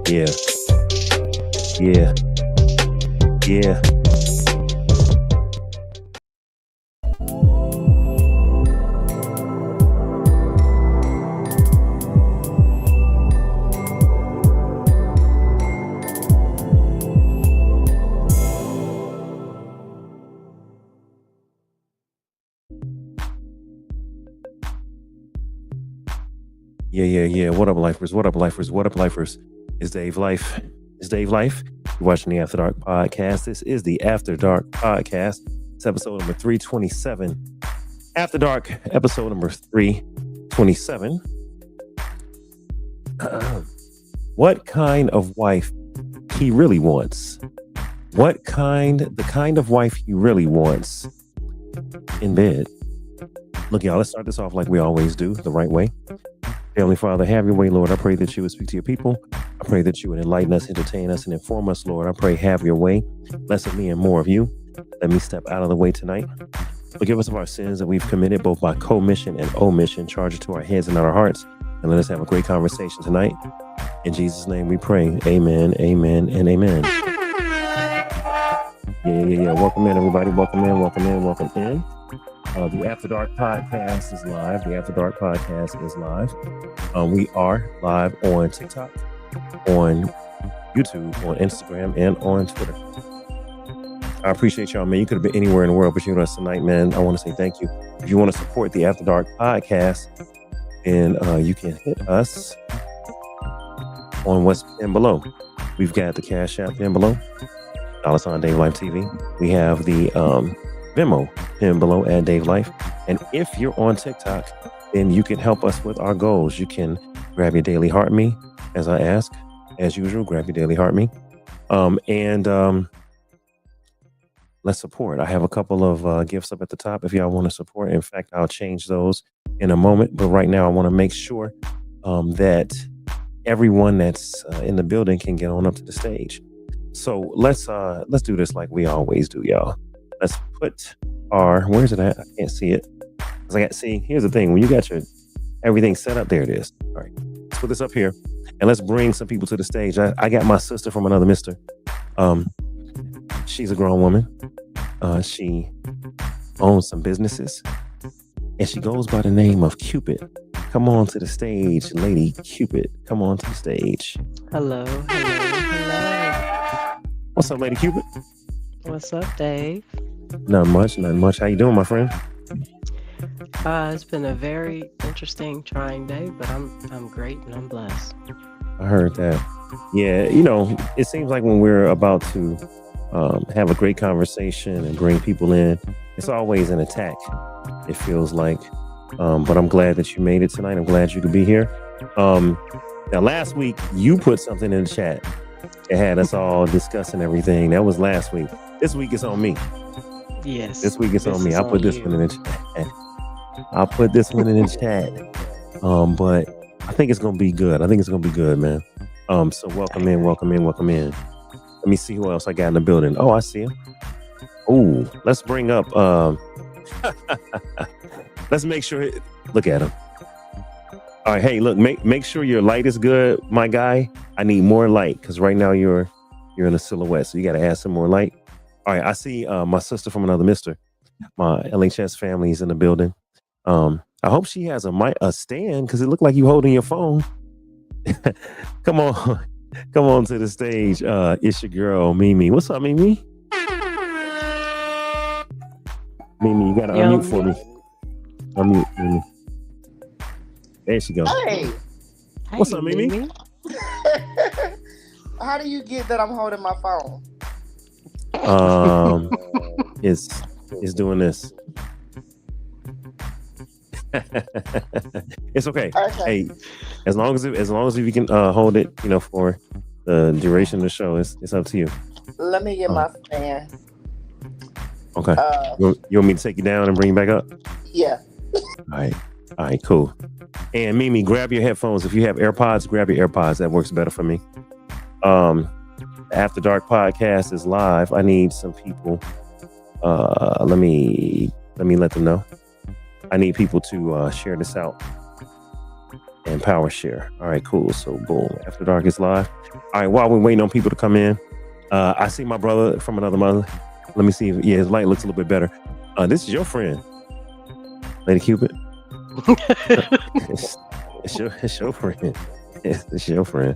Yeah, yeah, yeah. Yeah. What up, lifers? What up, lifers? What up, lifers? It's Dave Life. It's Dave Life. You're watching the After Dark podcast. This is the After Dark podcast. It's episode number 327. After Dark, episode number 327. What kind of wife he really wants? The kind of wife he really wants in bed. Look, y'all, let's start this off like we always do, the right way. Heavenly Father, have your way, Lord. I pray that you would speak to your people. I pray that you would enlighten us, entertain us, and inform us, Lord. I pray, have your way. Less of me and more of you. Let me step out of the way tonight. Forgive us of our sins that we've committed, both by commission and omission. Charge it to our heads and not our hearts. And let us have a great conversation tonight. In Jesus' name we pray. Amen, amen, and amen. Yeah. Welcome in, everybody. Welcome in. The After Dark podcast is live. We are live on TikTok, on YouTube, on Instagram, and on Twitter. I appreciate y'all, man. You could have been anywhere in the world, but you're with us tonight, man. I want to say thank you. If you want to support the After Dark podcast, then you can hit us on what's pinned below. We've got the Cash App pinned below, $ Dave Life TV. We have the Venmo pinned below at Dave Life. And if you're on TikTok, then you can help us with our goals. You can grab your daily heart me, as I ask, as usual, grab your daily heart me. And let's support. I have a couple of gifts up at the top if y'all want to support. In fact, I'll change those in a moment. But right now, I want to make sure that everyone that's in the building can get on up to the stage. So let's do this like we always do, y'all. Let's put where's it at? I can't see it. Here's the thing. When you got your everything set up, there it is. All right. Let's put this up here and let's bring some people to the stage. I got my sister from another mister. She's a grown woman. She owns some businesses and she goes by the name of Cupid. Come on to the stage, Lady Cupid. Come on to the stage. Hello. What's up, Lady Cupid? What's up, Dave? Not much. How you doing, my friend? It's been a very interesting, trying day, but I'm great and I'm blessed. I heard that. Yeah, it seems like when we're about to have a great conversation and bring people in, it's always an attack, it feels like. But I'm glad that you made it tonight. I'm glad you could be here. Now, last week, you put something in the chat. It had us all discussing everything. That was last week. This week it's on me. Yes. This week it's on me. I'll put this one in the chat. But I think it's gonna be good. Man. So welcome in. Let me see who else I got in the building. Oh, I see him. Oh, let's bring up let's make sure. Look at him. All right, hey, look, make sure your light is good, my guy. I need more light because right now you're in a silhouette, so you got to add some more light. All right, I see my sister from another mister. My LHS family is in the building. I hope she has a stand because it looked like you holding your phone. Come on to the stage. It's your girl, Mimi. What's up, Mimi? Mimi, you got to unmute for me. Unmute, Mimi. There she goes. Hey. What's up, Mimi? How do you get that I'm holding my phone? It's doing this. It's okay. Hey, as long as you can hold it, for the duration of the show, it's up to you. Let me get my stand. Okay. You want me to take you down and bring you back up? Yeah. All right, cool. And Mimi, grab your headphones. If you have AirPods, grab your AirPods. That works better for me. After Dark podcast is live. I need some people. Let me let them know. I need people to share this out. and Power Share. All right, cool. So boom, After Dark is live. All right, while we're waiting on people to come in, I see my brother from another mother. Let me see if his light looks a little bit better. This is your friend, Lady Cupid. it's your friend. It's your friend.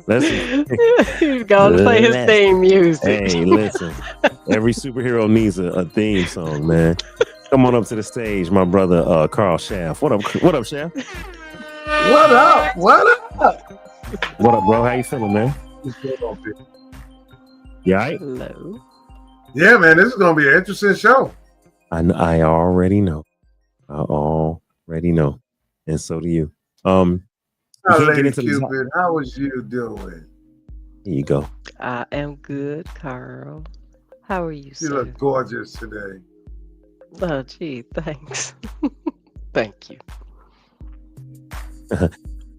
Listen. He's gonna play his theme music. Hey, listen. Every superhero needs a theme song, man. Come on up to the stage, my brother Carl Shaft. What up, Shaft? What up? What up? What up, bro? How you feeling, man? You all right? Hello. Yeah, man, this is gonna be an interesting show. I already know. And so do you. Lady Cupid, how was you doing? Here you go. I am good, Carl. How are you, You sir? look gorgeous today. Oh, gee, thanks. Thank you.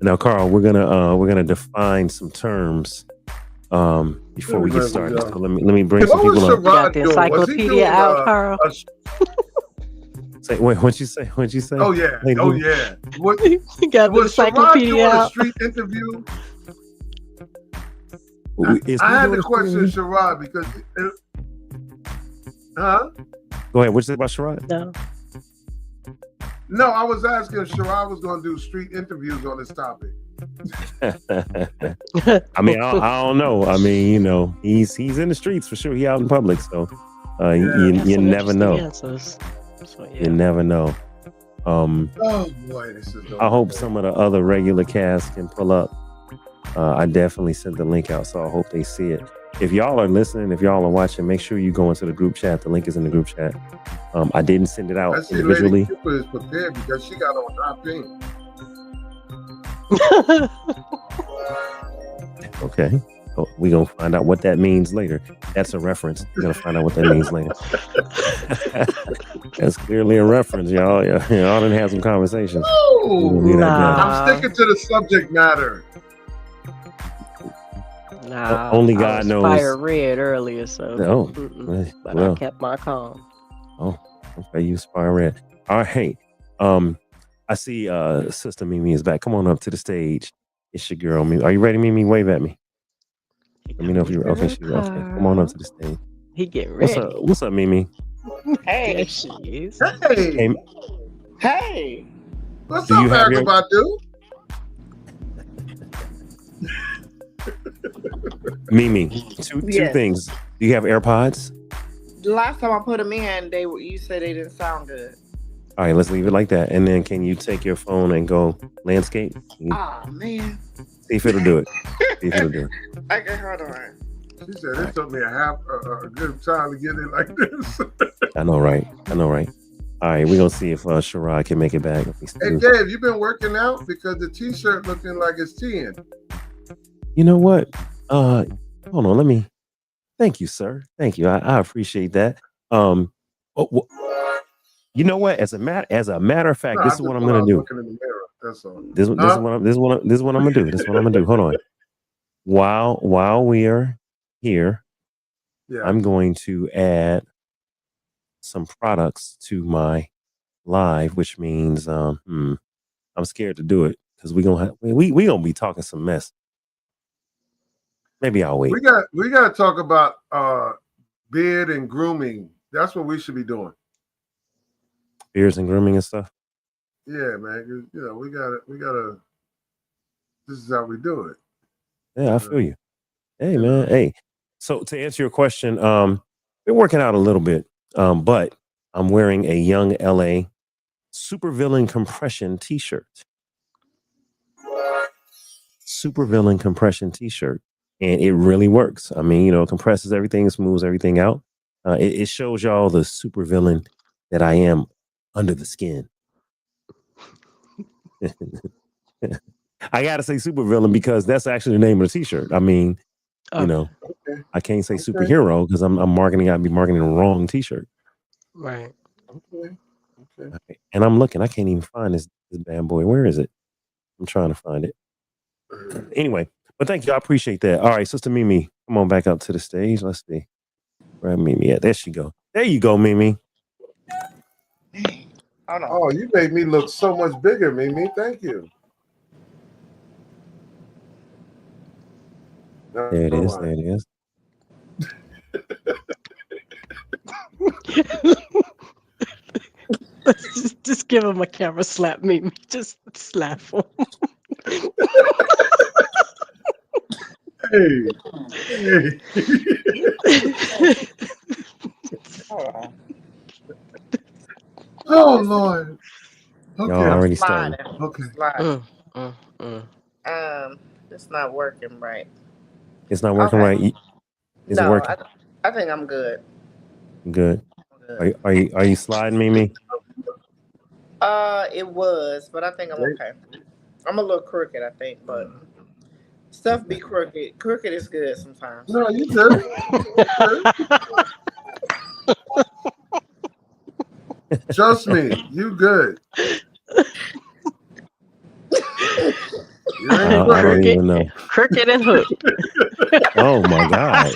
Now, Carl, we're gonna define some terms before we get started. So let me bring some people up. You got the encyclopedia out, Carl? Say, wait, what'd you say? Oh yeah, What You got the was Sherrod encyclopedia doing a out? street interview? Is I he had doing to a question stream? Sherrod because, Go ahead. What you say about Sherrod? No. No, I was asking if Sherrod was going to do street interviews on this topic. I mean, I don't know. I mean, you know, he's in the streets for sure. He out in public, so you never know. So, yeah. You never know. Oh boy, this is. I hope some of the other regular cast can pull up. I definitely sent the link out, so I hope they see it. If y'all are listening, if y'all are watching, make sure you go into the group chat. The link is in the group chat. I didn't send it out individually. Lady Cupid is prepared because she got on hot pink. Okay. Oh, we're going to find out what that means later. That's a reference. We're going to find out what that means later. That's clearly a reference, y'all. Y'all done have some conversations. I'm sticking to the subject matter. Nah, only God I was knows. Fire red earlier, so. But well. I kept my calm. Oh, okay. You Spire Red. All right. I see Sister Mimi is back. Come on up to the stage. It's your girl, Mimi. Are you ready, Mimi? Wave at me. Let me know if you're okay. She's okay. Come on up to the stage. He getting ready. What's up, Mimi? Hey. There she is. Hey. What's up, Erica Badu? Mimi, two things. Do you have AirPods? The last time I put them in, you said they didn't sound good. All right, let's leave it like that. And then can you take your phone and go landscape? Oh, man. See if it'll do it. Okay, hold on. She said it took me a good time to get in like this. I know, right? All right, we're going to see if Sherrod can make it back. Hey, Dave, you been working out? Because the t-shirt looking like it's teeing. You know what? Hold on, thank you, sir. Thank you. I appreciate that. You know what? As a matter of fact, this is what I'm gonna do. In the mirror. That's all. This is what I'm gonna do. Hold on. While we are here, I'm going to add some products to my live, which means I'm scared to do it because we gonna be talking some mess. Maybe I'll wait. We got to talk about beard and grooming. That's what we should be doing. Beards and grooming and stuff. Yeah, man. You know, we gotta. This is how we do it. Yeah, I feel you. Hey, man. Hey. So to answer your question, been working out a little bit, but I'm wearing a Young LA Supervillain compression T-shirt. Supervillain compression T-shirt, and it really works. I mean, it compresses everything, smooths everything out. It shows y'all the supervillain that I am under the skin. I gotta say supervillain because that's actually the name of the T-shirt. I mean, I can't say superhero because I'm marketing. I'd be marketing the wrong T-shirt. Right. Okay. And I'm looking. I can't even find this bad boy. Where is it? I'm trying to find it. Anyway, but thank you. I appreciate that. All right, Sister Mimi, come on back up to the stage. Let's see. Where Mimi at? There she go. There you go, Mimi. Hold on. Oh, you made me look so much bigger, Mimi. Thank you. There it is. There it is. Let's just give him a camera slap, Mimi. Just slap him. Hey, hey. Hold on. Oh Lord. Y'all Okay. already started. Sliding. Okay. Sliding. Mm. It's not working right. It's not working Okay. right. Is it No, working? I think I'm good. Good. I'm good. Are you sliding, Mimi? It was, but I think I'm okay. I'm a little crooked, I think, but stuff be crooked. Crooked is good sometimes. No, you good. Trust me, you good. You ain't I don't crooked. even know. Crooked and hooked. Oh my God.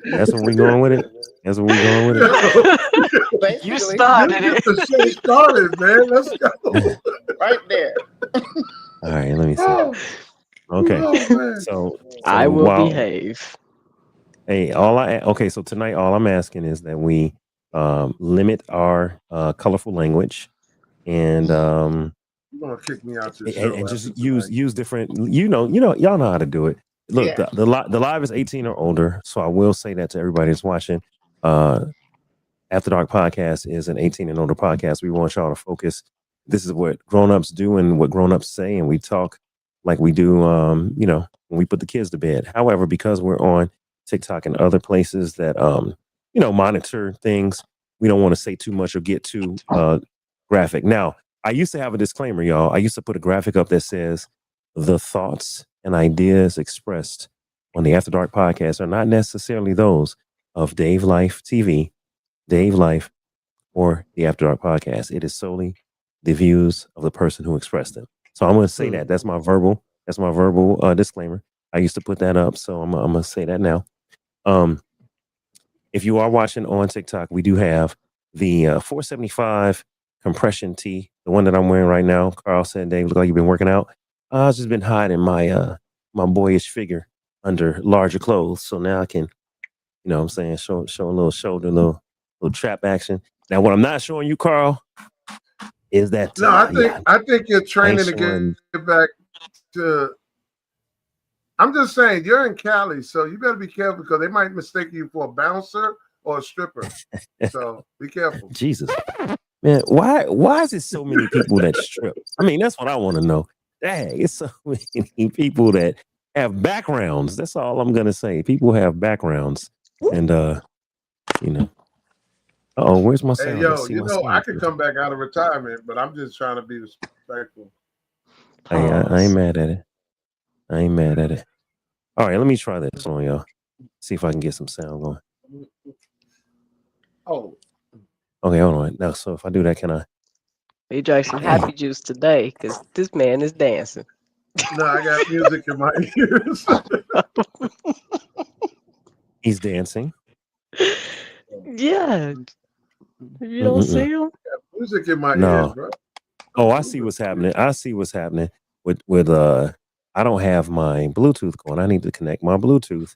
That's where we going with it. That's where we going with it. Basically, You started You it. get the show started, man. Let's go. right there. All right, let me see. Oh, Okay, oh man. so I will while behave. hey, okay, so tonight all I'm asking is that we limit our colorful language and You're gonna kick me out your show and after just tonight. use different. Y'all know how to do it. Look, Yeah. the live is 18 or older, so I will say that to everybody that's watching. After Dark Podcast is an 18 and older podcast. We want y'all to focus. This is what grown-ups do and what grown-ups say, and we talk like we do, when we put the kids to bed. However, because we're on TikTok and other places that, monitor things, we don't want to say too much or get too graphic. Now, I used to have a disclaimer, y'all. I used to put a graphic up that says the thoughts and ideas expressed on the After Dark Podcast are not necessarily those of Dave Life TV, Dave Life, or the After Dark Podcast. It is solely the views of the person who expressed them. So I'm going to say that. That's my verbal disclaimer. I used to put that up, so I'm going to say that now. If you are watching on TikTok, we do have the 475 compression tee, the one that I'm wearing right now. Carl said, "Dave, look like you've been working out." I've just been hiding my my boyish figure under larger clothes, so now I can, what I'm saying, show a little shoulder, little trap action. Now, what I'm not showing you, Carl, is that No, I think you're training to showing... get back to. I'm just saying you're in Cali, so you better be careful because they might mistake you for a bouncer or a stripper. So be careful. Jesus, man, why is it so many people that strip? I mean, that's what I want to know. Dang, it's so many people that have backgrounds. That's all I'm gonna say. People have backgrounds, and oh, where's my sound? Hey, yo, I could come back out of retirement, but I'm just trying to be respectful. I ain't mad at it. I ain't mad at it. All right, let me try this on y'all. See if I can get some sound going. Oh. Okay, hold on. Now, so if I do that, can I? He drank some happy juice today because this man is dancing. No, I got music in my ears. He's dancing. Yeah. You don't see him? Music in my ears, bro. Oh, I see what's happening. I see what's happening with I don't have my Bluetooth going. I need to connect my Bluetooth,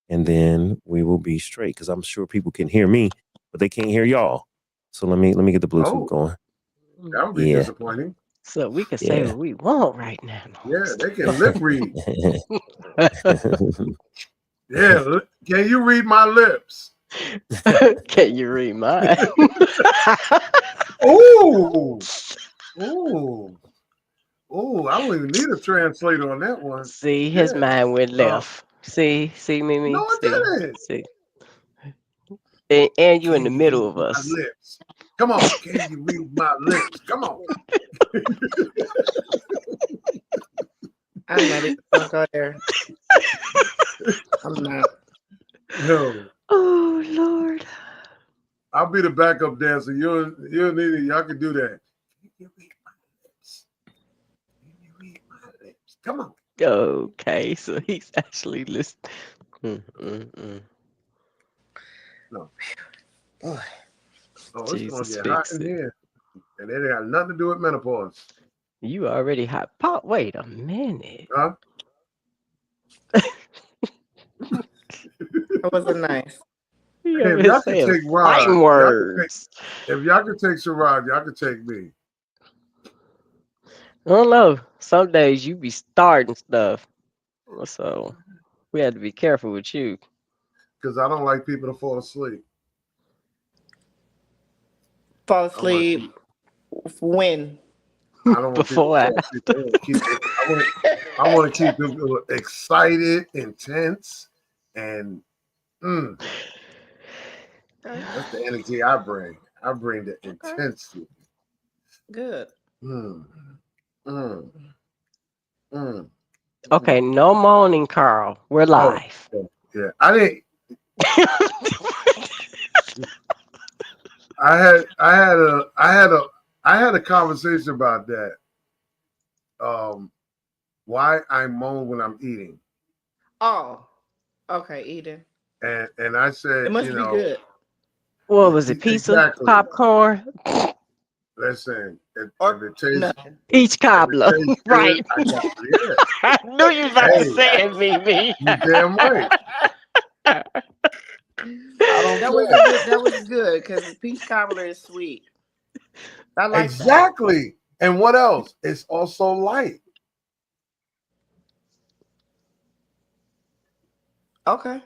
and then we will be straight because I'm sure people can hear me, but they can't hear y'all. So let me get the Bluetooth going. That would be disappointing. So we can say what we want right now. Yeah, they can lip read. Yeah, can you read my lips? Can you read mine? Ooh. I don't even need a translator on that one. See, his mind went left. See, Mimi? No, it didn't. See. And you in the middle of us. Lips. Come on, can you read my lips? Come on. I'm not even gonna go there. I'm not. No. Oh Lord. I'll be the backup dancer. You'll need it. Y'all can do that. Can you read my lips? Can you read my lips? Come on. Okay, so he's actually listening. No. Boy. Oh, it's gonna get hot in here. And it ain't got nothing to do with menopause. You already hot pot. Wait a minute. Huh? That wasn't nice. You Hey, over if here y'all can saying take Rod, fighting words. if y'all can take Sherrod, y'all can take me. I don't know. Some days you be starting stuff. So we had to be careful with you. Because I don't like people to fall asleep. Fall I want to asleep when? I don't want people Before to I fall asleep. I want to keep people excited, intense, and that's the energy I bring. I bring the intensity. Good. Mm, mm, mm. Okay, no moaning, Carl. We're Oh, live. yeah. I didn't. I had a conversation about that. Why I moan when I'm eating, Oh, okay, Eden. and I said, It must be good. What was it? Pizza? exactly. Popcorn? Listen, if Or it tastes, nothing. Peach cobbler. tastes good, Right. I got yeah. I knew you was about to Hey, say it, Mimi. you damn right. I don't That was care. good. That was good because peach cobbler is sweet. I like Exactly. And what else? It's also light. that. Okay.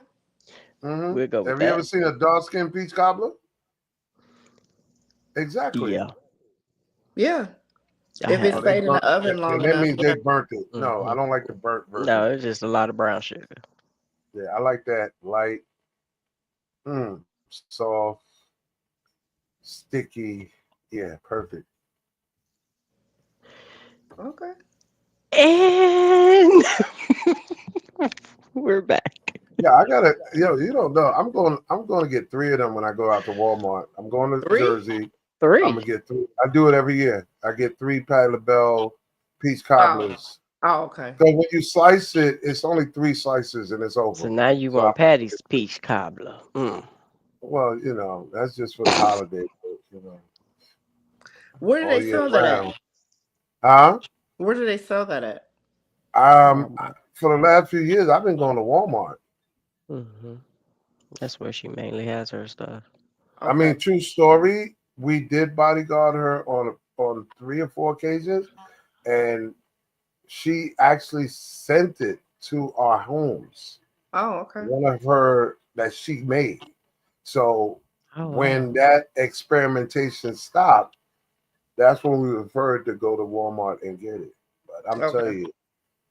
We'll go with Have you ever that. seen a dark skinned peach cobbler? Exactly. Yeah. Yeah. I If it's have. They stayed in burnt, the oven long that enough, means yeah. they burnt it. No, I Mhm. don't like the burnt version. No, it's just a lot of brown sugar. Yeah, I like that light, soft, sticky. Yeah, perfect. Okay. And we're back. Yeah, I gotta. You don't know. I'm going to get 3 of them when I go out to Walmart. I'm going to 3? Jersey. I'm 3. gonna get 3. I do it every year. I get 3 Patti LaBelle peach cobblers. Oh, okay. So when you slice it, it's only 3 slices and it's over. So now you So want Patty's peach cobbler. well, that's just for the holiday. Where do All they year sell that round. at? Huh? Where do they sell that at? For the last few years, I've been going to Walmart. Mm-hmm. That's where she mainly has her stuff. Okay. I mean, true story. We did bodyguard her on 3 or 4 occasions, and she actually sent it to our homes. Oh, okay. One of her that she made. So Oh, when wow. that experimentation stopped, that's when we referred to go to Walmart and get it. But I'm telling you,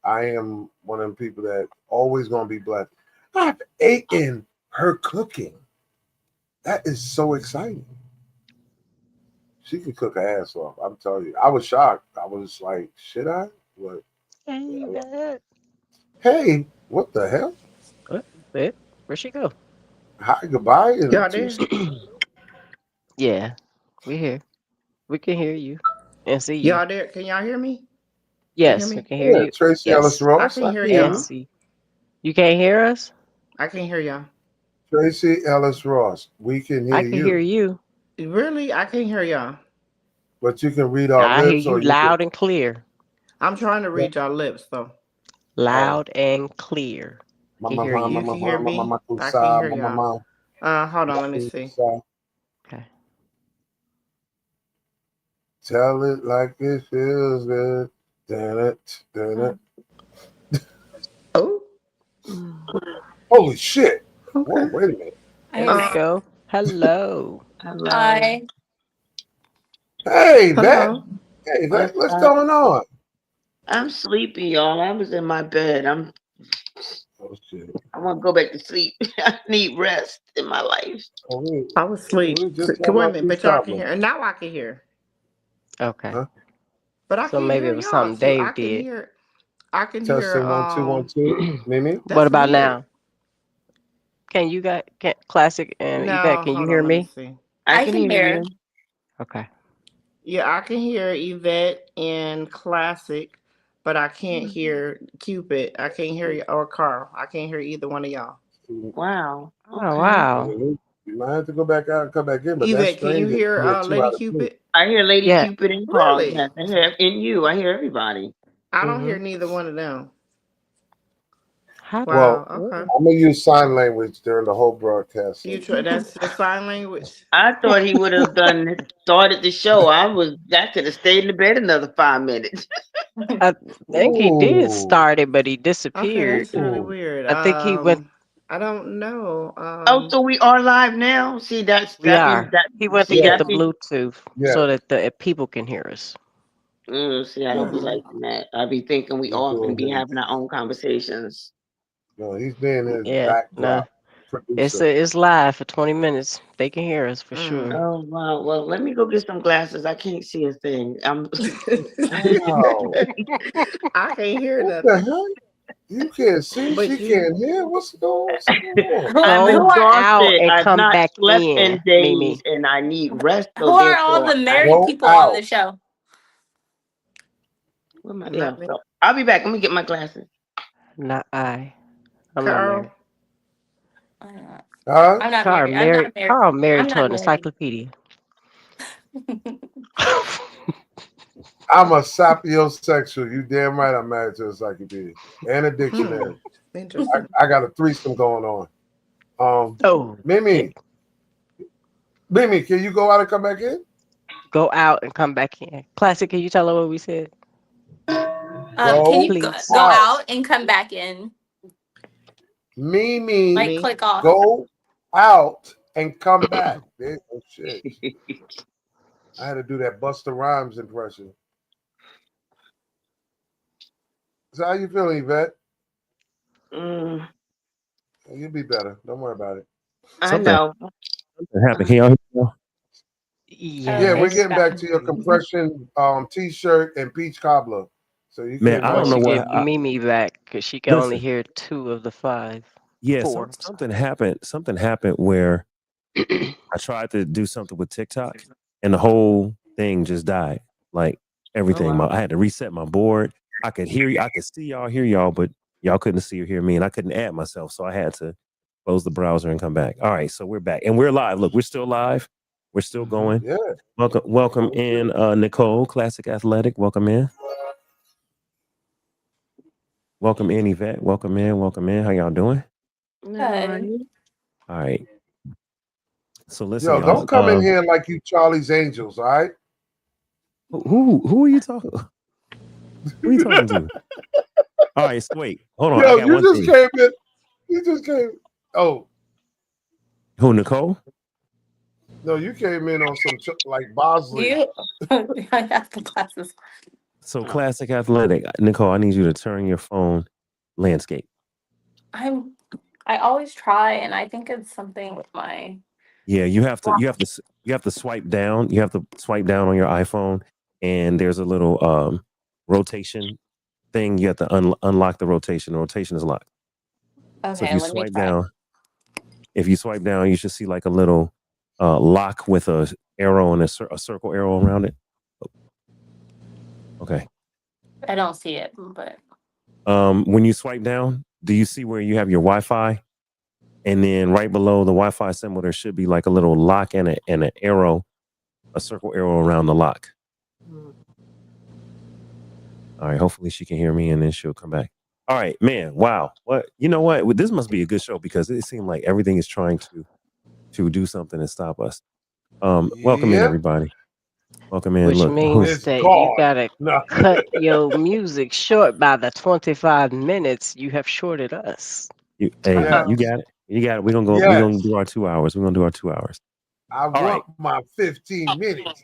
I am one of them people that always gonna be blessed. I've eaten her cooking. That is so exciting. She can cook her ass off. I'm telling you. I was shocked. I was like, should I? What? Hey, that. Hey, what the hell? What? Where'd she go? Hi, goodbye. And Y'all there? Yeah, we here. We can hear you and see you. Y'all there? Can y'all hear me? Yes, me? we can hear yeah, you. Tracy Ellis Yes, Ross. I can hear and y'all. see. You can't hear us? I can hear y'all. Tracy Ellis Ross. We can hear I can hear you. you. Really? I can't hear y'all. But you can read our I hear lips you or you can loud and clear. I'm trying to read y'all lips though. Loud and clear. Can hear you. You can hear me? I can hear y'all. Hold on, let me see. Okay. Tell it like it feels good. Dun it. Oh, Holy shit. okay. Whoa, wait a minute. There we go. Hello. Hi. Hey, Vet. Hello. Hey, What's Vet, what's up? going on? I'm sleepy, y'all. I was in my bed. Oh, shit. I want to go back to sleep. I need rest in my life. Oh, wait. I was asleep. We just Wait a talking about minute, peach but y'all can cobbler. hear. And now I can hear. Okay. Huh? But I So can't maybe hear it was y'all. something See, Dave did. I can hear. Testing 1 2 1 2. Mimi? That's What about weird. now? Can Classic and No, Yvette, can you hold hear on, let me me? see. I can hear. you. Okay. Yeah, I can hear Yvette in Classic, but I can't hear Cupid. I can't hear or Carl. I can't hear either one of y'all. Wow. Oh, Okay. wow. You might have to go back out and come back in, but that's Yvette, can you strange that hear you get 2 Lady out of 3. Cupid? I hear Lady Yeah. Cupid and Carl. Really? Yes, I hear in you. I hear everybody. I don't Mhm. hear neither one of them. How? Wow. Well, Okay. I'm gonna use sign language during the whole broadcast. So You try. That's your sign language. I thought he would have started the show. I could have stayed in the bed another 5 minutes. I think he did Ooh. start it, but he Okay, disappeared. that's really Ooh. weird. I think he went. I don't know. Oh, so we are live now. See, We that are. means that. He went to See, get that the be. Bluetooth Yeah. so that the people can hear us. See, I don't be like that. I be thinking we He's all can doing be his. having our own conversations. No, he's being his Yeah, backdrop producer. it's live for 20 minutes. They can hear us for Mm. sure. Oh wow. Well, let me go get some glasses. I can't see a thing. Wow. I can't hear What nothing. the hell? You can't see, But she you- can't hear. What's going on? I'm Go out exhausted. and I've come not back slept in, in days, Mimi. and I need rest. Who So are all therefore, the married Go people on the out. show? Not me. so I'll be back. Let me get my glasses. Not I. I'm not Carl. married. Huh? I'm not Carl married. I'm married. not married. Carl married I'm to not an married. encyclopedia. I'm a sapiosexual. You damn right I'm married to a encyclopedia and a dictionary. Interesting. I got a threesome going on. Oh, Mimi, can you go out and come back in? go out and come back in. Classic, can you tell her what we said? Can you go Please. out and come back in? Mimi, Like click off. go out and come back. Oh shit. I had to do that Busta Rhymes impression. So how you feeling, Yvette? You'll be better. Don't worry about it. I know. Something happened. Can y'all hear me now? Yeah, we're Yes. getting back to your compression t-shirt and peach cobbler. So you Man, can I don't know Once you what. get Mimi back, because she can only Listen. hear 2 of the 5. Yeah, 4. something happened. Something happened where I tried to do something with TikTok, and the whole thing just died. Like everything. wow. I had to reset my board. I could hear you. I could see y'all, hear y'all, but y'all couldn't see or hear me, and I couldn't add myself. So I had to close the browser and come back. All right, so we're back, and we're live. Look, we're still live. We're still going. Yeah. Welcome in, Nicole, Classic Athletic. Welcome in. Welcome in, Yvette. Welcome in. How y'all doing? Good. All right. So listen, Yo, y'all. don't come in here like you Charlie's Angels, all right? Who are you talking? Who are you talking to? All right, so wait, hold on. Yo, I got you one just thing. came in. You just came. Oh, Who, Nicole? no, you came in on some like Bosley. You I have the glasses. So Classic Athletic, Nicole. I need you to turn your phone landscape. I always try, and I think it's something with my. Yeah, you have to swipe down. You have to swipe down on your iPhone, and there's a little rotation thing. You have to unlock the rotation. The rotation is locked. Okay, So if you let me swipe try. down, you should see like a little lock with a arrow and a circle arrow around it. Okay. I don't see it, but When you swipe down, do you see where you have your Wi-Fi? And then right below the Wi-Fi symbol, there should be like a little lock and an arrow, a circle arrow around the lock. All right. Hopefully she can hear me and then she'll come back. All right, man. Wow. What? You know what? This must be a good show because it seemed like everything is trying to do something and stop us. Welcome in, Yep. everybody. Welcome in. Which Look, means It's that you gone. gotta No. cut your music short by the 25 minutes you have shorted us. hey, Yes. you got it. You got it. We're gonna go. Yes. We're gonna do our 2 hours. We're gonna do our 2 hours. I want right. my 15 minutes.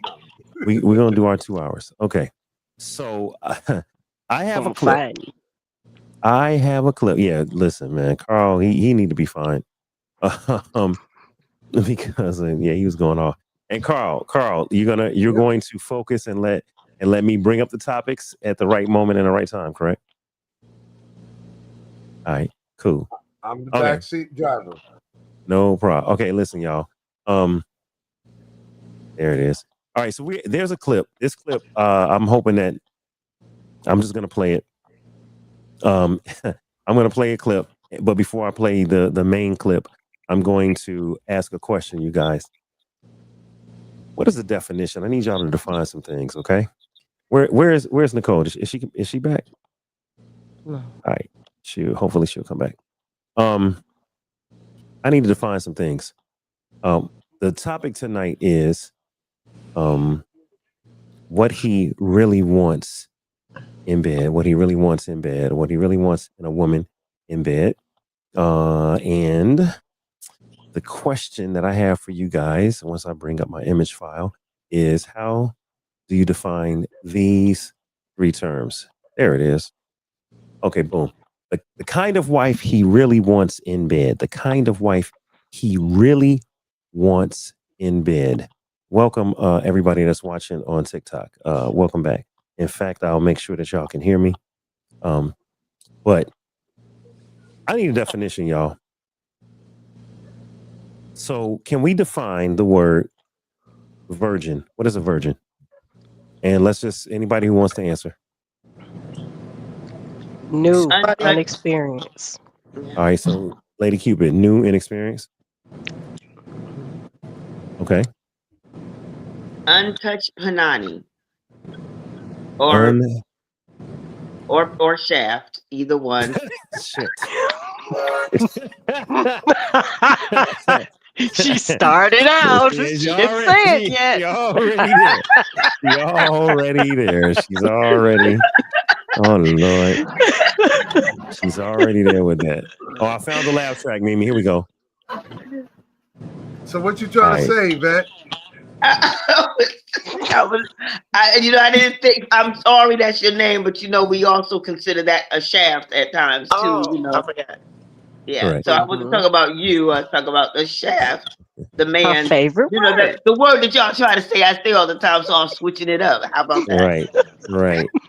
We're gonna do our 2 hours. Okay. So I have a clip. Fine. I have a clip. Yeah, listen, man. Carl, he need to be fined. Because he was going off. And Carl, you're going to focus and let me bring up the topics at the right moment and the right time, correct? All right, cool. I'm the Okay. backseat driver. No problem. Okay, listen, y'all. There it is. All right, so there's a clip. This clip, I'm hoping that I'm just gonna play it. I'm gonna play a clip, but before I play the main clip, I'm going to ask a question, you guys. What is the definition? I need y'all to define some things, okay? Where's Nicole? Is she back? No. All right. Hopefully she'll come back. I need to define some things. The topic tonight is what he really wants in bed, what he really wants in bed, what he really wants in a woman in bed. And the question that I have for you guys, once I bring up my image file, is how do you define these 3 terms? There it is. Okay, boom. The kind of wife he really wants in bed. The kind of wife he really wants in bed. Welcome, everybody that's watching on TikTok. Welcome back. In fact, I'll make sure that y'all can hear me. But I need a definition, y'all. So can we define the word virgin? What is a virgin? And anybody who wants to answer. New, Untouched. unexperienced. All right, so Lady Cupid, new inexperience. Okay. Untouched Panani. Or Shaft, either one. Shit. She started out. She She's didn't say it yet. She's already there. She's already. Oh Lord. She's already there with that. Oh, I found the laugh track, Mimi. Here we go. So what you trying to say, Vet? I didn't think. I'm sorry, that's your name, but we also consider that a shaft at times too. Oh, I forgot. Yeah. Correct. So I wasn't talking about you. I was talking about the shaft, the man. My favorite word. The word that y'all try to say, I say all the time, so I'm switching it up. How about that?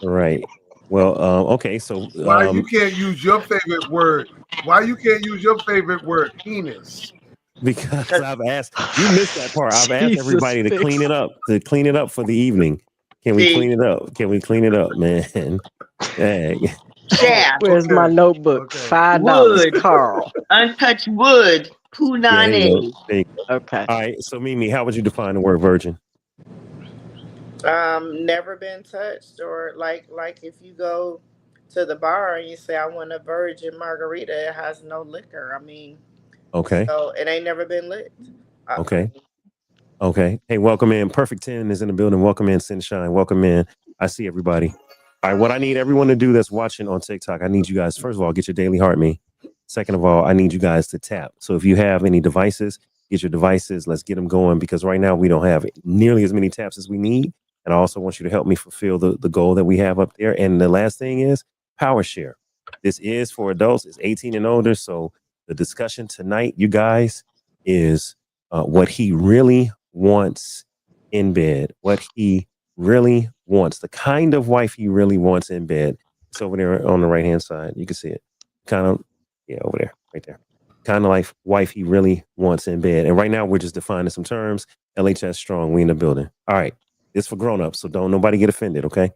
Right. Well, okay. So Why you can't use your favorite word? Why you can't use your favorite word, penis? Because I've asked, you missed that part. I've asked Jesus everybody to clean it up for the evening. Can we clean it up? Can we clean it up, man? Hey. Shaft. Where's my notebook? $5, Carl. Untouched wood. Punani. Okay. All right. So Mimi, how would you define the word virgin? Never been touched, or like if you go to the bar and you say I want a virgin margarita, it has no liquor. I mean, Okay. so it ain't never been lit. Okay. Hey, welcome in. Perfect 10 is in the building. Welcome in, Sunshine. Welcome in. I see everybody. All right. What I need everyone to do that's watching on TikTok, I need you guys, first of all, get your daily heart me. Second of all, I need you guys to tap. So if you have any devices, get your devices. Let's get them going, because right now we don't have nearly as many taps as we need. And I also want you to help me fulfill the goal that we have up there. And the last thing is power share. This is for adults. It's 18 and older. So the discussion tonight, you guys, is what he really wants in bed. What he really wants. The kind of wife he really wants in bed. It's over there on the right-hand side. You can see it. Kind of, over there, right there. Kind of like wife he really wants in bed. And right now we're just defining some terms. LHS strong. We in the building. All right. It's for grown-ups, so don't nobody get offended, okay?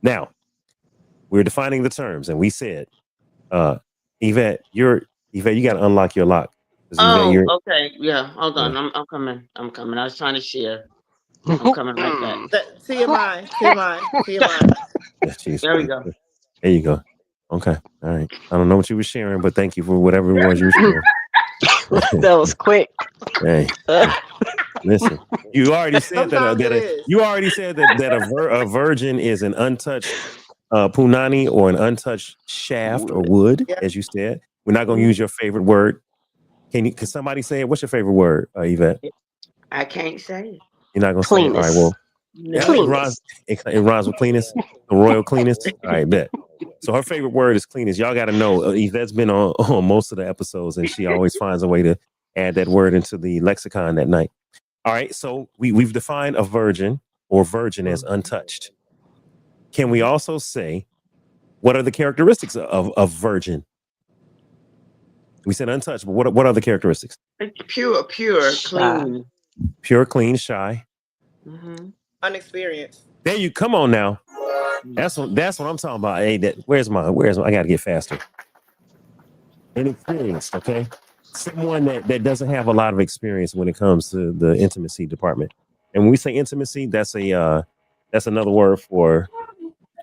Now, we're defining the terms, and we said, Yvette, you got to unlock your lock. Okay. Yeah, hold on. Yeah. I'm coming. I was trying to share. I'm coming right back. TMI. There we go. There you go. Okay. All right. I don't know what you were sharing, but thank you for whatever it was you were sharing. That was quick. Hey. Listen, you already said that a virgin is an untouched punani or an untouched shaft or wood, as you said. We're not going to use your favorite word. Can somebody say it? What's your favorite word, Yvette? I can't say it. You're not going to say it? All right, well, it rhymes with cleanest, the royal cleanest. All right, bet. So her favorite word is cleanest. Y'all got to know, Yvette's been on most of the episodes, and she always finds a way to add that word into the lexicon that night. All right, so we've defined a virgin or virgin as untouched. Can we also say, what are the characteristics of virgin? We said untouched, but what are the characteristics? Pure, clean. Pure, clean, shy. Mm-hmm. Unexperienced. There you come on now. That's what I'm talking about. Hey, where's my I gotta get faster. Inexperienced, okay? someone that doesn't have a lot of experience when it comes to the intimacy department. And when we say intimacy, that's another word for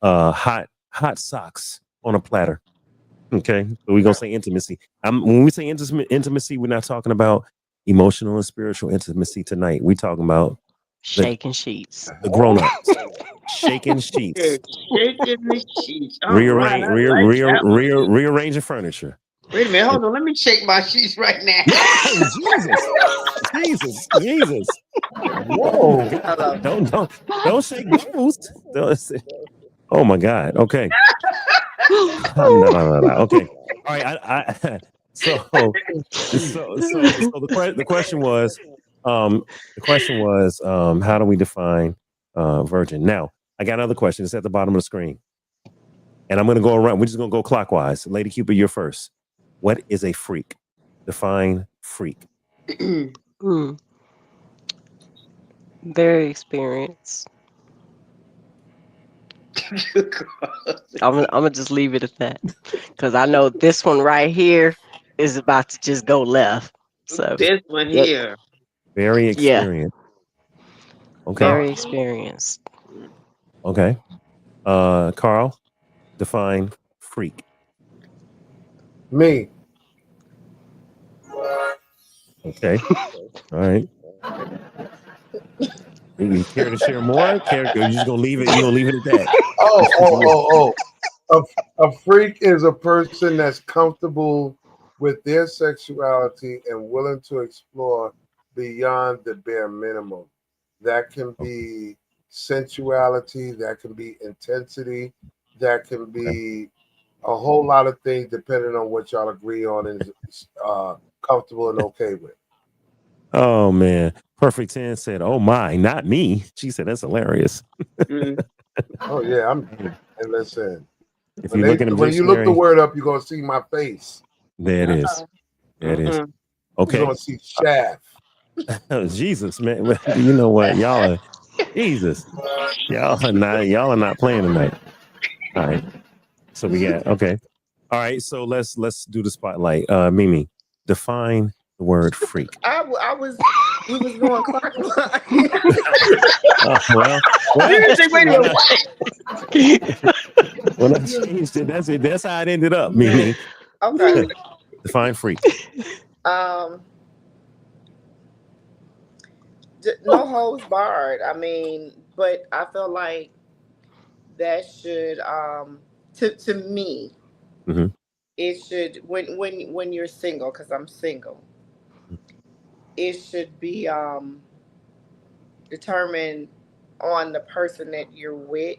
hot socks on a platter. Okay, so we're gonna say intimacy. When we say intimacy, we're not talking about emotional and spiritual intimacy tonight. We're talking about Shaking sheets. the grown-ups, shaking sheets, Shaking the sheets. All right, I like that one. rearranging furniture. Wait a minute, hold on. Let me shake my sheets right now. Jesus. Whoa. Hello. Don't shake those. Oh my God. Okay. No. Okay. All right. So the question was, how do we define virgin? Now, I got another question. It's at the bottom of the screen, and I'm going to go around. We're just going to go clockwise. Lady Cupid, you're first. What is a freak? Define freak. Very experienced. I'm gonna just leave it at that because I know this one right here is about to just go left. So This one here. Very experienced. Okay. Very experienced. Okay. Carl, define freak. Me. Okay. All right. You care to share more? You're just gonna leave it. You're gonna leave it at that. Oh. A freak is a person that's comfortable with their sexuality and willing to explore beyond the bare minimum. That can be sensuality, that can be intensity, that can be a whole lot of things depending on what y'all agree on and is comfortable and okay with. Oh man. Perfect 10 said, "Oh my, not me." She said, "That's hilarious." Oh yeah, and listen. If When, you look at when you look the word up, you're gonna see my face. There it is. There it is. Okay. You're gonna see Shaft. Oh, Jesus, man. You know what? Y'all are Jesus. Y'all are not playing tonight. All right. So we got okay. All right. So let's do the spotlight. Mimi, define the word freak. We was going clockwise. Well, when I changed it, that's it. That's how it ended up, Mimi. Okay. Define freak. No holds barred. I mean, but I feel like that should to me it should when you're single, because I'm single, it should be determined on the person that you're with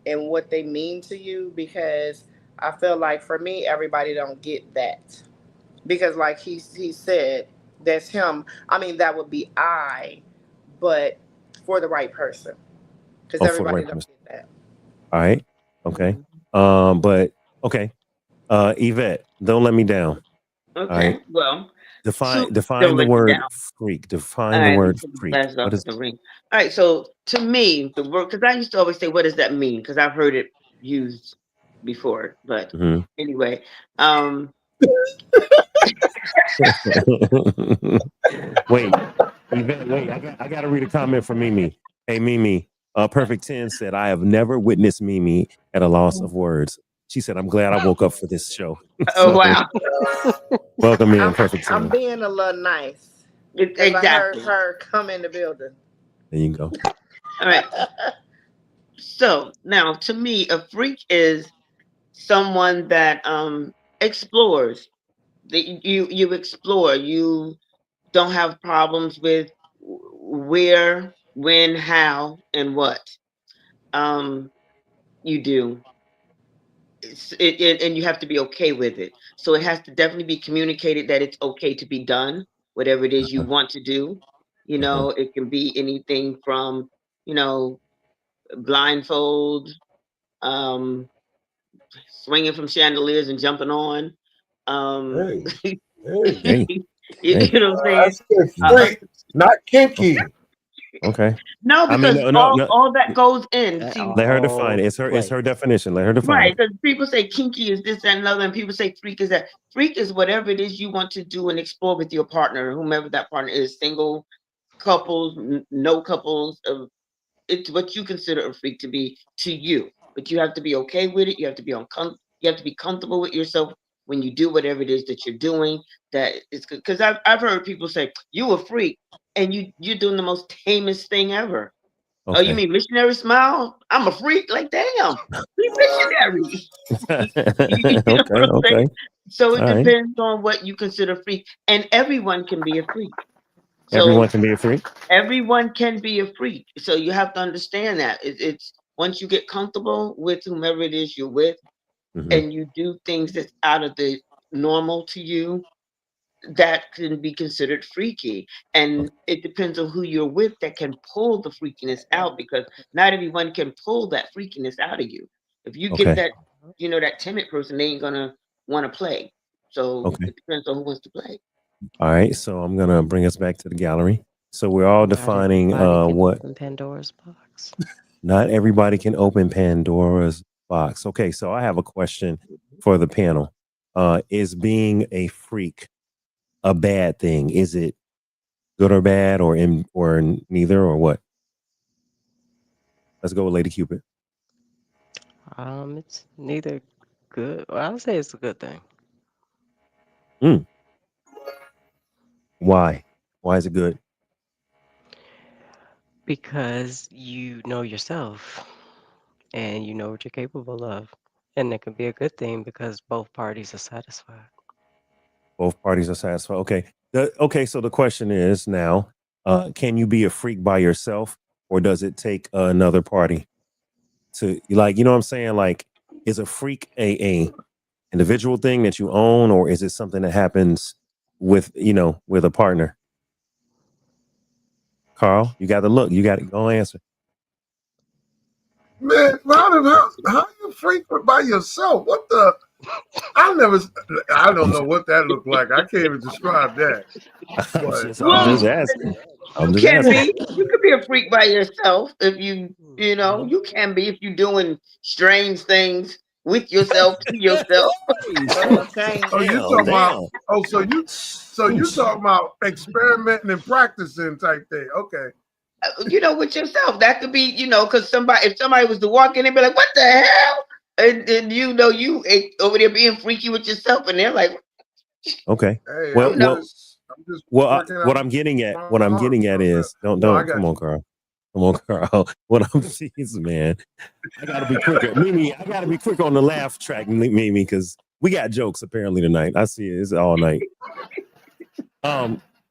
and what they mean to you, because I feel like for me everybody don't get that, because like he said, that's him. I mean, that would be I, but for the right person, because everybody don't get that. All right. Okay. But okay. Yvette, don't let me down. Okay. Right. Well, define the word freak. Define the word freak. What is the ring? All right. So to me, the word, because I used to always say, "What does that mean?" Because I've heard it used before. But anyway, wait, Yvette, wait. I got to read a comment from Mimi. Hey, Mimi. Perfect 10 said, "I have never witnessed Mimi at a loss of words." She said, "I'm glad I woke up for this show." Oh, wow. Welcome in, Perfect 10. I'm being a little nice. Exactly. I heard her come in the building. There you go. All right. So now, to me, a freak is someone that explores. You explore. You don't have problems with where, when, how, and what. You do. And you have to be okay with it. So it has to definitely be communicated that it's okay to be done, whatever it is you want to do. You know, it can be anything from, blindfold, swinging from chandeliers and jumping on. Hey. You know what I'm saying? Freak, not kinky. Okay. No, I mean, because no. all that goes in. See, Let her define it. It's her definition. Let her define right, it. because people say kinky is this, that, and another, and people say freak is that. Freak is whatever it is you want to do and explore with your partner, whomever that partner is, single, couples, no couples. It's what you consider a freak to be to you, but you have to be okay with it. You have to be you have to be comfortable with yourself when you do whatever it is that you're doing. That is because I've heard people say you a freak, and you're doing the most tamest thing ever. Okay. Oh, you mean missionary smile? I'm a freak. Like, damn, be missionary. You know what I'm Okay. saying? So it All right. depends on what you consider freak, and everyone can be a freak. So Everyone can be a freak. everyone can be a freak. So you have to understand that it's once you get comfortable with whomever it is you're with, and you do things that's out of the normal to you, that can be considered freaky. And it depends on who you're with that can pull the freakiness out, because not everyone can pull that freakiness out of you. If you get Okay. that, that timid person, they ain't gonna want to play. So Okay. it depends on who wants to play. All right. So I'm gonna bring us back to the gallery. So we're all defining what. Open Pandora's box. Not everybody can open Pandora's box. Okay, so I have a question for the panel. Is being a freak a bad thing? Is it good or bad, or neither, or what? Let's go with Lady Cupid. It's neither good. Well, I would say it's a good thing. Why? Why is it good? Because you know yourself and you know what you're capable of. And it can be a good thing because both parties are satisfied. Both parties are satisfied. Okay. Okay. So the question is now, can you be a freak by yourself, or does it take another party to, like, you know what I'm saying? Like, is a freak a individual thing that you own, or is it something that happens with a partner? Carl, you got the look. You got to go answer. Man, how you freak by yourself? What the? I don't know what that looked like. I can't even describe that. I'm just asking. You could be a freak by yourself if you can be if you're doing strange things with yourself to yourself. So you talking about experimenting and practicing type thing? Okay. With yourself. That could be, because if somebody was to walk in and be like, "What the hell?" and you over there being freaky with yourself, and they're like, okay. Hey, what I'm getting at is don't come on, Carl. Come on, Carl. Man, I gotta be quicker. Mimi, I gotta be quick on the laugh track, Mimi, because we got jokes apparently tonight. I see it. It's all night.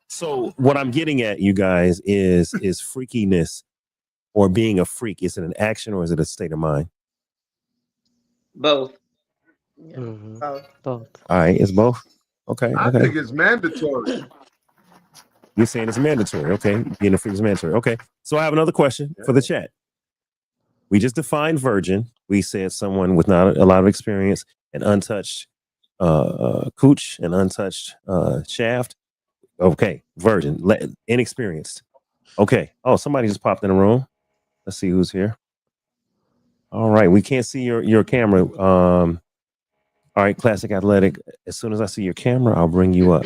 So what I'm getting at, you guys, is freakiness, or being a freak. Is it an action, or is it a state of mind? Both. Both. All right, it's both. Okay. I think it's mandatory. You're saying it's mandatory. Okay. Being a freak is mandatory. Okay. So I have another question for the chat. We just defined virgin. We said someone with not a lot of experience, and untouched cooch, and untouched shaft. Okay. Virgin. Inexperienced. Okay. Oh, somebody just popped in the room. Let's see who's here. All right. We can't see your camera. All right. Classic Athletic. As soon as I see your camera, I'll bring you up.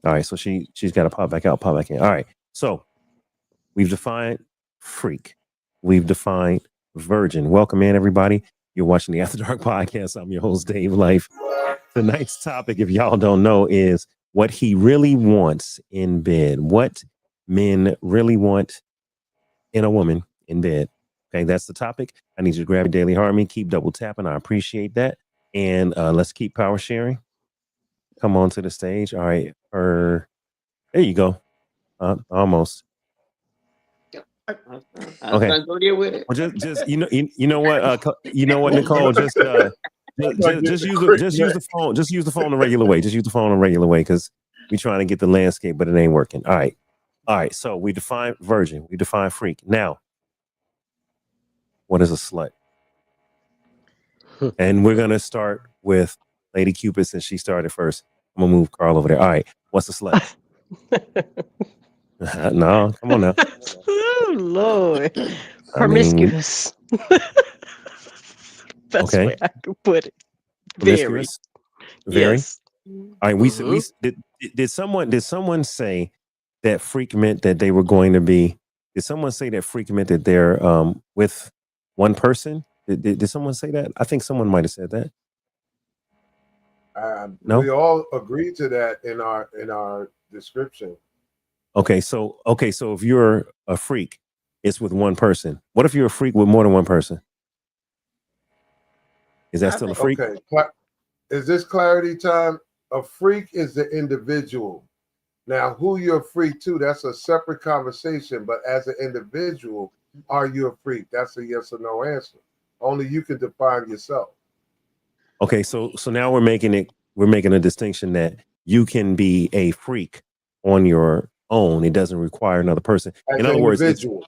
All right, so she's got to pop back out, pop back in. All right, so we've defined freak. We've defined virgin. Welcome in, everybody. You're watching the After Dark podcast. I'm your host, Dave Life. Tonight's topic, if y'all don't know, is what he really wants in bed. What men really want in a woman in bed. Okay, that's the topic. I need you to grab your daily harmony. Keep double tapping. I appreciate that. And let's keep power sharing. Come on to the stage. All right. There you go. Almost. Okay. Well, just you know what, Nicole, just use the phone. Just use the phone the regular way. Just use the phone the regular way, because we're trying to get the landscape, but it ain't working. All right. So we define virgin. We define freak. Now, what is a slut? And we're gonna start with Lady Cupid, since she started first. I'm gonna move Carl over there. All right. What's a slut? No, come on now. Oh, Lord. I mean, Promiscuous. Best okay, way I can put it. Very. promiscuous, very. Yes. All right, Mhm. did someone say that freak meant that they were going to be? Did someone say that freak meant that they're with one person? Did someone say that? I think someone might have said that. No. We all agreed to that in our description. Okay, so if you're a freak, it's with one person. What if you're a freak with more than one person? Is that I still a think- freak? Okay, is this clarity time? A freak is the individual. Now, who you're a freak to, that's a separate conversation. But as an individual, are you a freak? That's a yes or no answer. Only you can define yourself. Okay, so now we're making a distinction that you can be a freak on your own. It doesn't require another person. As In an other words, individual.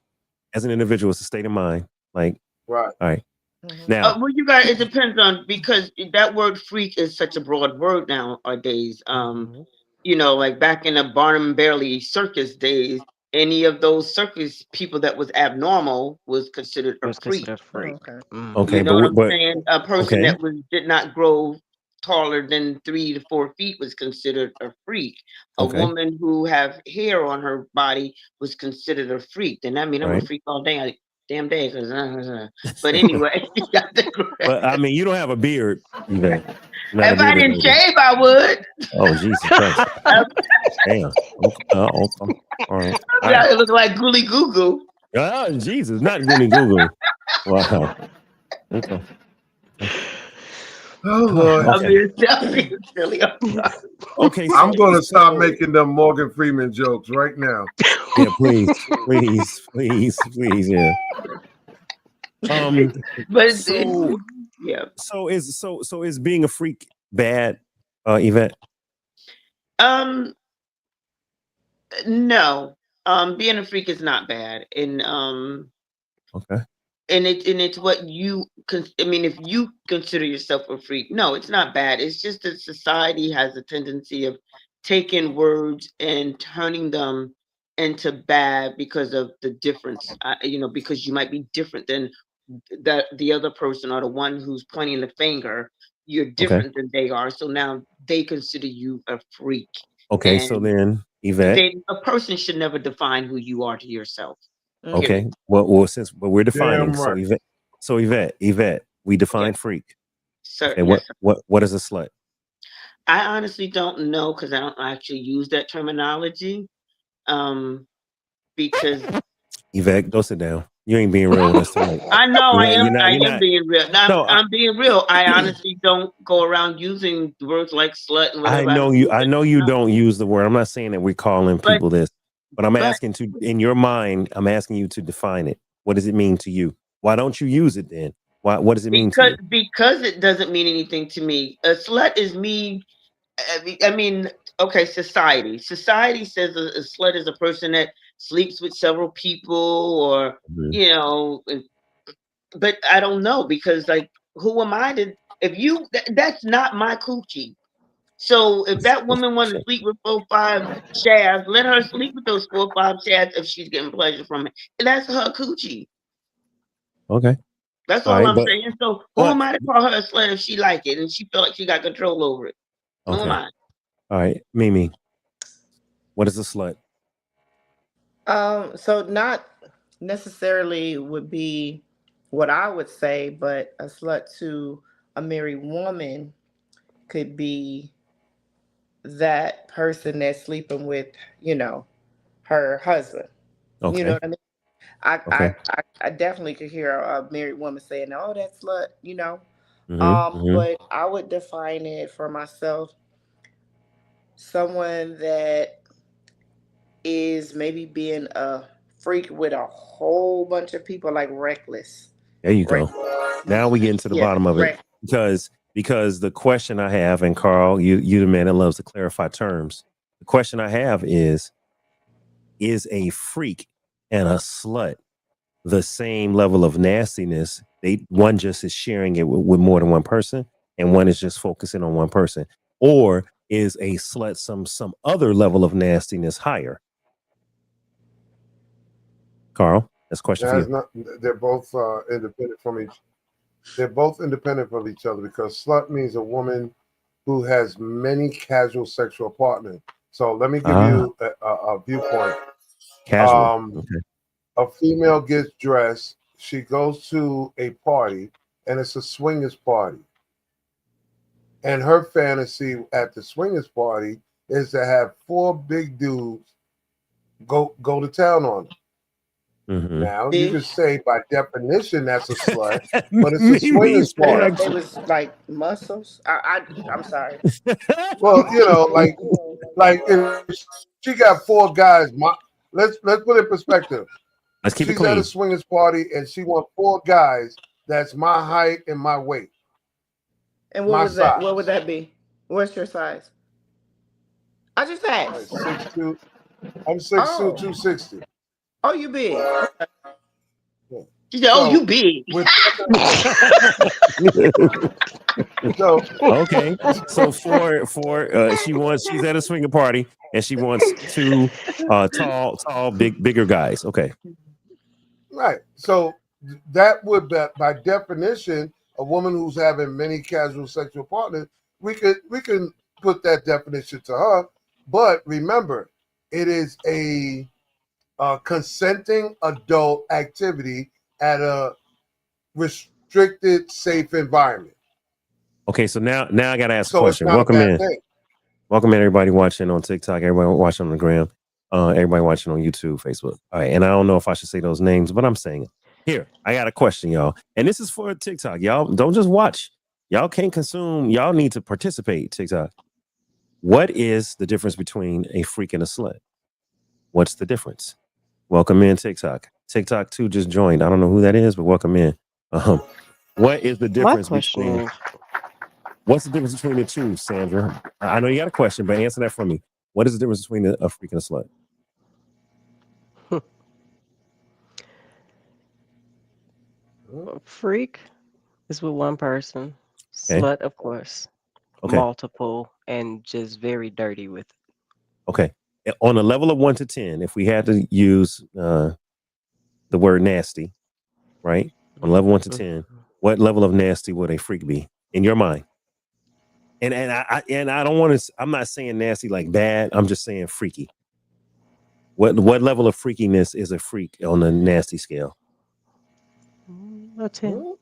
as an individual, it's a state of mind. Like, Right. all right. Mhm. Now, Well, you guys, it depends on, because that word freak is such a broad word nowadays. Mhm. You know, like back in the Barnum and Bailey circus days, any of those circus people that was abnormal was considered a Was freak. considered free. Okay. Mhm. okay, You know what I'm but saying? A person okay. that did not grow taller than 3 to 4 feet was considered a freak. A Okay. woman who have hair on her body was considered a freak. Then I mean, I'm a Right. freak all day, damn day. But anyway, you got the But I mean, you don't have a beard, Yvette. You're not a if I bearded didn't lady. shave, I would. Oh, Jesus Christ. Damn. Okay. All right. I'd be out here looking like Gooly Goo Goo. Oh, Jesus. Not Goonie Google. Wow. Okay. Oh Lord. I'm Okay. being silly. I'm sorry. Okay. I'm gonna stop so- making them Morgan Freeman jokes right now. Yeah, please. Yeah. But So yeah. so is being a freak bad, Yvette? No. Being a freak is not bad. And Okay. and it's what you I mean, if you consider yourself a freak, no, it's not bad. It's just that society has a tendency of taking words and turning them into bad because of the difference. You know, because you might be different than the other person, or the one who's pointing the finger. You're different than they are, so now they consider you a freak. Okay, so And then Yvette. a person should never define who you are to yourself. Okay. Well, since we're defining, Damn right. Yvette, we define freak. Sir, Okay, yes, sir. what is a slut? I honestly don't know, because I don't actually use that terminology. Because Yvette, go sit down. You ain't being real with us tonight. I know I am. You're not- I you're am not- being real. No, No, I'm being real. I honestly don't go around using words like slut and whatever. I know don't you. use I it. know you don't use the word. I'm not saying that we're calling But- people this, but I'm but- asking to, in your mind, I'm asking you to define it. What does it mean to you? Why don't you use it then? What does it mean to you? Because it doesn't mean anything to me. A slut is me. I mean, okay, society. Society says a slut is a person that sleeps with several people, or Mhm. you know. But I don't know, because like, who am I to? If you, that's not my coochie. So if that woman wants to sleep with 4 or 5 shafts, let her sleep with those 4 or 5 shafts if she's getting pleasure from it. And that's her coochie. Okay. That's All all right, I'm but- saying. So who but- am I to call her a slut if she like it and she feel like she got control over it? Who am Okay. I? All right, Mimi. What is a slut? So not necessarily would be what I would say, but a slut to a married woman could be that person that's sleeping with, her husband. Okay. You know what I mean? Okay. I definitely could hear a married woman saying, "Oh, that slut," Mhm. But I would define it for myself, someone that is maybe being a freak with a whole bunch of people, like reckless. There you go. Now we get into the Yeah, bottom of it, right. because the question I have, and Carl, you the man that loves to clarify terms. The question I have is a freak and a slut the same level of nastiness? One just is sharing it with more than one person, and one is just focusing on one person, or is a slut some other level of nastiness higher? Carl, that's a question for That's you. not. They're both independent from each. They're both independent of each other because slut means a woman who has many casual sexual partners. So let me give you a viewpoint. Casual. Okay. A female gets dressed. She goes to a party, and it's a swingers party. And her fantasy at the swingers party is to have 4 big dudes go to town on her. Mm-hmm. Now you could say by definition that's a slut, but it's a swingers It party. was like muscles. I'm sorry. Well, like if she got 4 guys. Let's put it in perspective. Let's keep it She's at clean. a swingers party and she wants 4 guys that's my height and my weight. And what was that? What would that be? What's your size? I just asked. 6'2". I'm 6'2", 260. Oh, you big. She said, "Oh, you big." So okay, so for she's at a swinger party and she wants 2 tall, bigger guys. Okay, right. So that would be, by definition, a woman who's having many casual sexual partners. We can put that definition to her, but remember, it is a consenting adult activity at a restricted, safe environment. Okay, so now I gotta ask a So question. it's not Welcome a bad in. thing. Welcome in, everybody watching on TikTok, everybody watching on the gram, everybody watching on YouTube, Facebook. All right, and I don't know if I should say those names, but I'm saying it. Here, I got a question, y'all. And this is for TikTok. Y'all don't just watch. Y'all can't consume. Y'all need to participate, TikTok. What is the difference between a freak and a slut? What's the difference? Welcome in, TikTok. TikTok 2 just joined. I don't know who that is, but welcome in. What is the difference between... What's the difference between the two, Sandra? I know you got a question, but answer that for me. What is the difference between a freak and a slut? A freak is with one person. Okay. Slut, of course. Okay. Multiple and just very dirty with it. Okay. On a level of 1 to 10, if we had to use the word nasty, right? On a level 1 to 10, what level of nasty would a freak be in your mind? And I don't want to. I'm not saying nasty like bad. I'm just saying freaky. What level of freakiness is a freak on the nasty scale? A 10.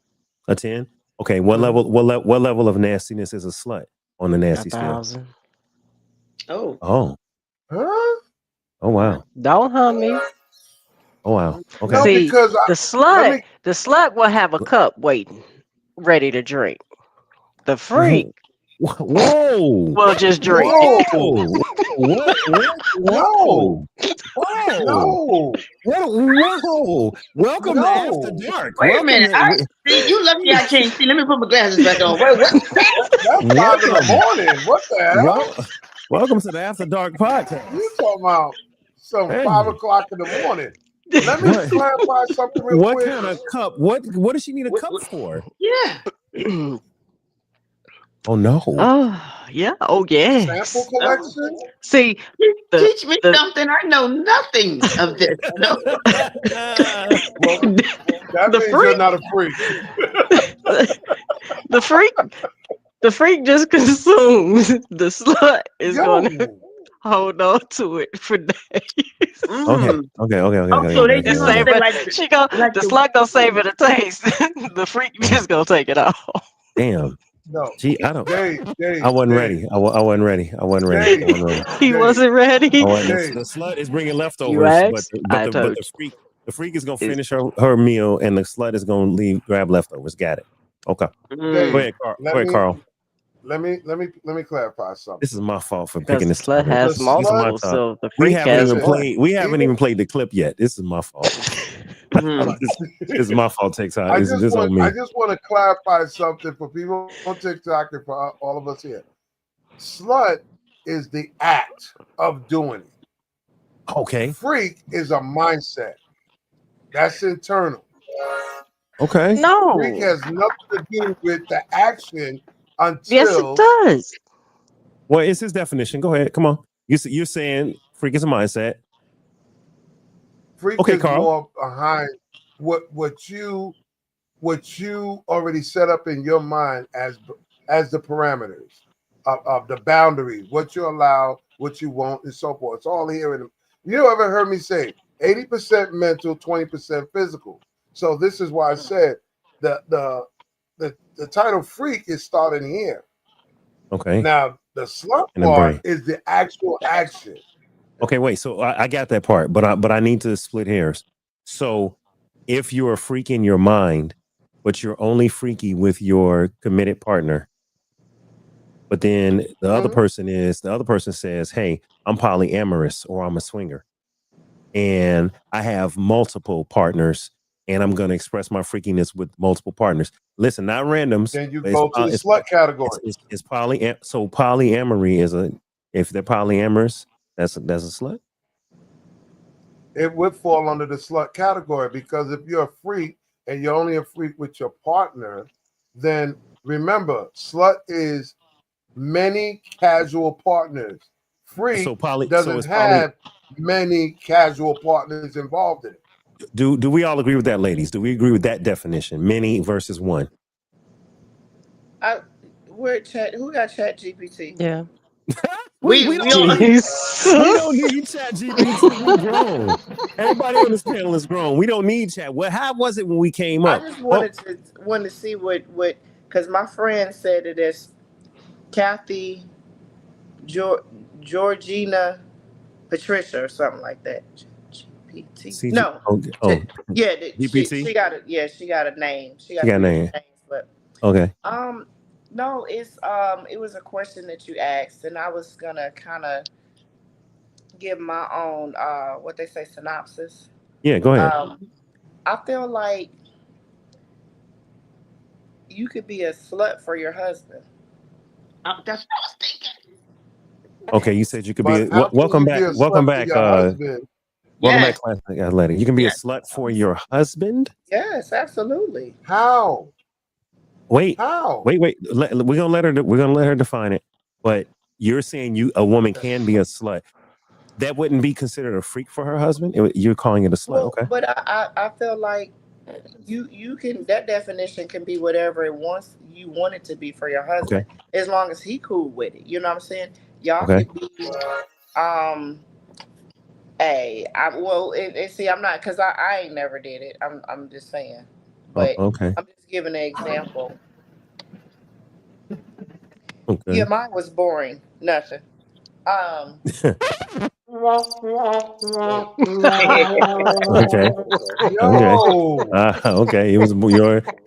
A 10. Okay. What level? What level of nastiness is a slut on the nasty scale? 1,000. Oh. Oh. Huh? Oh wow. Don't hunt me. Oh wow. Okay. No, See, because the slut will have a cup waiting, ready to drink. The freak Whoa. will just drink. Whoa. What? Whoa. No. Whoa. Welcome to After Dark. Wait a minute. See, you lucky I can't see. Let me put my glasses back on. Wait, what? That's 5 in the morning. What the hell? Welcome to the After Dark podcast. You talking about some Hey. 5 o'clock in the morning? Let me clarify something real What quick. kind of cup? What does she need a cup for? Yeah. Oh no. Oh, yeah. Oh, yes. Sample collection? See, Teach me something. I know nothing of this. No. Well, that The means freak? you're not a freak. the freak just consumes. The slut is Yo. going to hold on to it for days. Okay. Oh, so they Just do save it it. like The slut gonna save it a taste. The freak just gonna take it off. Damn. No. Gee, I don't. Dave, I wasn't ready. I wasn't ready. He Dave. wasn't ready. The Dave. slut is bringing You leftovers, asked? I but told the freak is gonna finish her meal, and the slut is gonna grab leftovers. Got it. Okay. Dave, Go ahead, Carl. Let me clarify something. This is my fault for because picking the this. slut has The slut- multiple, so the We freak haven't has even one. played. We haven't even played the clip yet. This is my fault. This is my fault. TikTok. This is on me. I just want to clarify something for people on TikTok and for all of us here. Slut is the act of doing it. Okay. Freak is a mindset. That's internal. Okay. No. Freak has nothing to do with the action until Yes, it does. Well, it's his definition. Go ahead. Come on. You're saying freak is a mindset. Freak Okay, is Carl. more behind what you already set up in your mind as the parameters of the boundaries, what you allow, what you want, and so forth. It's all here. You ever heard me say 80% mental, 20% physical? So this is why I said the title freak is starting here. Okay. Now the slut And then part brain. is the actual action. Okay, wait. So I got that part, but I need to split hairs. So if you're a freak in your mind, but you're only freaky with your committed partner, but then the other person says, "Hey, I'm polyamorous or I'm a swinger, and I have multiple partners, and I'm going to express my freakiness with multiple partners." Listen, not randoms. Then you but go to the slut category. It's so polyamory is if they're polyamorous, that's a slut. It would fall under the slut category, because if you're a freak and you're only a freak with your partner, then remember, slut is many casual partners. Freak doesn't have many casual partners involved in it. Do we all agree with that, ladies? Do we agree with that definition? Many versus one. Who got Chat GPT? Yeah. We don't need Chat GPT. We grown. Everybody on this panel is grown. We don't need chat. How was it when we came up? I just wanted to see what because my friend said it as Kathy, Georgina, Patricia, or something like that. GPT. No. Yeah. GPT. She got it. Yeah, she got a name. She got a name. Names, but okay. No, it's it was a question that you asked, and I was gonna kind of give my own what they say synopsis. Yeah, go ahead. I feel like you could be a slut for your husband. That's what I was thinking. Okay, you said you could be. Welcome back. Welcome back. Welcome back, Classic Athletic. You can be a slut for your husband. Yes, absolutely. How? Wait. How? Wait. We're gonna let her define it. But you're saying a woman can be a slut. That wouldn't be considered a freak for her husband. You're calling it a slut. Okay. But I feel like you can, that definition can be whatever you want it to be for your husband, as long as he cool with it. You know what I'm saying? Y'all could be see, I'm not, because I ain't never did it. I'm just saying. But I'm just giving an example. Okay. Yeah, mine was boring. Nothing. Okay. Okay. It was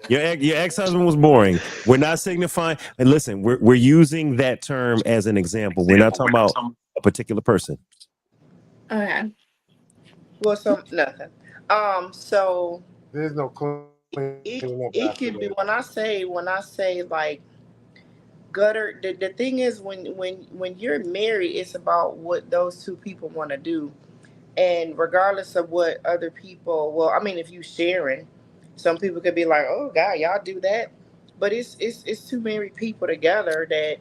your ex-husband was boring. We're not signifying. And listen, we're using that term as an example. We're not talking about a particular person. Okay. Well, nothing. So there's no clean. It could be when I say like gutter. The thing is when you're married, it's about what those two people want to do, and regardless of what other people. Well, I mean, if you sharing, some people could be like, "Oh God, y'all do that," but it's two married people together that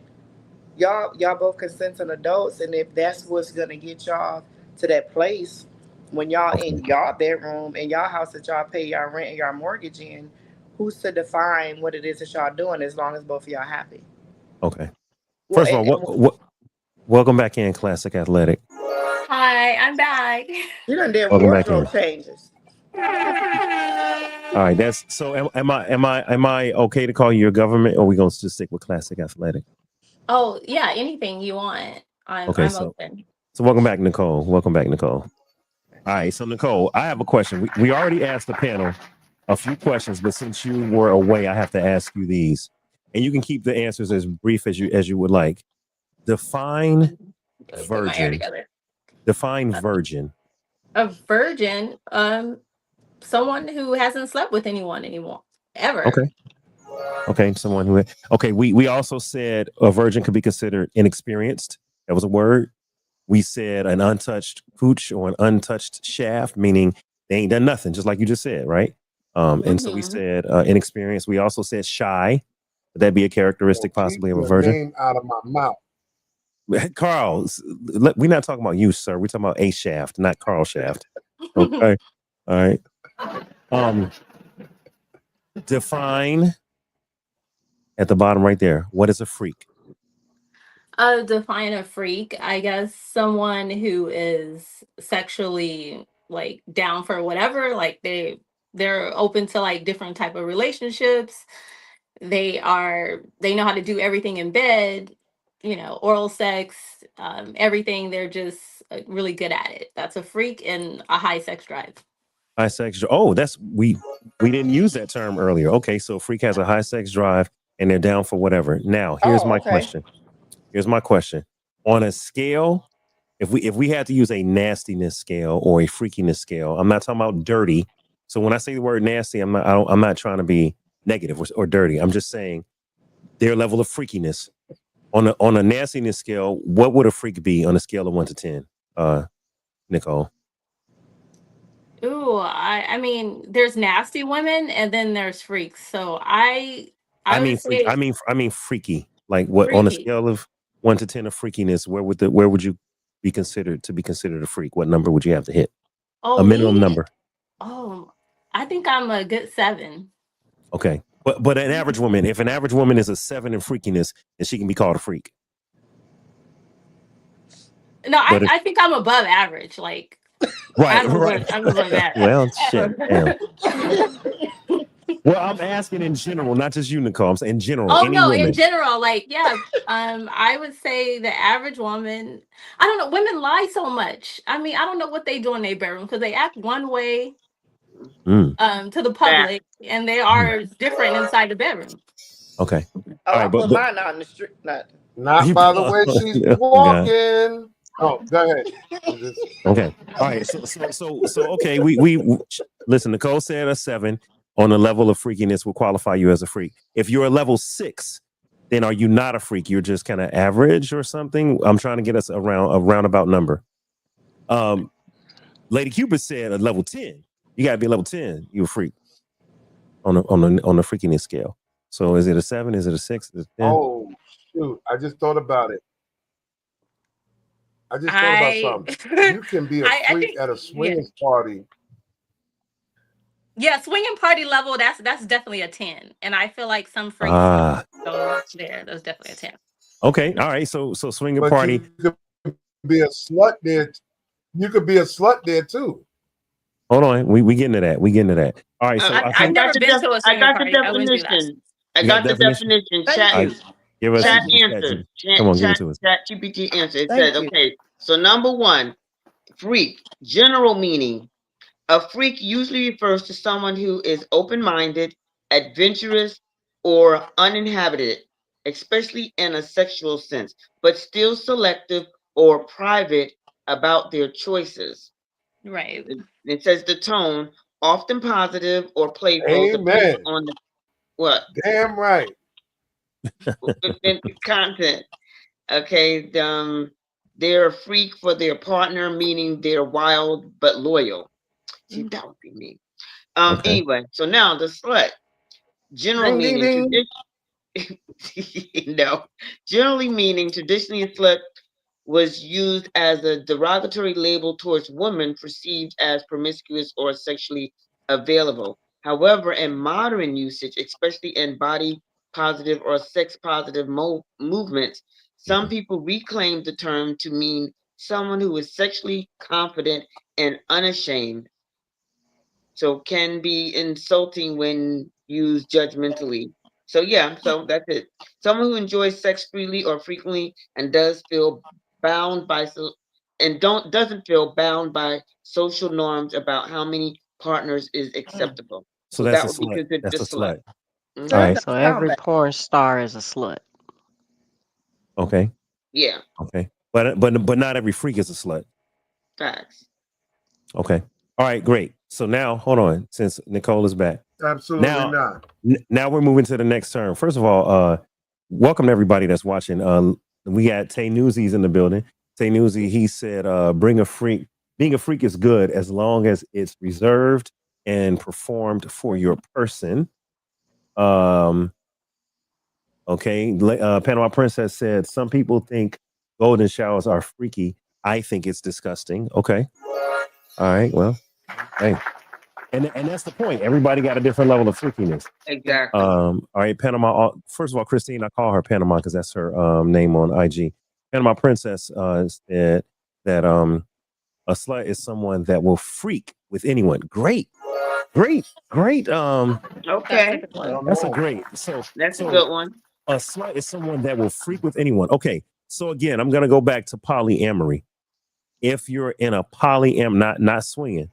y'all both consenting adults, and if that's what's gonna get y'all to that place. When y'all in y'all bedroom, in y'all house that y'all pay y'all rent and y'all mortgage in, who's to define what it is that y'all doing as long as both of y'all happy? Okay. First of all, welcome back in, Classic Athletic. Hi, I'm back. You done did wardrobe changes. All right, that's so. Am I okay to call you your government, or are we gonna just stick with Classic Athletic? Oh yeah, anything you want. I'm open. So welcome back, Nicole. Welcome back, Nicole. All right, so Nicole, I have a question. We already asked the panel a few questions, but since you were away, I have to ask you these, and you can keep the answers as brief as you would like. Define virgin. Define virgin. A virgin, someone who hasn't slept with anyone anymore ever. Okay, someone who. Okay, we also said a virgin could be considered inexperienced. That was a word. We said an untouched pooch or an untouched shaft, meaning they ain't done nothing, just like you just said, right? And so we said inexperienced. We also said shy. Would that be a characteristic possibly of a virgin? Name out of my mouth. Carl, we're not talking about you, sir. We're talking about a shaft, not Carl Shaft. Okay. All right. Define at the bottom right there. What is a freak? Define a freak, I guess someone who is sexually like down for whatever, like they're open to like different type of relationships. They know how to do everything in bed, oral sex, everything. They're just really good at it. That's a freak and a high sex drive. High sex. Oh, that's we didn't use that term earlier. Okay, so freak has a high sex drive and they're down for whatever. Now, here's my okay. question. Here's my question. On a scale, if we had to use a nastiness scale or a freakiness scale, I'm not talking about dirty. So when I say the word nasty, I'm not trying to be negative or dirty. I'm just saying their level of freakiness. On a nastiness scale, what would a freak be on a scale of 1 to 10? Nicole. Ooh, I mean, there's nasty women and then there's freaks. So I mean would freak. say I mean freaky. Like what on a freaky. scale of 1 to 10 of freakiness, where would you be considered a freak? What number would you have to hit? Oh, A minimum me? number. Oh, I think I'm a good 7. Okay. But an average woman, if an average woman is a 7 in freakiness, then she can be called a freak. No, But I think I'm above average. Like right, I'm above average. Well, shit. Damn. Well, I'm asking in general, not just you, Nicole. I'm saying in general. Oh any no, woman. in general, like yeah. I would say the average woman. I don't know. Women lie so much. I mean, I don't know what they do in their bedroom because they act one way to the public, and they are different inside the bedroom. Okay. Oh, All right, I put mine out in the street. Not by the way she's walking. Oh, go ahead. Okay. All right. So okay. We listen. Nicole said a 7 on a level of freakiness will qualify you as a freak. If you're a level 6, then are you not a freak? You're just kind of average or something. I'm trying to get us around a roundabout number. Lady Cupid said a level 10. You gotta be a level 10. You a freak on the freakiness scale. So is it a 7? Is it a 6? Is it a 10? Oh shoot! I just thought about it. I just thought about something. You can be a freak at a swingers party. Yeah, swinging party level. That's definitely a 10, and I feel like some freaks there. That's definitely a 10. Okay, all right. So swinging party. You could be a slut there. You could be a slut there too. Hold on, we getting to that. All right, so I've never been to a swinging party. I got the definition. Chat answer. Come on, give it to us. Chat GPT answer. It says, okay, so number 1, freak, general meaning. A freak usually refers to someone who is open-minded, adventurous, or uninhabited, especially in a sexual sense, but still selective or private about their choices. Right. It says the tone, often positive or playful, Amen. on the what? Damn right. Content. Okay. They're a freak for their partner, meaning they're wild but loyal. See, that would be me. Anyway, so now the slut. General meaning. No. Generally meaning traditionally a slut was used as a derogatory label towards women perceived as promiscuous or sexually available. However, in modern usage, especially in body positive or sex positive movements, some people reclaim the term to mean someone who is sexually confident and unashamed. So can be insulting when used judgmentally. So yeah, so that's it. Someone who enjoys sex freely or frequently and doesn't feel bound by social norms about how many partners is acceptable. So that's a slut. That's a slut. All right. So every porn star is a slut. Okay. Yeah. Okay. But not every freak is a slut. Facts. Okay. All right, great. So now, hold on, since Nicole is back. Absolutely not. Now we're moving to the next term. First of all, welcome to everybody that's watching. We got Tay Newsies in the building. Tay Newsy, he said, being a freak is good as long as it's reserved and performed for your person. Okay. Panama Princess said, some people think golden showers are freaky. I think it's disgusting. Okay. All right. Well, Hey, and that's the point. Everybody got a different level of freakiness. Exactly. All right, Panama. First of all, Christine, I call her Panama because that's her name on IG. Panama Princess said that a slut is someone that will freak with anyone. Great. Okay. That's a great. That's a good one. A slut is someone that will freak with anyone. Okay. So again, I'm gonna go back to polyamory. If you're in a not swinging,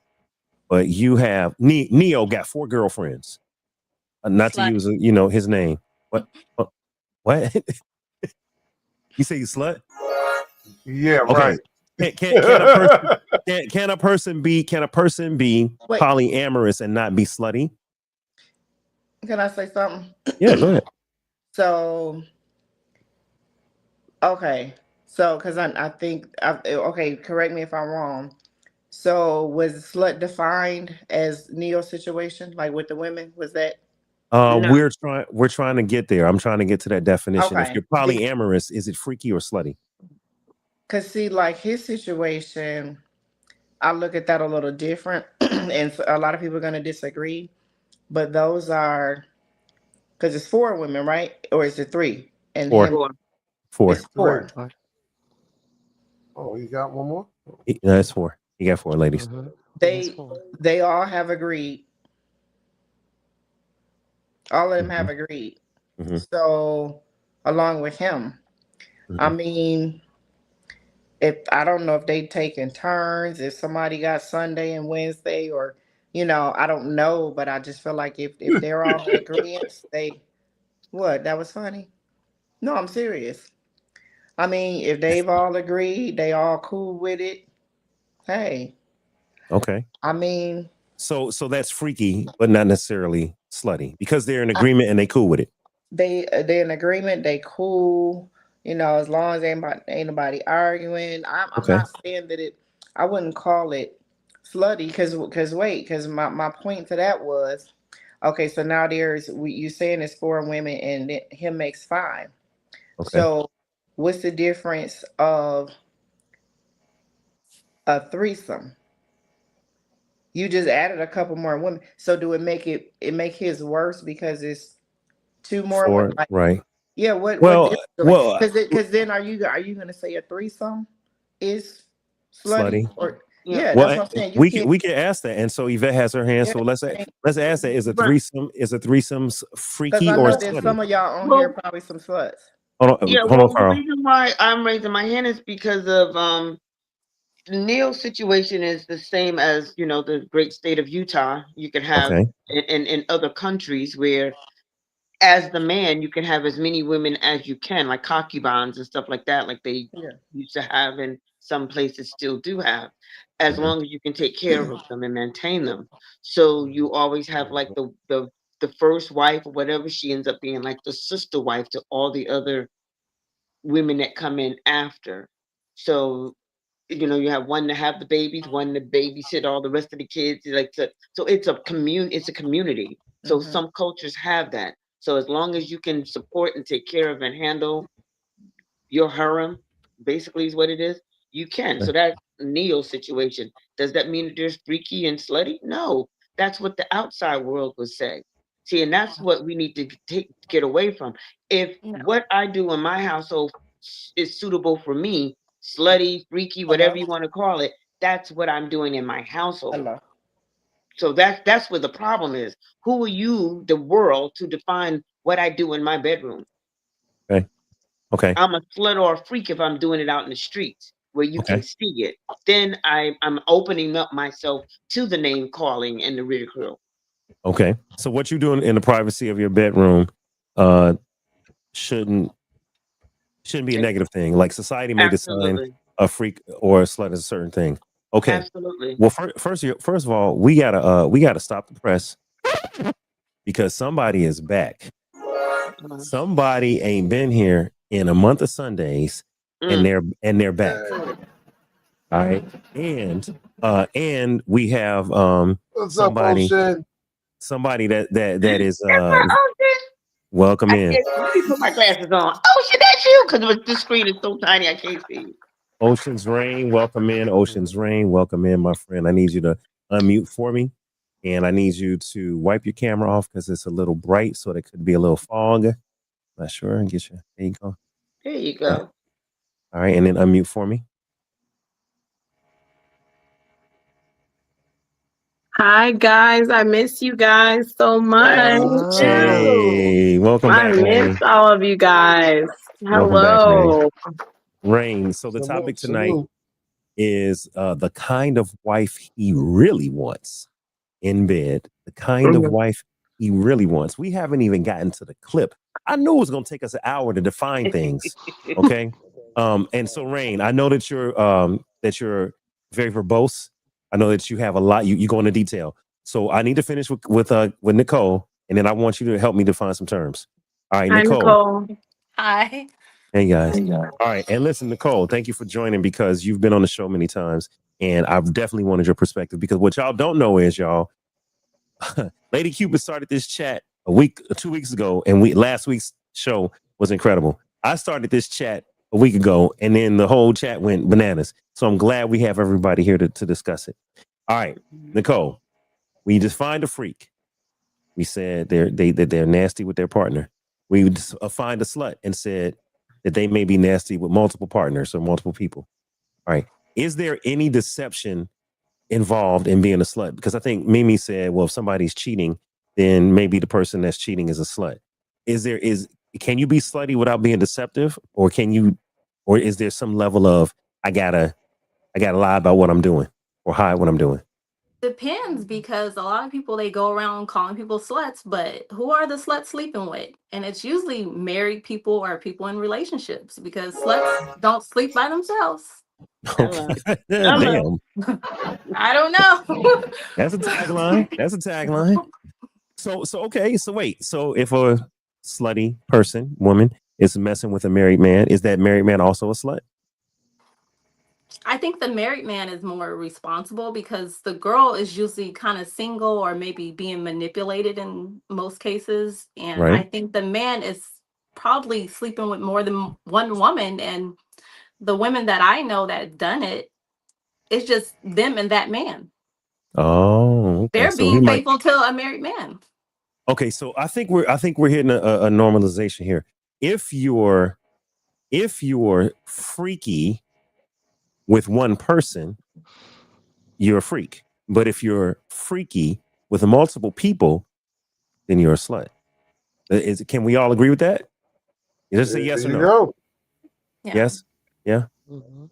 but you have Neo got 4 girlfriends. Not to use his name. What? What? You say you slut? Yeah, okay. Right. Can a person be polyamorous and not be slutty? Can I say something? Yeah, go ahead. So, okay. So, because I think, okay, correct me if I'm wrong. So, was slut defined as Neo situation, like with the women? Was that? No. We're trying to get there. I'm trying to get to that definition. Okay. If you're polyamorous, is it freaky or slutty? Because see, like his situation, I look at that a little different, and a lot of people are going to disagree. But those are because it's 4 women, right? Or is it 3? And 4. him, 4. it's 4. Oh, you got one more? No, it's 4. You got 4 ladies. They all have agreed. All of them have agreed. Mm-hmm. So, along with him, Mm-hmm. I mean, if I don't know if they taking turns, if somebody got Sunday and Wednesday, or I don't know, but I just feel like if they're all in agreement, that was funny. No, I'm serious. I mean, if they've all agreed, they all cool with it. Hey. Okay. I mean, so that's freaky, but not necessarily slutty because they're in agreement and they cool with it. They're in agreement. They cool. As long as ain't nobody arguing. I'm not saying that I wouldn't call it slutty because my point to that was, okay, so now you saying it's 4 women and him makes 5. Okay. So what's the difference of a threesome? You just added a couple more women. So do it make his worse because it's 2 more 4, women? right. Yeah, what because then are you gonna say a threesome is slutty? Or that's what I'm saying. We can ask that, and so Yvette has her hand. So let's ask that: is a threesome freaky or slutty? Some of y'all on here probably some sluts. Hold on, Carl. The reason why I'm raising my hand is because of the Neil situation is the same as the great state of Utah. You can have in other countries where, as the man, you can have as many women as you can, like concubines and stuff like that, like they used to have, and some places still do have, as long as you can take care of them and maintain them. So you always have like the first wife or whatever, she ends up being like the sister wife to all the other women that come in after. So you have one to have the babies, one to babysit all the rest of the kids. So it's a community. So some cultures have that. So as long as you can support and take care of and handle your harem, basically is what it is, you can. So that Neo situation, does that mean that there's freaky and slutty? No, that's what the outside world would say. See, and that's what we need to get away from. If what I do in my household is suitable for me, slutty, freaky, whatever you want to call it, that's what I'm doing in my household. Hello. So that's where the problem is. Who are you, the world, to define what I do in my bedroom? Okay. I'm a slut or a freak if I'm doing it out in the streets where you can see it. Then I'm opening up myself to the name calling and the ridicule. Okay. So what you're doing in the privacy of your bedroom shouldn't be a negative thing. Like society may define a freak or a slut as a certain thing. Okay. Absolutely. Well, first of all, we gotta stop the press because somebody is back. Somebody ain't been here in a month of Sundays, and they're back. All right, and we have somebody that is welcome in. Let me put my glasses on. Ocean, that's you, because the screen is so tiny I can't see you. Ocean's Rain, welcome in. Ocean's Rain, welcome in, my friend. I need you to unmute for me. And I need you to wipe your camera off because it's a little bright, so there could be a little fog. Not sure. Get you. There you go. There you go. All right, and then unmute for me. Hi guys, I miss you guys so much. Hey, welcome I back, Rain. miss all of you guys. Welcome back, Hello. Rain. So the topic tonight is the kind of wife he really wants in bed. The kind of wife he really wants. We haven't even gotten to the clip. I knew it was going to take us an hour to define things. Okay. And so Rain, I know that you're very verbose. I know that you have a lot. You go into detail. So I need to finish with Nicole, and then I want you to help me define some terms. All right, Hi, Nicole. Hi. Hey guys. All right, and listen, Nicole, thank you for joining because you've been on the show many times, and I've definitely wanted your perspective because what y'all don't know is Lady Cupid started this chat 2 weeks ago, and last week's show was incredible. I started this chat a week ago, and then the whole chat went bananas. So I'm glad we have everybody here to discuss it. All right, Nicole, we defined a freak. We said they're nasty with their partner. We defined a slut and said that they may be nasty with multiple partners or multiple people. All right, is there any deception involved in being a slut? Because I think Mimi said, well, if somebody's cheating, then maybe the person that's cheating is a slut. Can you be slutty without being deceptive, or is there some level of I gotta lie about what I'm doing or hide what I'm doing? Depends, because a lot of people, they go around calling people sluts, but who are the sluts sleeping with? And it's usually married people or people in relationships, because sluts don't sleep by themselves. Okay. Damn. I don't know. That's a tagline. So okay. So wait. So if a slutty woman is messing with a married man, is that married man also a slut? I think the married man is more responsible, because the girl is usually kind of single or maybe being manipulated in most cases. And Right. I think the man is probably sleeping with more than one woman. And the women that I know that done it, it's just them and that man. Oh, okay. They're So being faithful to a married man. Okay, so I think we're hitting a normalization here. If you're freaky with one person, you're a freak. But if you're freaky with multiple people, then you're a slut. Can we all agree with that? You just say yes or no. Yeah. Yes. Yeah. Mhm.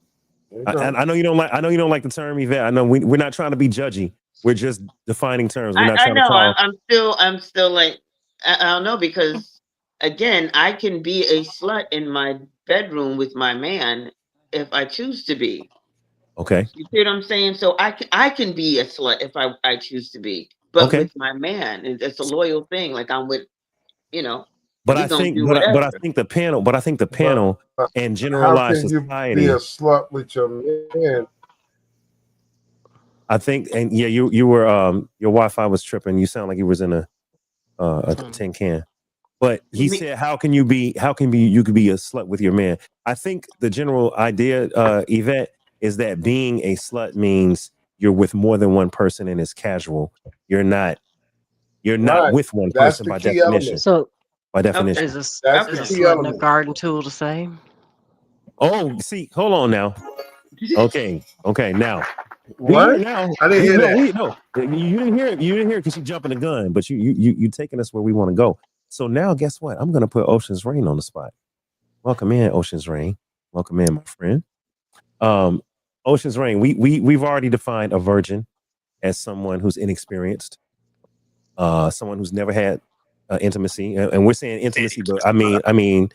I know you don't like. I know you don't like the term, Yvette. I know we're not trying to be judgy. We're just defining terms. We're not I trying know. to call. I'm still like, I don't know, because again, I can be a slut in my bedroom with my man if I choose to be. Okay. You see what I'm saying? So I can be a slut if I choose to be, but Okay. with my man, it's a loyal thing. Like I'm with, But we I gonna think, do but I whatever. think the panel and How generalized can you society. be a slut with your man? I think, and yeah, you were your Wi-Fi was tripping. You sound like you was in a tin can. But he said, how can you could be a slut with your man? I think the general idea, Yvette, is that being a slut means you're with more than one person and it's casual. You're not Right. with one That's person the by key definition. element. So By definition. is That's a the key slut and a element. garden tool the same? Oh, see, hold on now. Okay, now. What? Now, I didn't hear that. No, you didn't hear it. You didn't hear it because you're jumping the gun. But you taking us where we want to go. So now, guess what? I'm gonna put Ocean's Rain on the spot. Welcome in, Ocean's Rain. Welcome in, my friend. Ocean's Rain. We've already defined a virgin as someone who's inexperienced, someone who's never had intimacy, and we're saying intimacy, but I mean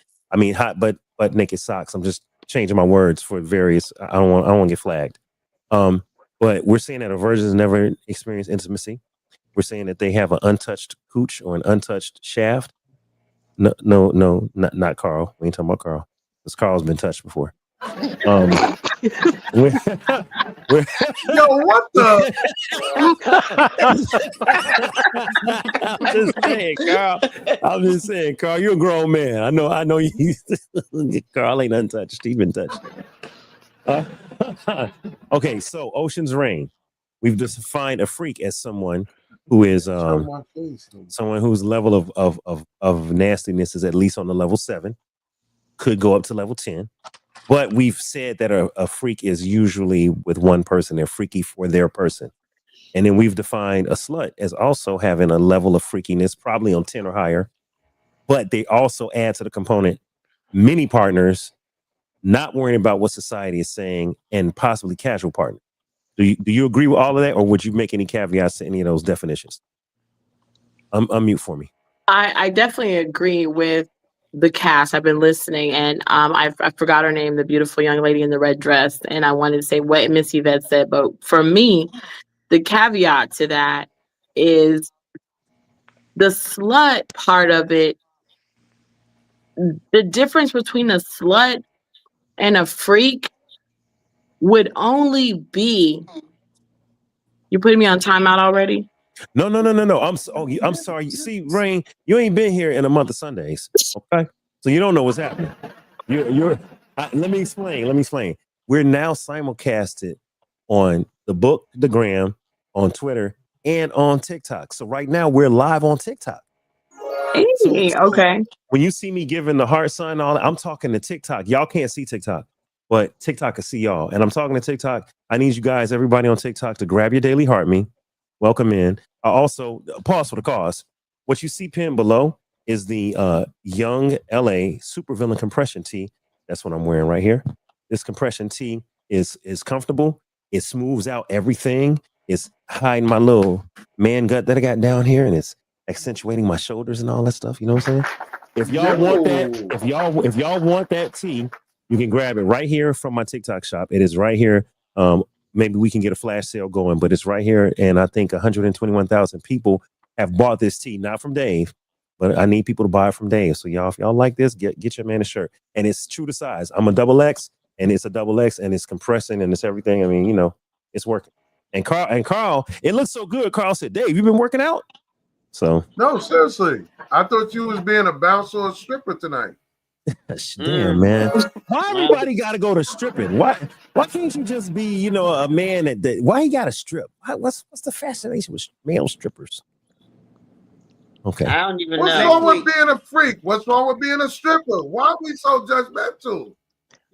hot but naked socks. I'm just changing my words for various. I don't want to get flagged. But we're saying that a virgin has never experienced intimacy. We're saying that they have an untouched cooch or an untouched shaft. No, not Carl. We ain't talking about Carl, because Carl's been touched before. Yo, what the? I'm just saying, Carl, you're a grown man. I know you. Carl ain't untouched. He's been touched. Okay, so Ocean's Rain. we've defined a freak as someone who is someone whose level of nastiness is at least on the level 7, could go up to level 10. But we've said that a freak is usually with one person. They're freaky for their person. And then we've defined a slut as also having a level of freakiness, probably on 10 or higher. But they also add to the component many partners, not worrying about what society is saying, and possibly casual partner. Do you agree with all of that, or would you make any caveats to any of those definitions? Unmute for me. I definitely agree with the cast. I've been listening, and I forgot her name, the beautiful young lady in the red dress, and I wanted to say what Miss Yvette said. But for me, the caveat to that is the slut part of it. The difference between a slut and a freak would only be. You putting me on timeout already? No. I'm sorry. See, Rain, you ain't been here in a month of Sundays. Okay, so you don't know what's happening. Let me explain. We're now simulcasted on the book, the gram, on Twitter, and on TikTok. So right now we're live on TikTok. Hey, okay. When you see me giving the heart sign, all that, I'm talking to TikTok. Y'all can't see TikTok, but TikTok can see y'all. And I'm talking to TikTok. I need you guys, everybody on TikTok, to grab your daily heart me. Welcome in. Also, pause for the cause. What you see pinned below is the Young LA Supervillain compression tee. That's what I'm wearing right here. This compression tee is comfortable. It smooths out everything. It's hiding my little man gut that I got down here, and it's accentuating my shoulders and all that stuff. You know what I'm saying? If y'all want that, if y'all want that tee, you can grab it right here from my TikTok shop. It is right here. Maybe we can get a flash sale going, but it's right here. And I think 121,000 people have bought this tee, not from Dave, but I need people to buy it from Dave. So y'all, if y'all like this, get your man a shirt. And it's true to size. I'm a XXX, and it's a XXX, and it's compressing, and it's everything. I mean, you know, it's working. And Carl, it looks so good. Carl said, Dave, you been working out? So no, seriously. I thought you was being a bouncer or a stripper tonight. Damn, man. Why everybody gotta go to stripping? Why can't you just be, you know, a man that why you gotta strip? What's the fascination with male strippers? Okay. I don't even know. What's wrong with being a freak? What's wrong with being a stripper? Why are we so judgmental?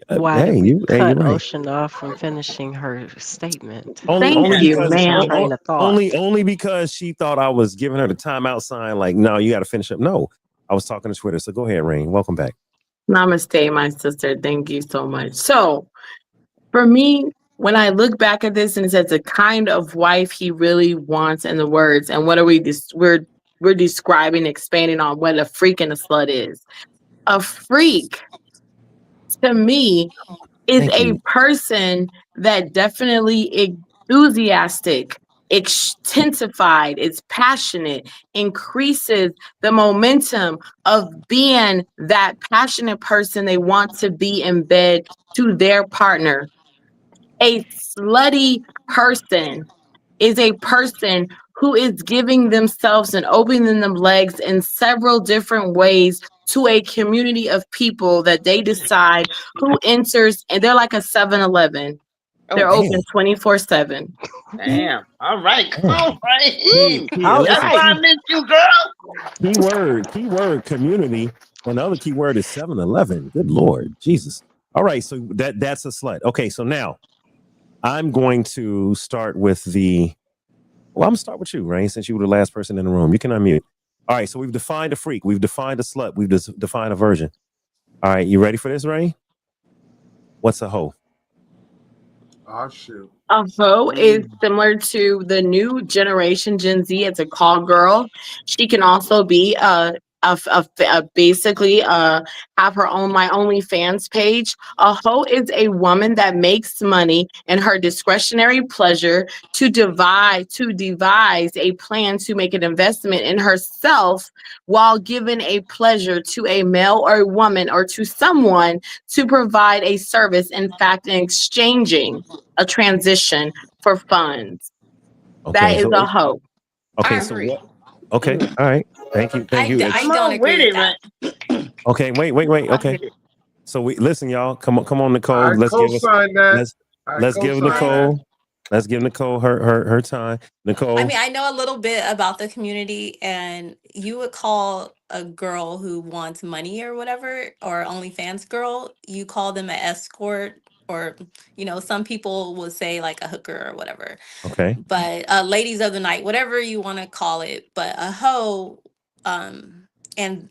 Why did you cut right. Ocean off from finishing her statement? Only because she thought I was giving her the timeout sign, like, no, you got to finish up. No, I was talking to Twitter. So go ahead, Rain. Welcome back. Namaste, my sister. Thank you so much. So for me, when I look back at this and it says the kind of wife he really wants in the words, and what are we we're describing, expanding on what a freak and a slut is. A freak to me is a person that definitely enthusiastic, intensified, is passionate, increases the momentum of being that passionate person they want to be in bed to their partner. A slutty person is a person who is giving themselves and opening them legs in several different ways to a community of people that they decide who enters, and they're like a 7-Eleven. They're open 24/7. Damn. All right. Come on, right. That's why I miss you, girl. Keyword community. And the other keyword is 7-Eleven. Good Lord. Jesus. All right. So that's a slut. Okay. So now I'm going to start with I'm going to start with you, Rain, since you were the last person in the room. You can unmute. All right. So we've defined a freak. We've defined a slut. We've defined a virgin. All right. You ready for this, Rain? What's a hoe? Oh, shoot. A hoe is similar to the new generation Gen Z. It's a call girl. She can also be basically have her own My OnlyFans page. A hoe is a woman that makes money in her discretionary pleasure to devise a plan to make an investment in herself while giving a pleasure to a male or a woman or to someone to provide a service, in fact, in exchanging a transition for funds. Okay, that is a hoe. Okay, so what? Okay, all right. Thank you. I don't agree with that. Okay, wait. Okay, so we listen, y'all. Come on, Nicole. I Let's give co-sign that. Let's give Nicole. Let's give Nicole her time. Nicole. I mean, I know a little bit about the community, and you would call a girl who wants money or whatever, or OnlyFans girl, you call them an escort, or some people would say like a hooker or whatever. Okay. But ladies of the night, whatever you want to call it, but a hoe, and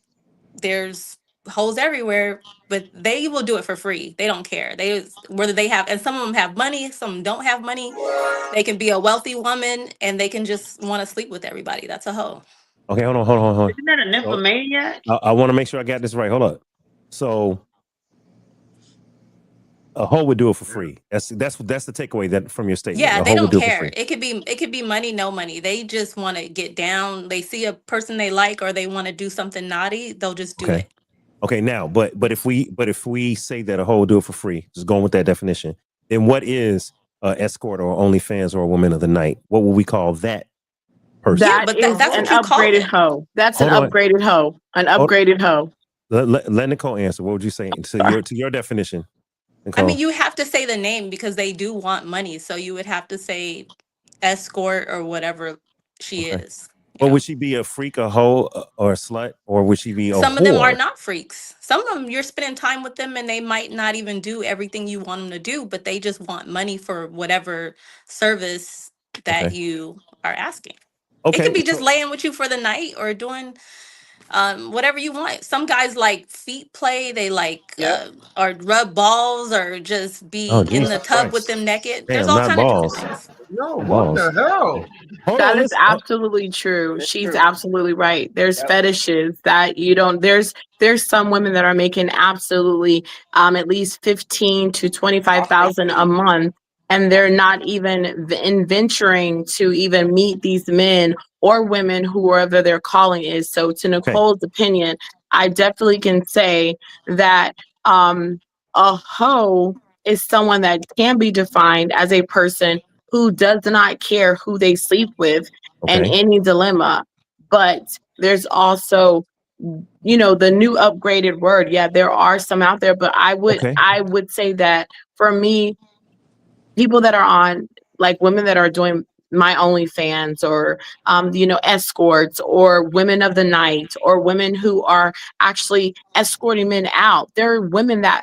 there's hoes everywhere, but they will do it for free. They don't care. Whether they have, and some of them have money, some don't have money. They can be a wealthy woman and they can just want to sleep with everybody. That's a hoe. Okay, hold on. Isn't that a nymphomaniac? I want to make sure I got this right. Hold up. So a hoe would do it for free. That's the takeaway that from your statement. Yeah, A they hoe don't would do care. it for free. It could be money, no money. They just want to get down. They see a person they like, or they want to do something naughty, they'll just do it. Okay, now, but if we say that a hoe will do it for free, just going with that definition, then what is escort or OnlyFans or a woman of the night? What would we call that person? That but is that's an what you call upgraded it. hoe. That's an Hold on. upgraded hoe. An upgraded hoe. Let Nicole answer. What would you say to your definition, Nicole? I mean, you have to say the name because they do want money. So you would have to say escort or whatever she is. But would she be a freak, a hoe, or a slut, or would she be a Some of them are whore? not freaks. Some of them, you're spending time with them and they might not even do everything you want them to do, but they just want money for whatever service that you are asking. Okay. It could be just laying with you for the night or doing whatever you want. Some guys like feet play. They like or rub balls or just be in the tub with them naked. There's all kinds of different things. No, what the hell? That is absolutely true. She's absolutely right. There's fetishes that you don't. There's some women that are making absolutely at least 15 to 25,000 a month, and they're not even venturing to even meet these men or women, whoever their calling is. So, to Nicole's opinion, I definitely can say that a hoe is someone that can be defined as a person who does not care who they sleep with and any dilemma. But there's also, the new upgraded word. Yeah, there are some out there, but I would say that for me, people that are on, like women that are doing my OnlyFans or, escorts or women of the night or women who are actually escorting men out. There are women that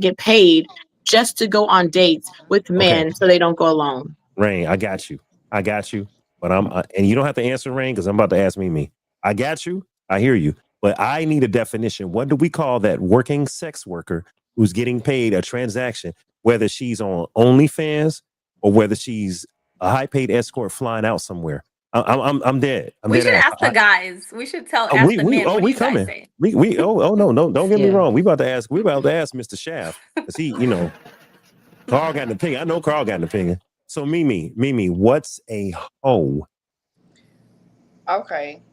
get paid just to go on dates with men so they don't go alone. Rain, I got you. But and you don't have to answer, Rain, because I'm about to ask Mimi. I got you. I hear you. But I need a definition. What do we call that working sex worker who's getting paid a transaction, whether she's on OnlyFans or whether she's a high paid escort flying out somewhere? I'm dead. We should ask the guys. We should ask the men. What We do you guys coming. say? No, don't get me wrong. We about to ask Mr. Shaft. Because he, Carl got an opinion. I know Carl got an opinion. So Mimi, what's a hoe? Okay.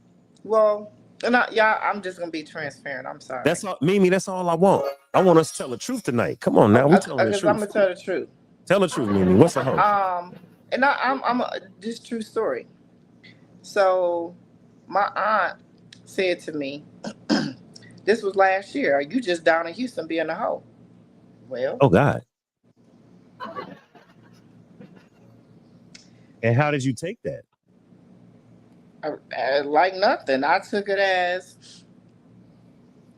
Well, I'm just gonna be transparent. I'm sorry. That's all, Mimi. That's all I want. I want us to tell the truth tonight. Come on now, we telling the truth. I'm gonna tell the truth. Tell the truth, Mimi. What's a hoe? And I'm this true story. So, my aunt said to me, "This was last year. Are you just down in Houston being a hoe?" Well, oh God. And how did you take that? Like nothing. I took it as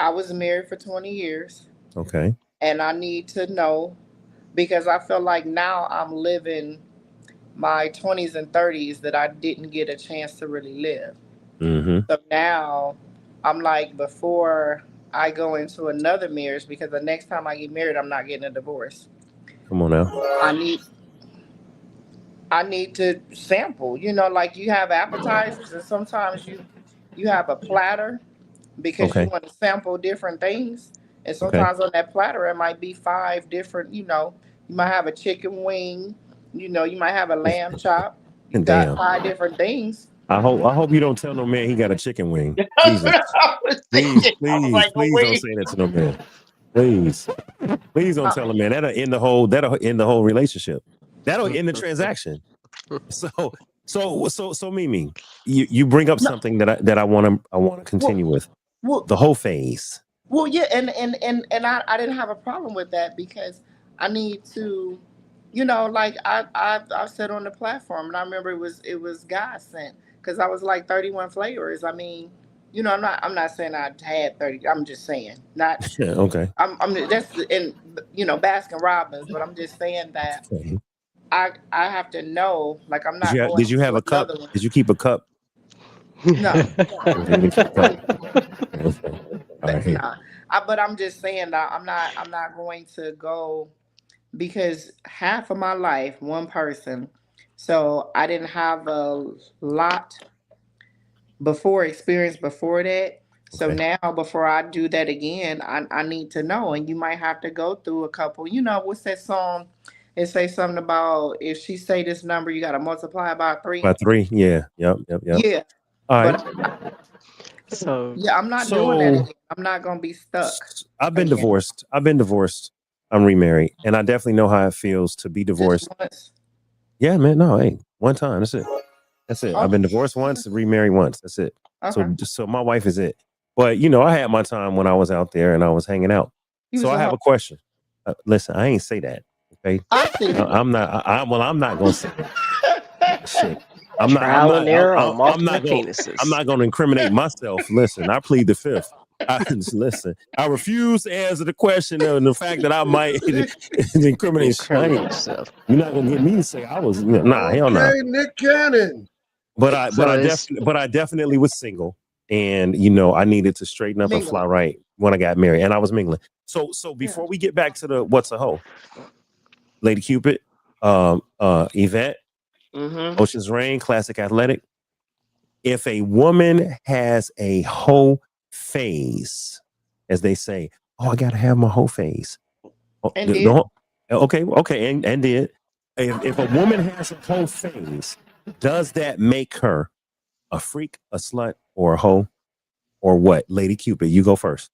I was married for 20 years. Okay. And I need to know because I feel like now I'm living my 20s and 30s that I didn't get a chance to really live. Mm-hmm. So now I'm like, before I go into another marriage, because the next time I get married, I'm not getting a divorce. Come on now. I need to sample, like you have appetizers and sometimes you have a platter because you want to sample different things. And sometimes on that platter, it might be 5 different, you might have a chicken wing, you might have a lamb chop. You got 5 different things. I hope you don't tell no man he got a chicken wing. Please don't say that to no man. Please don't tell a man. That'll end the whole relationship. That'll end the transaction. So Mimi, you bring up something that I want to continue with. The whole phase. Well, yeah, and I didn't have a problem with that because I need to you know, like I said on the platform, and I remember it was God sent because I was like 31 flavors. I mean, you know, I'm not saying I had 30. I'm just saying not. Yeah, okay. I'm that's in you know Baskin Robbins, but I'm just saying that Okay. I have to know. Like I'm not going Did you have to a cup? another one. Did you keep a cup? No, Okay, you didn't keep a cup. Okay. All right. nah. But I'm just saying that I'm not going to go because half of my life, one person. So I didn't have a lot before experience before that. So Okay. now before I do that again, I need to know. And you might have to go through a couple, you know, what's that song? It say something about if she say this number, you gotta multiply by three. By 3. Yeah. Yep. Yeah. All right. But So yeah, I'm not doing that So again. I'm not gonna be stuck I've been again. divorced. I'm remarried, and I definitely know how it feels to be Just divorced. once. Yeah, man. No, hey, one time. That's it. That's it. I've been divorced once, remarried once. That's it. Okay. So my wife is it. But you know, I had my time when I was out there and I was hanging out. You So was I a have hoe. a question. Listen, I ain't say that. Okay. I see. I'm not. I'm not gonna say that. Shit. I'm not. trial and error on I'm multiple not going. penises. I'm not going to incriminate myself. Listen, I plead the fifth. Listen, I refuse to answer the question of the fact that I might incriminate. Incriminate yourself. You're not gonna get me to say I was. Nah, hell no. Okay, Nick Cannon. But I So it's definitely was single, and you know I needed to straighten up and fly Mingling. right when I got married, and I was mingling. So before we get back to the what's a hoe, Lady Cupid, Yvette, Ocean's Rain, Classic Athletic. If a woman has a hoe phase, as they say, oh, I gotta have my hoe phase. Oh, And did. okay, and did. If a woman has a hoe phase, does that make her a freak, a slut, or a hoe, or what? Lady Cupid, you go first.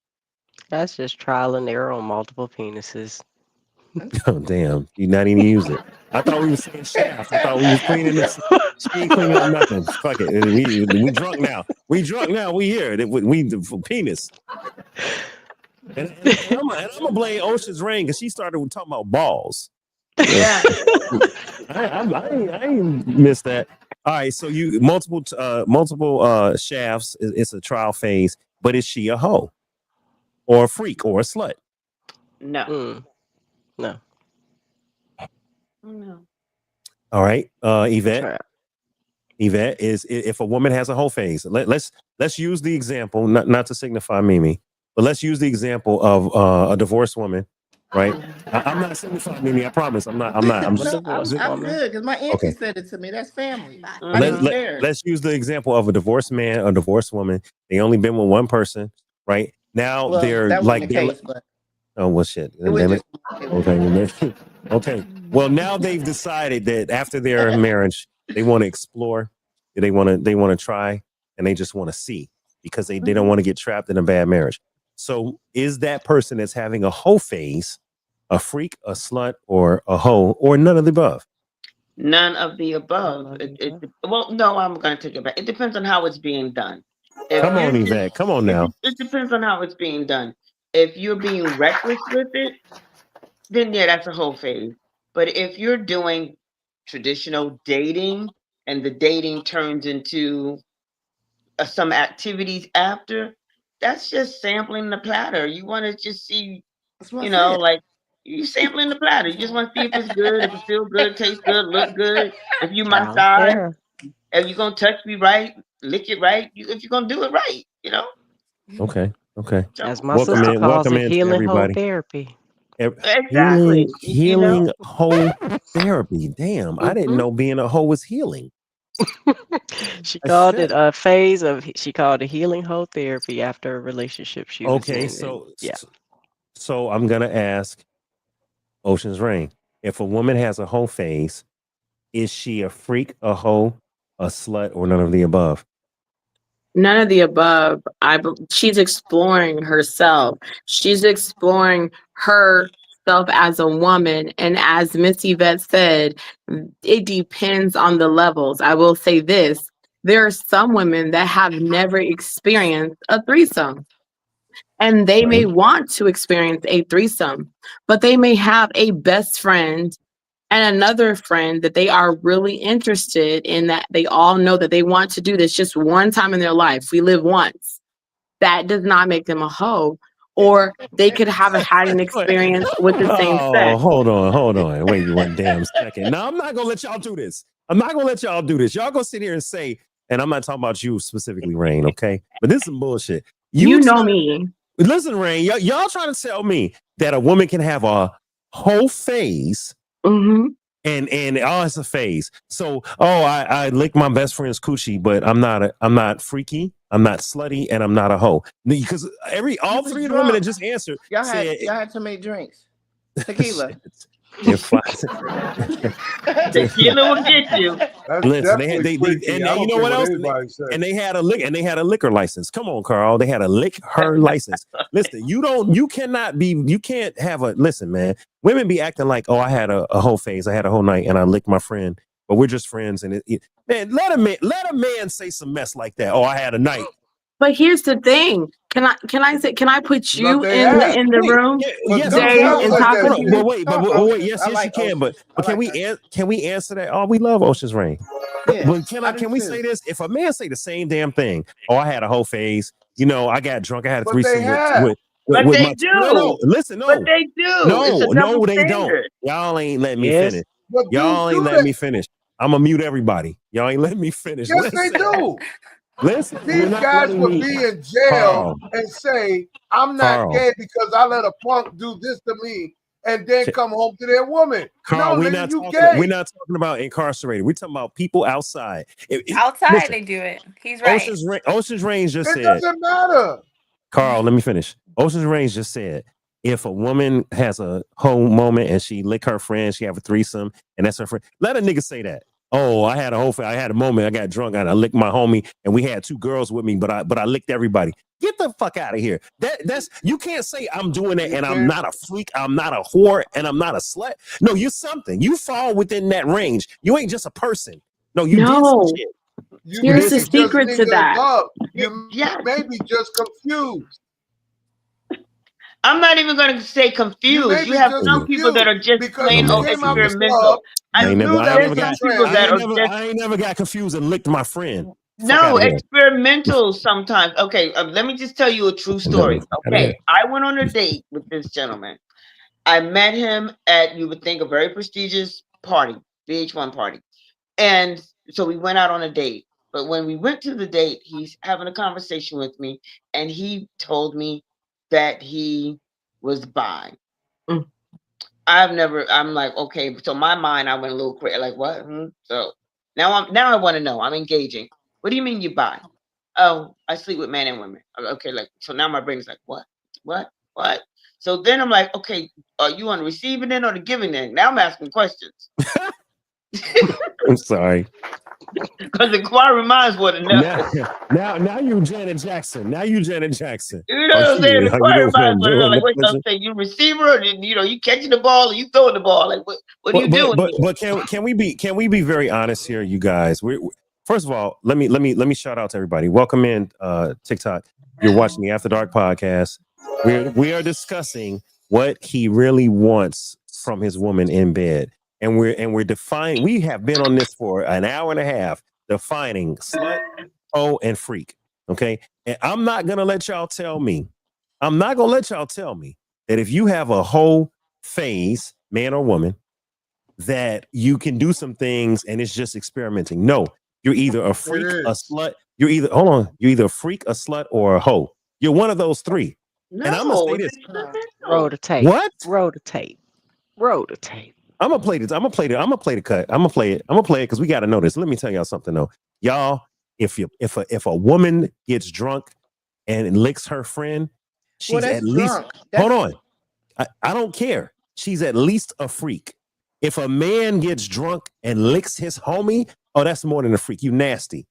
that's just trial and error on multiple penises. Oh damn, you not even use it. I thought we were saying shaft. I thought we was cleaning this. She ain't cleaning up nothing. Fuck it. We drunk now. We drunk now. We here. We for penis. And I'm gonna blame Ocean's Rain because she started talking about balls. Yeah. I ain't missed that. All right, so you multiple shafts. It's a trial phase, but is she a hoe or a freak or a slut? No. No. No. All right, Yvette. Trial. Yvette is if a woman has a whole phase. Let's use the example, not to signify Mimi, but let's use the example of a divorced woman, right? I'm not signifying Mimi. I promise. I'm not. I'm Just just. No, divorced I'm woman. good because my auntie Okay. said it to me. That's family. I didn't Mhm. share. Let's use the example of a divorced man, a divorced woman. They only been with one person, right? Now Well, they're that like wasn't the they're case, but oh well shit. it was Damn it. just. Okay. Okay. Well, now they've decided that after their marriage, they want to explore. They want to try, and they just want to see because they don't want to get trapped in a bad marriage. So, is that person that's having a hoe phase a freak, a slut, or a hoe, or none of the above? None of the above. Well, no, I'm going to take it back. It depends on how it's being done. Come on, Yvette. Come on now. It depends on how it's being done. If you're being reckless with it, then yeah, that's a whole phase. But if you're doing traditional dating and the dating turns into some activities after, that's just sampling the platter. You want to just see, That's what you I know, said. like you sampling the platter. You just want to see if it's good, if it feels good, tastes good, look good. If you my Trial and size, error. if you're gonna touch me right, lick it right, if you're gonna do it right, you know. Okay. So, As my Welcome sister in. calls Welcome it, in to healing whole everybody. therapy. exactly. You know. Healing hoe therapy. Damn, I didn't know being a hoe was healing. She called Shit. it a phase of. She called it healing whole therapy after a relationship she was Okay, in. so And yeah, so I'm gonna ask Ocean's Rain. If a woman has a hoe phase, is she a freak, a hoe, a slut, or none of the above? None of the above. She's exploring herself. She's exploring herself as a woman. And as Miss Yvette said, it depends on the levels. I will say this. There are some women that have never experienced a threesome. And they may want to experience a threesome, but they may have a best friend and another friend that they are really interested in, that they all know that they want to do this just one time in their life. We live once. That does not make them a hoe. Or they could have had an experience with the same sex. Hold on. Wait one damn second. Now, I'm not going to let y'all do this. Y'all go sit here and say, and I'm not talking about you specifically, Rain, okay? But this is some bullshit. You know me. Listen, Rain, y'all trying to tell me that a woman can have a whole phase and it's a phase. So, I lick my best friend's coochie, but I'm not freaky, I'm not slutty, and I'm not a hoe. Because all three of the women that just answered Y'all said, had too many drinks. Tequila. Tequila will get you. Listen, you know what else? And they had a liquor license. Come on, Carl. They had a liquor license. Listen, you can't have a listen, man. Women be acting like, oh, I had a whole phase, I had a whole night, and I licked my friend, but we're just friends. And man, let a man say some mess like that. Oh, I had a night. But here's the thing. Can I put you in the room? Yes, Jay, and talk with you? Wait. Yes, you can. But can we answer that? Oh, we love Ocean's Rain. Yeah, but can we say this? If a man say the same damn thing, oh, I had a whole phase. You know, I got drunk. I had a threesome with But with they my, do. no, listen, no. But they do. No, they don't. Y'all ain't letting me finish. Y'all ain't letting me finish. I'm gonna mute everybody. Y'all ain't letting me finish. Yes, they do. Listen, these guys would be in jail and say, I'm not gay because I let a punk do this to me and then come home to their woman. Carl, no, we're not talking about incarcerated. We're talking about people outside. Outside, they do it. He's right. Ocean's Range just said. It doesn't matter. Carl, let me finish. Ocean's Range just said, if a woman has a whole moment and she lick her friend, she have a threesome, and that's her friend, let a nigga say that. Oh, I had a moment. I got drunk and I licked my homie, and we had two girls with me, but I licked everybody. Get the fuck out of here. That's you can't say I'm doing that and I'm not a freak, I'm not a whore, and I'm not a slut. No, you're something. You fall within that range. You ain't just a person. No, you did some shit. Here's the secret to that. You may be just confused. I'm not even going to say confused. You have some people that are just plain old experimental. I ain't never got confused and licked my friend. No, experimental sometimes. Okay, let me just tell you a true story. Okay, I went on a date with this gentleman. I met him at, you would think, a very prestigious party, VH1 party. And so we went out on a date. But when we went to the date, he's having a conversation with me, and he told me that he was bi. I'm like, okay, so my mind, I went a little crazy, like, what? So now I want to know. I'm engaging. What do you mean you bi? Oh, I sleep with men and women. Okay, like, so now my brain's like, what? So then I'm like, okay, are you on the receiving end or the giving end? Now I'm asking questions. I'm sorry. Because inquiring minds want to know. Now you Janet Jackson. You know what I'm saying? Inquiring minds want to know. Like, what you say? You receiver, or you catching the ball, or you throwing the ball? Like, what are you doing? But can we be very honest here, you guys? First of all, let me shout out to everybody. Welcome in TikTok. You're watching the After Dark podcast. We are discussing what he really wants from his woman in bed. And we're defining. We have been on this for an hour and a half, defining slut, hoe, and freak. Okay, and I'm not gonna let y'all tell me that if you have a whole phase, man or woman, that you can do some things and it's just experimenting. No, you're either a freak, a slut. You're either a freak, a slut, or a hoe. You're one of those three. No, and I'm gonna say this. Roll the tape. What? Roll the tape. I'm gonna play this. I'm gonna play the cut. I'm gonna play it because we gotta know this. Let me tell y'all something though. Y'all, if a woman gets drunk and licks her friend, she's at least hold on. I don't care. She's at least a freak. If a man gets drunk and licks his homie, oh, that's more than a freak. You nasty.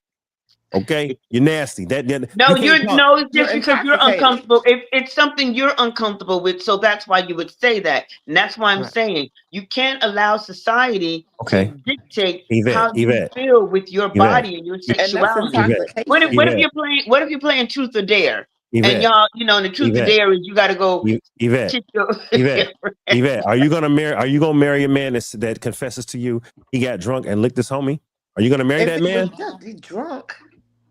Okay, you're nasty. It's just because you're uncomfortable. If it's something you're uncomfortable with, so that's why you would say that, and that's why I'm saying you can't allow society to dictate how you feel with your body and your sexuality. What if you're playing Truth or Dare, Yvette, And y'all, you know, and the truth of the Yvette, dare is you got to go. Yvette, kick your- Yvette, Yvette, are you gonna marry a man that confesses to you he got drunk and licked his homie? Are you gonna marry If that he man? was he drunk,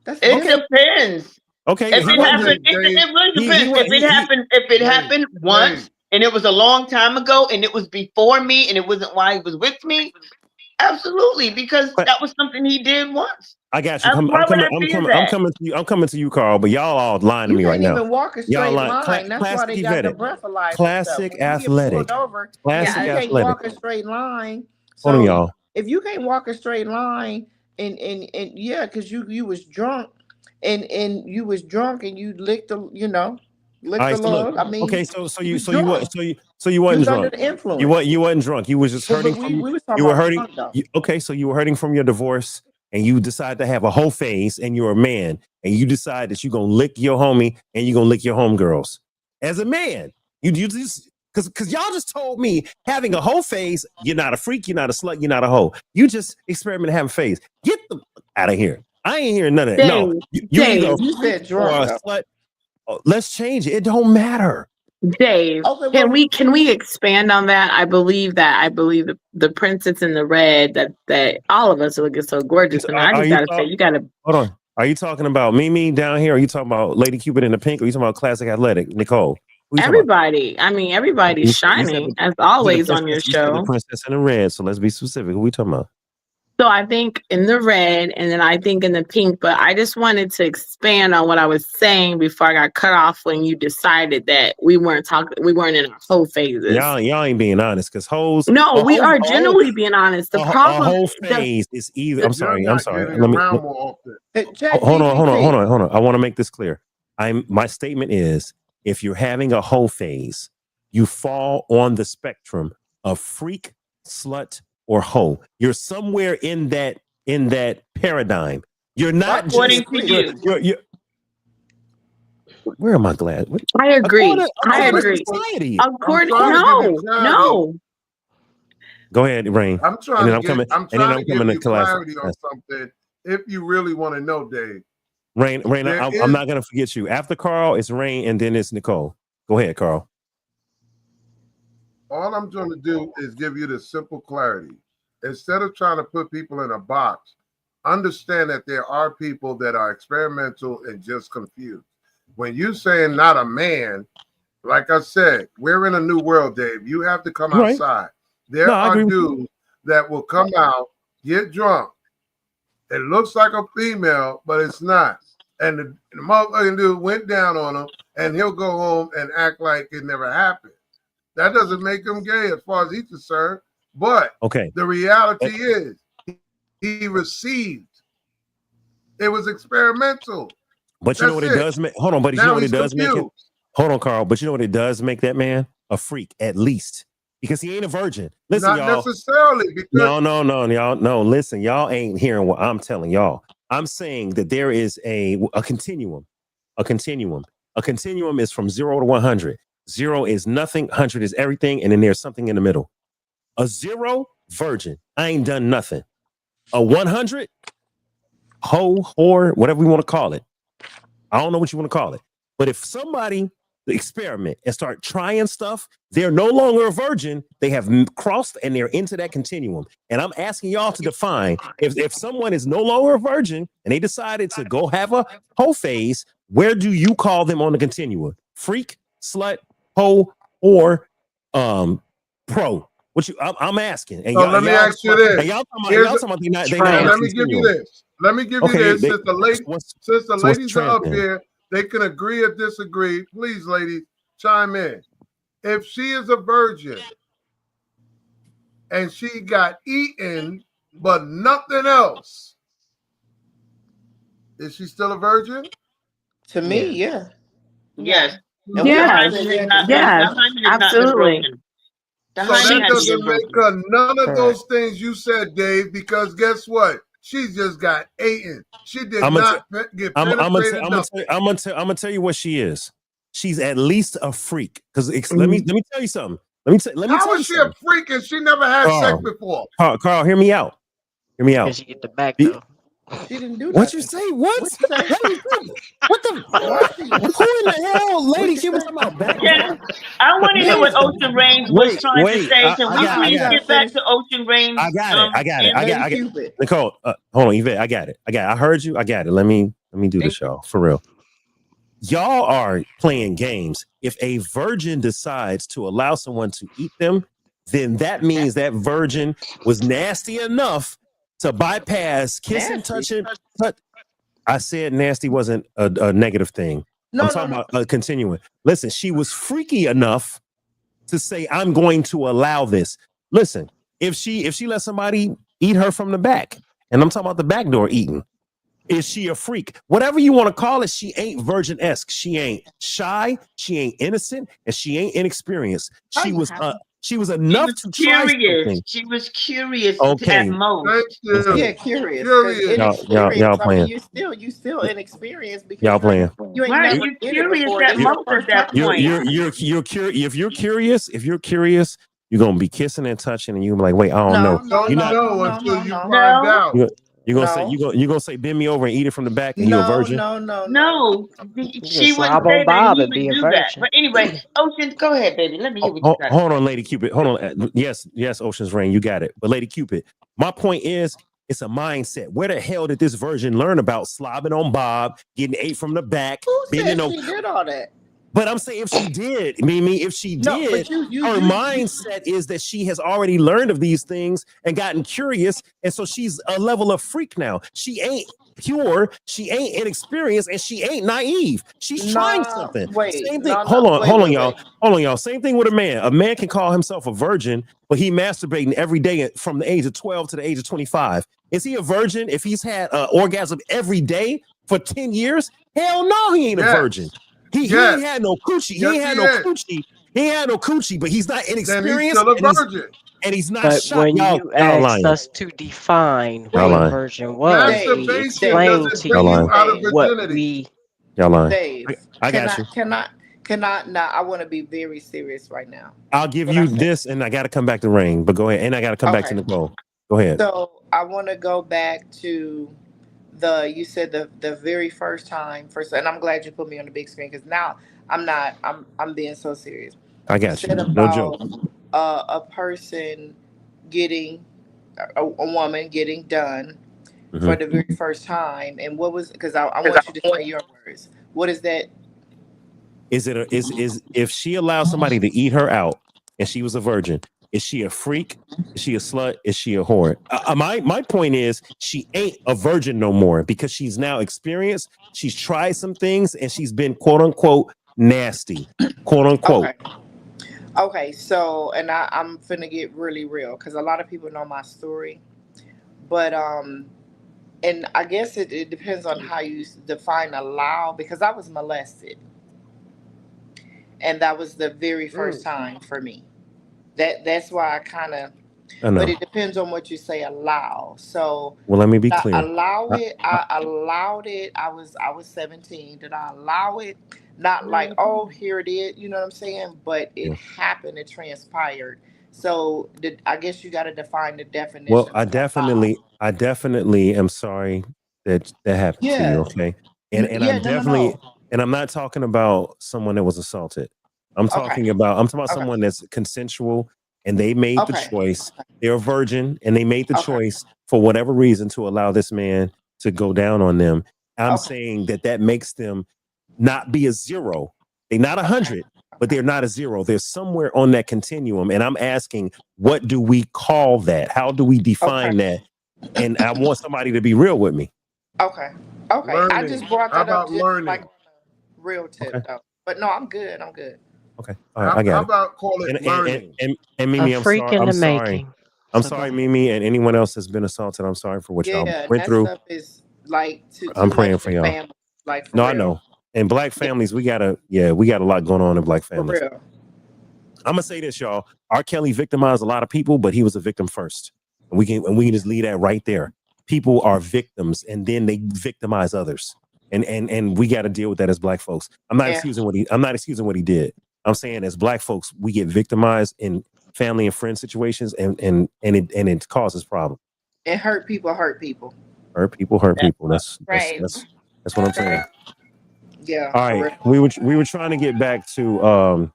that's It different. depends. Okay, If he it wasn't. happened, Dave, it really he- he depends. wa- If it Dave, happened once Dave. and it was a long time ago and it was before me and it wasn't while he was with me, absolutely, because But- that was something he did once. I got you. Why would I fear that? I'm coming to you, Carl. But y'all all lying to You me right can't now. even walk a Y'all straight lying. line. That's why Classic they got the Yvette. breathalyzer. Classic When you get athletic. pulled over, Classic you can't athletic. walk a straight line. Hold on, So y'all. if you can't walk a straight line, and yeah, because you was drunk, and you was drunk and you licked the licked All right, the so look. love. I mean, Okay, so you was wasn't drunk. you You wasn't was under drunk. the influence. You wasn't drunk. You was just But hurting we from was talking you were about hurting. drunk, though. Okay, so you were hurting from your divorce, and you decided to have a whole phase, and you're a man, and you decide that you're gonna lick your homie and you're gonna lick your homegirls. As a man, you just because y'all just told me having a whole phase, you're not a freak, you're not a slut, you're not a hoe. You just experiment having a phase. Get the out of here. I ain't hearing none of that. No, you either a You freak said or drunk, a though. slut. Oh, let's change it. It don't matter. Dave, Okay, can well, we expand on that? I believe the princess in the red that all of us are looking so gorgeous. And I Are just you gotta say, you gotta. hold on. Are you talking about Mimi down here? Or are you talking about Lady Cupid in the pink? Or are you talking about Classic Athletic, Nicole? Who you talking about? Everybody, I mean, everybody's You said shining the- as you said the always on your princess- you said the show. princess in the red. So let's be specific. Who we talking about? So I think in the red, and then I think in the pink. But I just wanted to expand on what I was saying before I got cut off when you decided that we weren't in our whole phases. Y'all ain't being honest because hoes. No, we are a genuinely being honest. The whole- problem, a whole phase is either. I'm sorry. You're not getting Let me. around more often. Hold on. I want to make this clear. My statement is if you're having a whole phase, you fall on the spectrum of freak, slut, or hoe. You're somewhere in that paradigm. You're not According just to you. you're where am I glad? I agree. I According to agree. society. According, I'm trying to no, give you clarity. no. Go ahead, Rain. I'm trying And then to I'm get, coming- I'm and then trying I'm to give coming to you Classic. clarity on something. If you really want to know, Dave. Rain, There I'm is- not gonna forget you. After Carl, it's Rain, and then it's Nicole. Go ahead, Carl. All I'm trying to do is give you the simple clarity. Instead of trying to put people in a box, understand that there are people that are experimental and just confused. When you saying not a man, like I said, we're in a new world, Dave. You have to come Right. outside. There No, I are agree with you. dudes that will come out, get drunk. It looks like a female, but it's not. And the motherfucking dude went down on him, and he'll go home and act like it never happened. That doesn't make him gay as far as he's concerned. But Okay. the reality is he received. It was experimental. But you know That's what it it. does make? Hold on, but you know Now what it he's does make it? confused. Hold on, Carl. But you know what it does make that man? A freak, at least. Because he ain't a virgin. Listen, Not y'all. necessarily, because No, y'all. No, listen, y'all ain't hearing what I'm telling y'all. I'm saying that there is a continuum. A continuum. A continuum is from 0 to 100. 0 is nothing, 100 is everything, and then there's something in the middle. A 0, virgin. I ain't done nothing. A 100, hoe, whore, whatever we want to call it. I don't know what you want to call it. But if somebody experiment and start trying stuff, they're no longer a virgin. They have crossed and they're into that continuum. And I'm asking y'all to define if someone is no longer a virgin and they decided to go have a hoe phase, where do you call them on the continuum? Freak, slut, hoe, or pro? What you? I'm asking. And so let me ask you this. And y'all Here's talking about they not Now, on let the me give you continuum. this. Let me give you Okay, this. they- Since the what's ladies are trend up then? here, they can agree or disagree. Please, ladies, chime in. If she is a virgin and she got eaten but nothing else, is she still a virgin? To me, yeah. Yes. And we Yes. have The to hymen say is not- Yes, the hymen is not been absolutely. broken. The So hymen that has doesn't been make broken. her none of Correct. those things you said, Dave, because guess what? She just got eaten. She did I'm not get penetrated. I'm gonna tell you what she is. She's at least a freak. Because let me tell you something. Let me How tell you is she a something. freak and she never had sex Carl. before? Carl, hear me out. Hear me out. Because you get the back Be- though. She didn't do What you nothing. say? What? What you say? What the? Who in the hell, Lady Cupid? Talking about back? Yeah, I want to hear what Ocean Reigns was trying to say. Can we please get back to Ocean Reigns? I got it. Cupid. Nicole, hold on, Yvette. I got it. I heard you. I got it. Let me do this, y'all. For real. Y'all are playing games. If a virgin decides to allow someone to eat them, then that means that virgin was nasty enough to bypass kissing, touching. I said nasty wasn't a negative thing. I'm talking about continuing. Listen, she was freaky enough to say, I'm going to allow this. Listen, if she let somebody eat her from the back, and I'm talking about the back door eating, is she a freak? Whatever you want to call it, she ain't virgin-esque. She ain't shy, she ain't innocent, and she ain't inexperienced. She was enough to try something. She was curious Okay. at most. Yeah, curious. Y'all playing. You still inexperienced because Y'all playing. you ain't Why are never you did it curious before. at This your most first at that time. point? You're curious. If you're curious, you're gonna be kissing and touching, and you're gonna be like, wait, I don't know. Don't You're not know until you find out. you're gonna say you're gonna say bend me over and eat it from the back, and you're a virgin. No. She wouldn't slob on say that Bob he and would be a do that. virgin. But anyway, Ocean, go ahead, baby. Let me hear what you got. Hold on, Lady Cupid. Hold on. Yes, Ocean's Rain, you got it. But Lady Cupid, my point is, it's a mindset. Where the hell did this virgin learn about slobbing on Bob, getting ate from the back? Who said bending she did all that? But I'm saying if she did, Mimi, if she did, her mindset is that she has already learned of these things and gotten curious. And so she's a level of freak now. She ain't pure, she ain't inexperienced, and she ain't naive. She's trying something. Same thing. Hold on, y'all. Same thing with a man. A man can call himself a virgin, but he masturbating every day from the age of 12 to the age of 25. Is he a virgin if he's had orgasm every day for 10 years? Hell no, he ain't a virgin. He ain't had no coochie. He ain't had no coochie. He ain't had no coochie, but he's not inexperienced. Then he's still a virgin. And he's not But shot. when y'all you asked lying. us to define what Y'all a lying. virgin was, we Masturbation explained doesn't to bring you you out of what virginity. we. Y'all lying. Dave, I got you. Can I now? I want to be very serious right now. I'll give you this, and I got to come back to Rain. But go ahead, and I got to come back to Nicole. Go ahead. So I want to go back to you said the very first time, and I'm glad you put me on the big screen because now I'm being so serious. I got you. Said No joke. A person getting a woman getting done for the very first time, and what was because I want you to say your words. What is that? Is if she allows somebody to eat her out and she was a virgin, is she a freak? Is she a slut? Is she a whore? My point is she ain't a virgin no more because she's now experienced. She's tried some things and she's been quote unquote nasty, quote unquote. Okay, so and I'm finna get really real because a lot of people know my story, but and I guess it depends on how you define allow because I was molested, and that was the very first time for me. That's why I kind of. But it depends on what you say allow. So well, let me be clear. Allow it. I allowed it. I was 17. Did I allow it? Not like, oh, here it is. You know what I'm saying? But it happened. It transpired. So I guess you got to define the definition. Well, I definitely am sorry that happened to you. Okay, and I'm definitely, and I'm not talking about someone that was assaulted. I'm talking about someone that's consensual. And they made the choice. They're a virgin, and they made the choice for whatever reason to allow this man to go down on them. I'm saying that makes them not be a zero. They're not 100, but they're not a zero. They're somewhere on that continuum. And I'm asking, what do we call that? How do we define that? And I want somebody to be real with me. Okay. Learning. I just brought that up just like on a real tip, though. But no, I'm good. Okay. All right, I got it. How about call it learning? And Mimi, I'm sorry. I'm sorry, Mimi, and anyone else that's been assaulted. I'm sorry for what y'all went through. Stuff is like I'm praying for y'all. Family, like no, real. I know. And Black families, we got a lot going on in Black families. For real. I'm gonna say this, y'all. R. Kelly victimized a lot of people, but he was a victim first. And we can just leave that right there. People are victims, and then they victimize others. And we got to deal with that as Black folks. I'm not excusing what he did. I'm saying as Black folks, we get victimized in family and friend situations, and it causes problems. And hurt people. Hurt people hurt people. That's Right. that's what I'm saying. Yeah. All for right, real. we were trying to get back to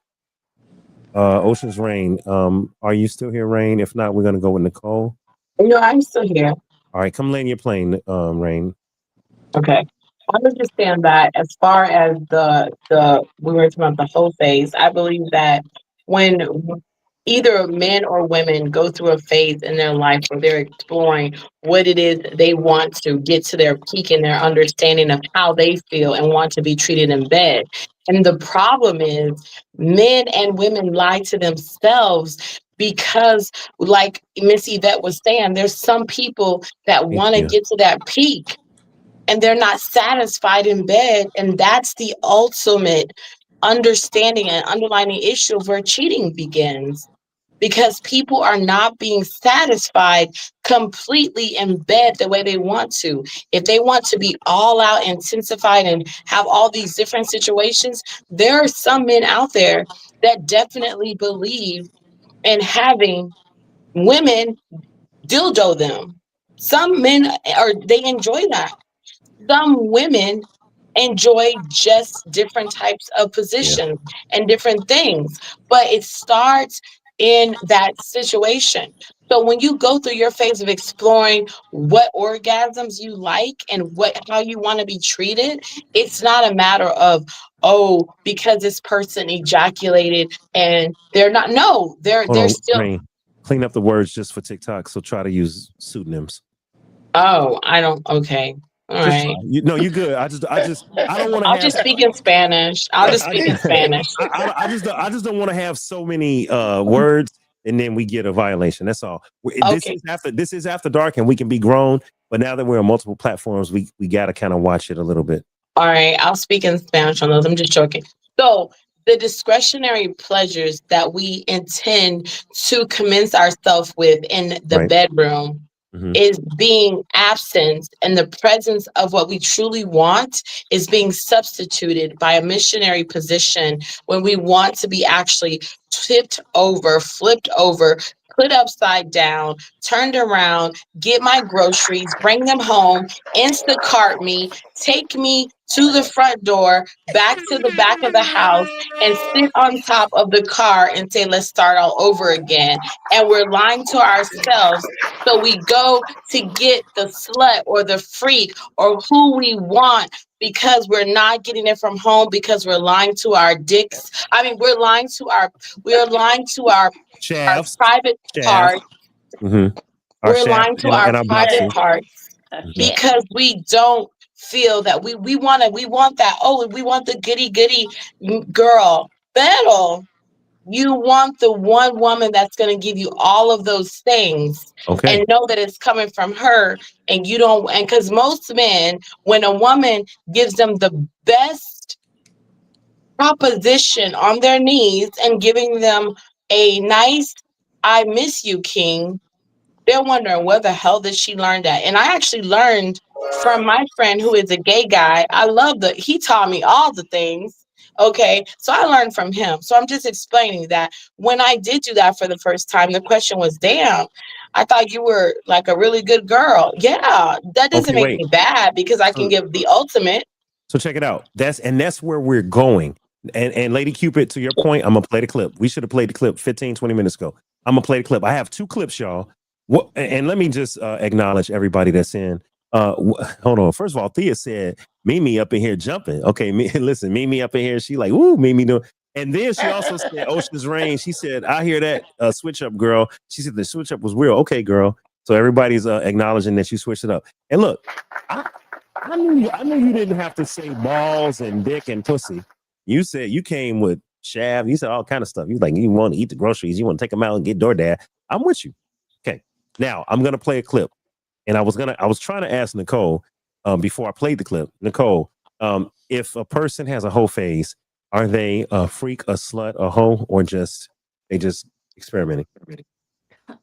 Ocean's Rain. Are you still here, Rain? If not, we're gonna go with Nicole. No, I'm still here. All right, come land your plane, Rain. Okay. I understand that as far as the we were talking about the whole phase, I believe that when either men or women go through a phase in their life where they're exploring what it is they want to get to their peak in their understanding of how they feel and want to be treated in bed. And the problem is men and women lie to themselves because, like Miss Yvette was saying, there's some people that Thank want to you. get to that peak and they're not satisfied in bed. And that's the ultimate understanding and underlying issue of where cheating begins. Because people are not being satisfied completely in bed the way they want to. If they want to be all out, intensified, and have all these different situations, there are some men out there that definitely believe in having women dildo them. Some men they enjoy that. Some women enjoy just different types of positions and different things, but it starts in that situation. So when you go through your phase of exploring what orgasms you like and what how you want to be treated, it's not a matter of, oh, because this person ejaculated and they're not, no, Hold they're on, still, Rain. Clean up the words just for TikTok. So try to use pseudonyms. oh, I don't, okay, all Just try. right. You good. I don't want to I'll have just speak in Spanish. I'll just speak in Spanish. I just don't want to have so many words and then we get a violation. That's all. Okay. This is after dark and we can be grown, but now that we're on multiple platforms, we got to kind of watch it a little bit. All right. I'll speak in Spanish on those. I'm just joking. So the discretionary pleasures that we intend to commence ourselves with in the Right. bedroom is being absent, and the presence of what we truly want is being substituted by a missionary position when we want to be actually tipped over, flipped over, put upside down, turned around, get my groceries, bring them home, Instacart me, take me to the front door, back to the back of the house, and sit on top of the car and say, let's start all over again. And we're lying to ourselves. So we go to get the slut or the freak or who we want because we're not getting it from home, because we're lying to our dicks. I mean, we're lying to our Shafts. private parts. Mm-hmm. We're lying to our private boxes. parts because we don't feel that we want that. Oh, we want the goody girl. Pero you want the one woman that's going to give you all of those things and know that it's coming from her. And you don't, and because most men, when a woman gives them the best proposition on their knees and giving them a nice, I miss you, king, they're wondering where the hell did she learn that? And I actually learned from my friend who is a gay guy. He taught me all the things. Okay, so I learned from him. So I'm just explaining that when I did do that for the first time, the question was, damn, I thought you were like a really good girl. Yeah, that doesn't make me bad because I can give the ultimate. So check it out. That's where we're going. And Lady Cupid, to your point, I'm gonna play the clip. We should have played the clip 15, 20 minutes ago. I'm gonna play the clip. I have 2 clips, y'all. And let me just acknowledge everybody that's in. Hold on. First of all, Thea said, Mimi up in here jumping. Okay, listen, Mimi up in here. She like, woo, Mimi doing. And then she also said, Ocean's Rain. She said, I hear that switch up, girl. She said the switch up was real. Okay, girl. So everybody's acknowledging that you switched it up. And look, I knew you didn't have to say balls and dick and pussy. You said you came with shaft. You said all kind of stuff. You like, you want to eat the groceries. You want to take them out and get DoorDash. I'm with you. Okay. Now I'm gonna play a clip, and I was trying to ask Nicole before I played the clip. Nicole, if a person has a hoe phase, are they a freak, a slut, a hoe, or just experimenting?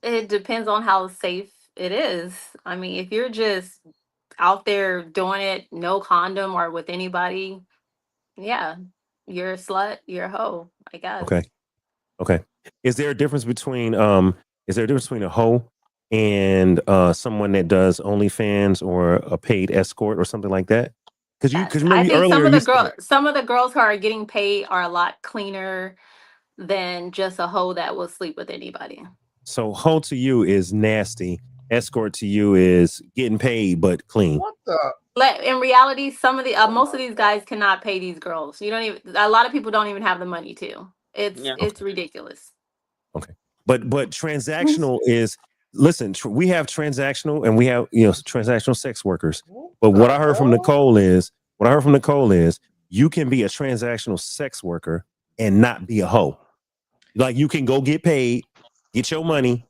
It depends on how safe it is. I mean, if you're just out there doing it, no condom or with anybody, yeah, you're a slut, you're a hoe, I guess. Okay. Is there a difference between a hoe and someone that does OnlyFans or a paid escort or something like that? Because Yes. remember I think earlier some of the girls who are getting paid are a lot cleaner than just a hoe that will sleep with anybody. so hoe to you is nasty. Escort to you is getting paid but clean. What the? In reality, some of the most of these guys cannot pay these girls. You don't even. A lot of people don't even have the money to. It's ridiculous. Okay, but transactional is listen. We have transactional and we have transactional sex workers. But what I heard from Nicole is you can be a transactional sex worker and not be a hoe. Like you can go get paid, get your money,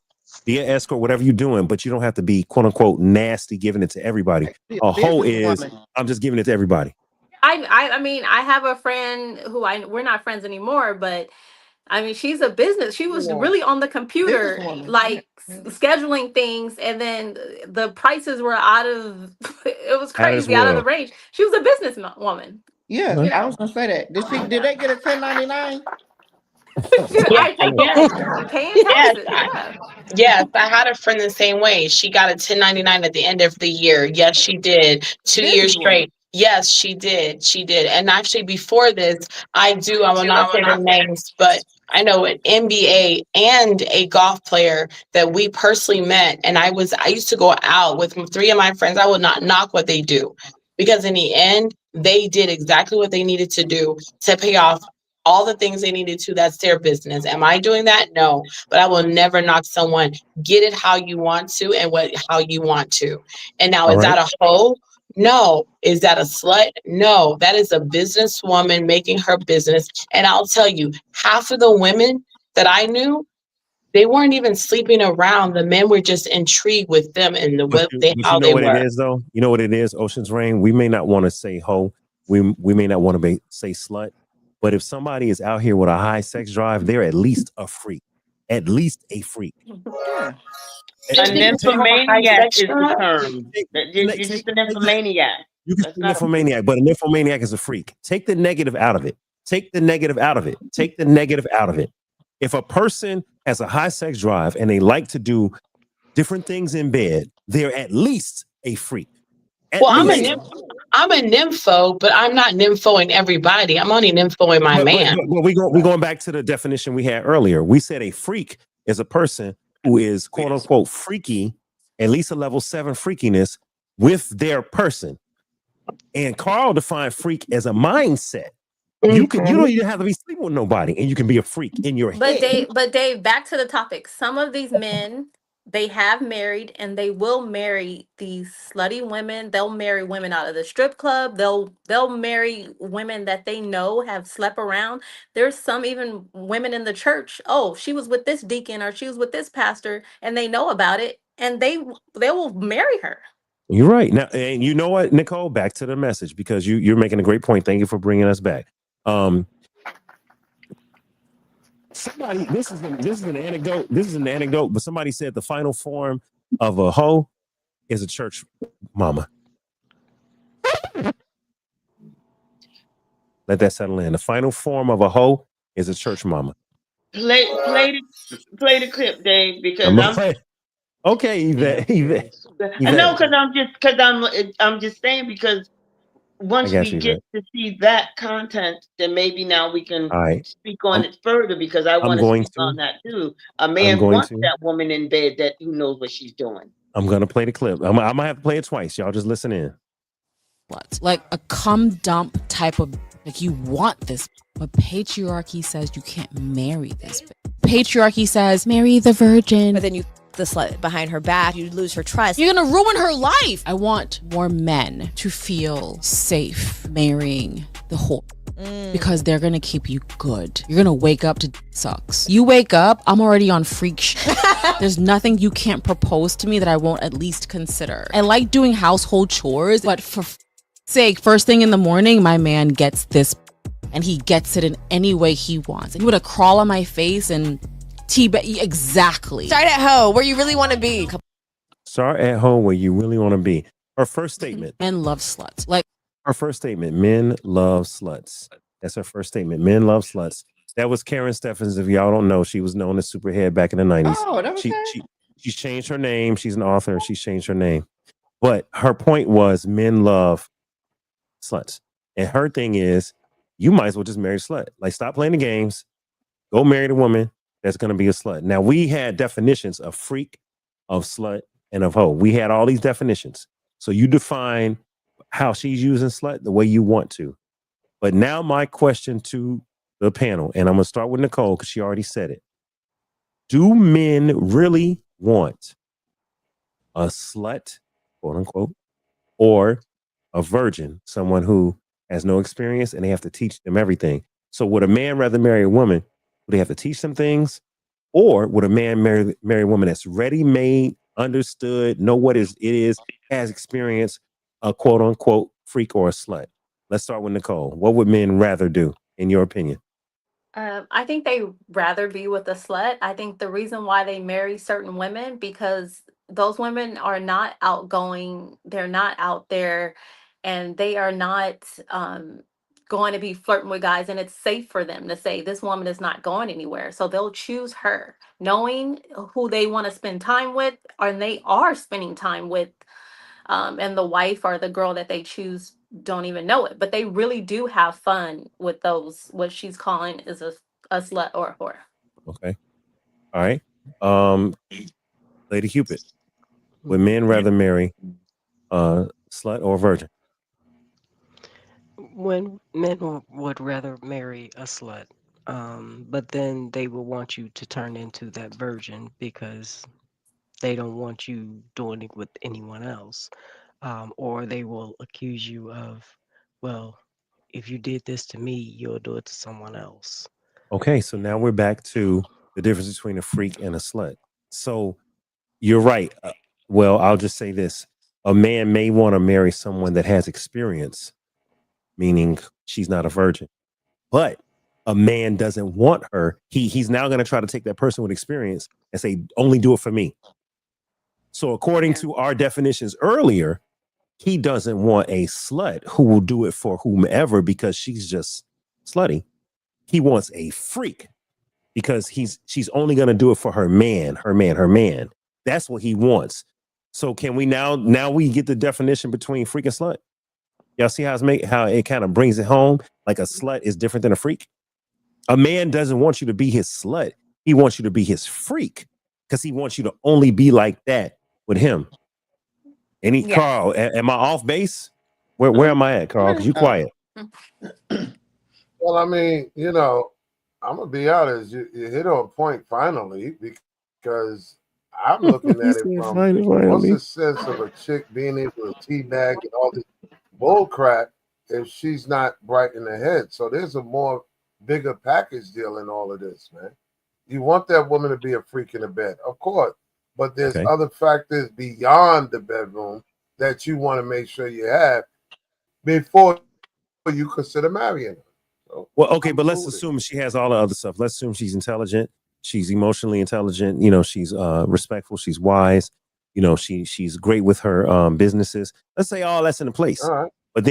be an escort, whatever you're doing, but you don't have to be quote unquote nasty giving it to everybody. A hoe is I'm just giving it to everybody. I mean, I have a friend who we're not friends anymore, but I mean, she's a business. She was really on the computer, like scheduling things, and then the prices were out of. It was crazy, out of the range. She was a business woman. Yeah, I was gonna say that. Did they get a 1099? Yes, I had a friend the same way. She got a 1099 at the end of the year. Yes, she did. 2 years straight. Yes, she did. She did. And actually, before this, I will not say their names, but I know an NBA and a golf player that we personally met. And I used to go out with 3 of my friends. I would not knock what they do because in the end, they did exactly what they needed to do to pay off all the things they needed to. That's their business. Am I doing that? No, but I will never knock someone. Get it how you want to and how you want to. And now, is that a hoe? No. Is that a slut? No. That is a businesswoman making her business. And I'll tell you, half of the women that I knew, they weren't even sleeping around. The men were just intrigued with them and how they were. It is though. You know what it is, Ocean's Rain. We may not want to say hoe. We may not want to say slut. But if somebody is out here with a high sex drive, they're at least a freak. At least a freak. A nymphomaniac is the term. You're just a nymphomaniac. You can be a nymphomaniac, but a nymphomaniac is a freak. Take the negative out of it. Take the negative out of it. Take the negative out of it. If a person has a high sex drive and they like to do different things in bed, they're at least a freak. I'm a nympho, but I'm not nymphoing everybody. I'm only nymphoing my man. But we're going back to the definition we had earlier. We said a freak is a person who is quote unquote freaky, at least a level 7 freakiness with their person. And Carl defined freak as a mindset. You don't even have to be sleeping with nobody, and you can be a freak in your head. But Dave, back to the topic. Some of these men, they have married and they will marry these slutty women. They'll marry women out of the strip club. They'll marry women that they know have slept around. There's some even women in the church. Oh, she was with this deacon or she was with this pastor, and they know about it, and they will marry her. You're right. Now, and you know what, Nicole, back to the message, because you're making a great point. Thank you for bringing us back. Somebody, this is an anecdote. This is an anecdote, but somebody said the final form of a hoe is a church mama. Let that settle in. The final form of a hoe is a church mama. Play the clip, Dave, because okay, Yvette. I know, because I'm just saying, because once we get to see that content, then maybe now we can speak on it further, because I want to speak on that too. A man wants that woman in bed who knows what she's doing. I'm going to play the clip. I'm going to have to play it twice. Y'all just listen in. Like a cum dump type of, like, you want this, but patriarchy says you can't marry this. Patriarchy says marry the virgin. But then you the slut behind her back, you lose her trust. You're gonna ruin her life. I want more men to feel safe marrying the whore. Because they're gonna keep you good. You're gonna wake up to sucks. You wake up, I'm already on freak shit. There's nothing you can't propose to me that I won't at least consider. I like doing household chores, but for sake, first thing in the morning, my man gets this, and he gets it in any way he wants. And he would crawl on my face and exactly. Start at home where you really want to be. Start at home where you really want to be. Her first statement. Men love sluts. Like her first statement. Men love sluts. That's her first statement. Men love sluts. That was Karen Steffens. If y'all don't know, she was known as Superhead back in the 90s. Oh, that was She's changed her name. She's an author. She's changed her name. But her point was men love sluts. And her thing is, you might as well just marry a slut. Like, stop playing the games. Go marry the woman that's going to be a slut. Now, we had definitions of freak, of slut, and of hoe. We had all these definitions. So you define how she's using slut the way you want to. But now my question to the panel, and I'm going to start with Nicole because she already said it. Do men really want a slut, quote unquote, or a virgin, someone who has no experience and they have to teach them everything? So would a man rather marry a woman? Would they have to teach them things? Or would a man marry a woman that's ready-made, understood, know what it is, has experience, a quote unquote freak or a slut? Let's start with Nicole. What would men rather do, in your opinion? I think they rather be with a slut. I think the reason why they marry certain women, because those women are not outgoing, they're not out there, and they are not going to be flirting with guys, and it's safe for them to say this woman is not going anywhere. So they'll choose her, knowing who they want to spend time with, and they are spending time with, and the wife or the girl that they choose don't even know it, but they really do have fun with those, what she's calling is a slut or a whore. Okay. All right. Lady Cupid, would men rather marry a slut or a virgin? When men would rather marry a slut, but then they will want you to turn into that virgin because they don't want you doing it with anyone else. Or they will accuse you of, well, if you did this to me, you'll do it to someone else. Okay, so now we're back to the difference between a freak and a slut. So you're right. Well, I'll just say this. A man may want to marry someone that has experience, meaning she's not a virgin. But a man doesn't want her. He's now going to try to take that person with experience and say, only do it for me. So according to our definitions earlier, he doesn't want a slut who will do it for whomever because she's just slutty. He wants a freak because she's only going to do it for her man. That's what he wants. So can we now we get the definition between freak and slut? Y'all see how it kind of brings it home? Like a slut is different than a freak. A man doesn't want you to be his slut. He wants you to be his freak because he wants you to only be like that with him. Carl, am I off base? Where am I at, Carl? Because you quiet. Well, I mean, I'm gonna be honest. You hit on a point finally because I'm looking at it from what's the sense of a chick being able to teabag and all this bull crap if she's not bright in the head. So there's a more bigger package deal in all of this, man. You want that woman to be a freak in the bed, of course, but there's other factors beyond the bedroom that you want to make sure you have before you consider marrying her. So, well, okay, but let's assume she has all the other stuff. Let's assume she's intelligent. She's emotionally intelligent. She's respectful. She's wise. She's great with her businesses. Let's say all that's in place. All right. But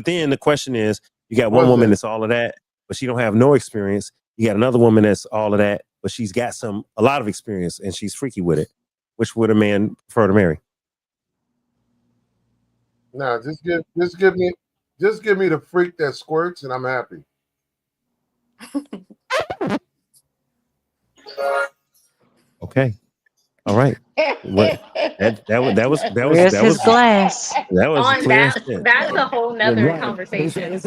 then the question is, you got one woman that's all of that, but she don't have no experience. You got another woman that's all of that, but she's got a lot of experience and she's freaky with it. Which would a man prefer to marry? No, just give me the freak that squirts and I'm happy. Okay. All right. What? That was Where's his glass? That was clear. That's a whole nother conversation.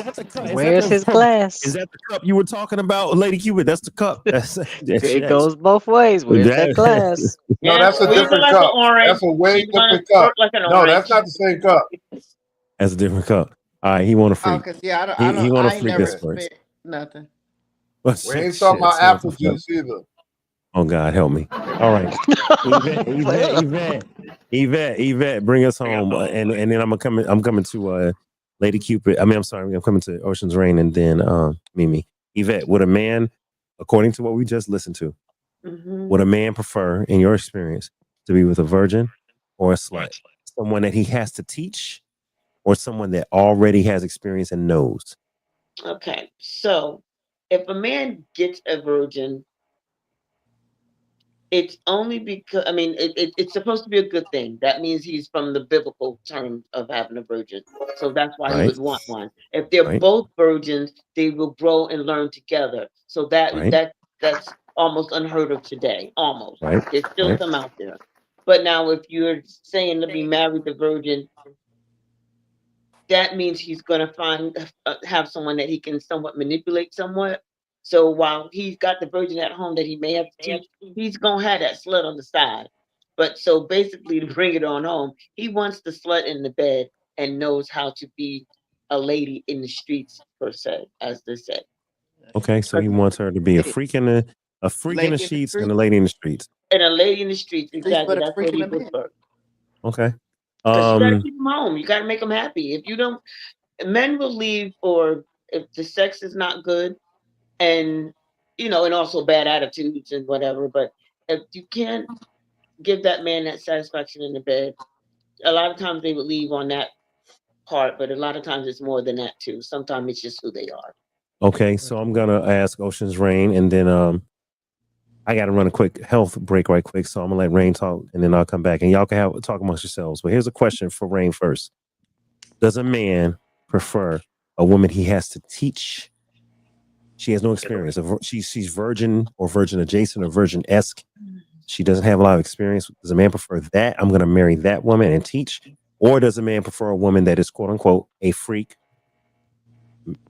Where's his glass? Is that the cup you were talking about, Lady Cupid? That's the cup. It goes both ways. Where's that glass? No, that's a different cup. That's a way different cup. No, that's not the same cup. That's a different cup. All right, he want a freak. Because I don't. He want a I freak never that squirts. nothing. We ain't talking about apple juice either. Oh God, help me! All right, Yvette, bring us home, and then I'm coming to Lady Cupid. I'm sorry, I'm coming to Ocean's Rain, and then Mimi. Yvette, would a man, according to what we just listened to, would a man prefer, in your experience, to be with a virgin or a slut, someone that he has to teach, or someone that already has experience and knows? Okay, so if a man gets a virgin, It's only because, I mean, it's supposed to be a good thing. That means he's from the biblical term of having a virgin. So that's why he would want one. If they're both virgins, they will grow and learn together. So that's almost unheard of today. Almost. There's still some out there. But now if you're saying to be married the virgin, that means he's going to have someone that he can somewhat manipulate somewhat. So while he's got the virgin at home that he may have to teach, he's going to have that slut on the side. But so basically, to bring it on home, he wants the slut in the bed and knows how to be a lady in the streets, per se, as they say. Okay, so he wants her to be a freak in the sheets and a lady in the streets. And a lady in the streets, exactly. That's what he prefers. Okay. Because you gotta keep them home. You gotta make them happy. If you don't, men will leave, or if the sex is not good, and and also bad attitudes and whatever. But if you can't give that man that satisfaction in the bed, a lot of times they would leave on that part. But a lot of times it's more than that too. Sometimes it's just who they are. Okay, so I'm gonna ask Ocean's Rain, and then I got to run a quick health break right quick, so I'm gonna let Rain talk, and then I'll come back, and y'all can talk amongst yourselves. But here's a question for Rain first: does a man prefer a woman he has to teach? She has no experience. She's virgin or virgin adjacent or virgin-esque. She doesn't have a lot of experience. Does a man prefer that? I'm gonna marry that woman and teach, or does a man prefer a woman that is quote unquote a freak,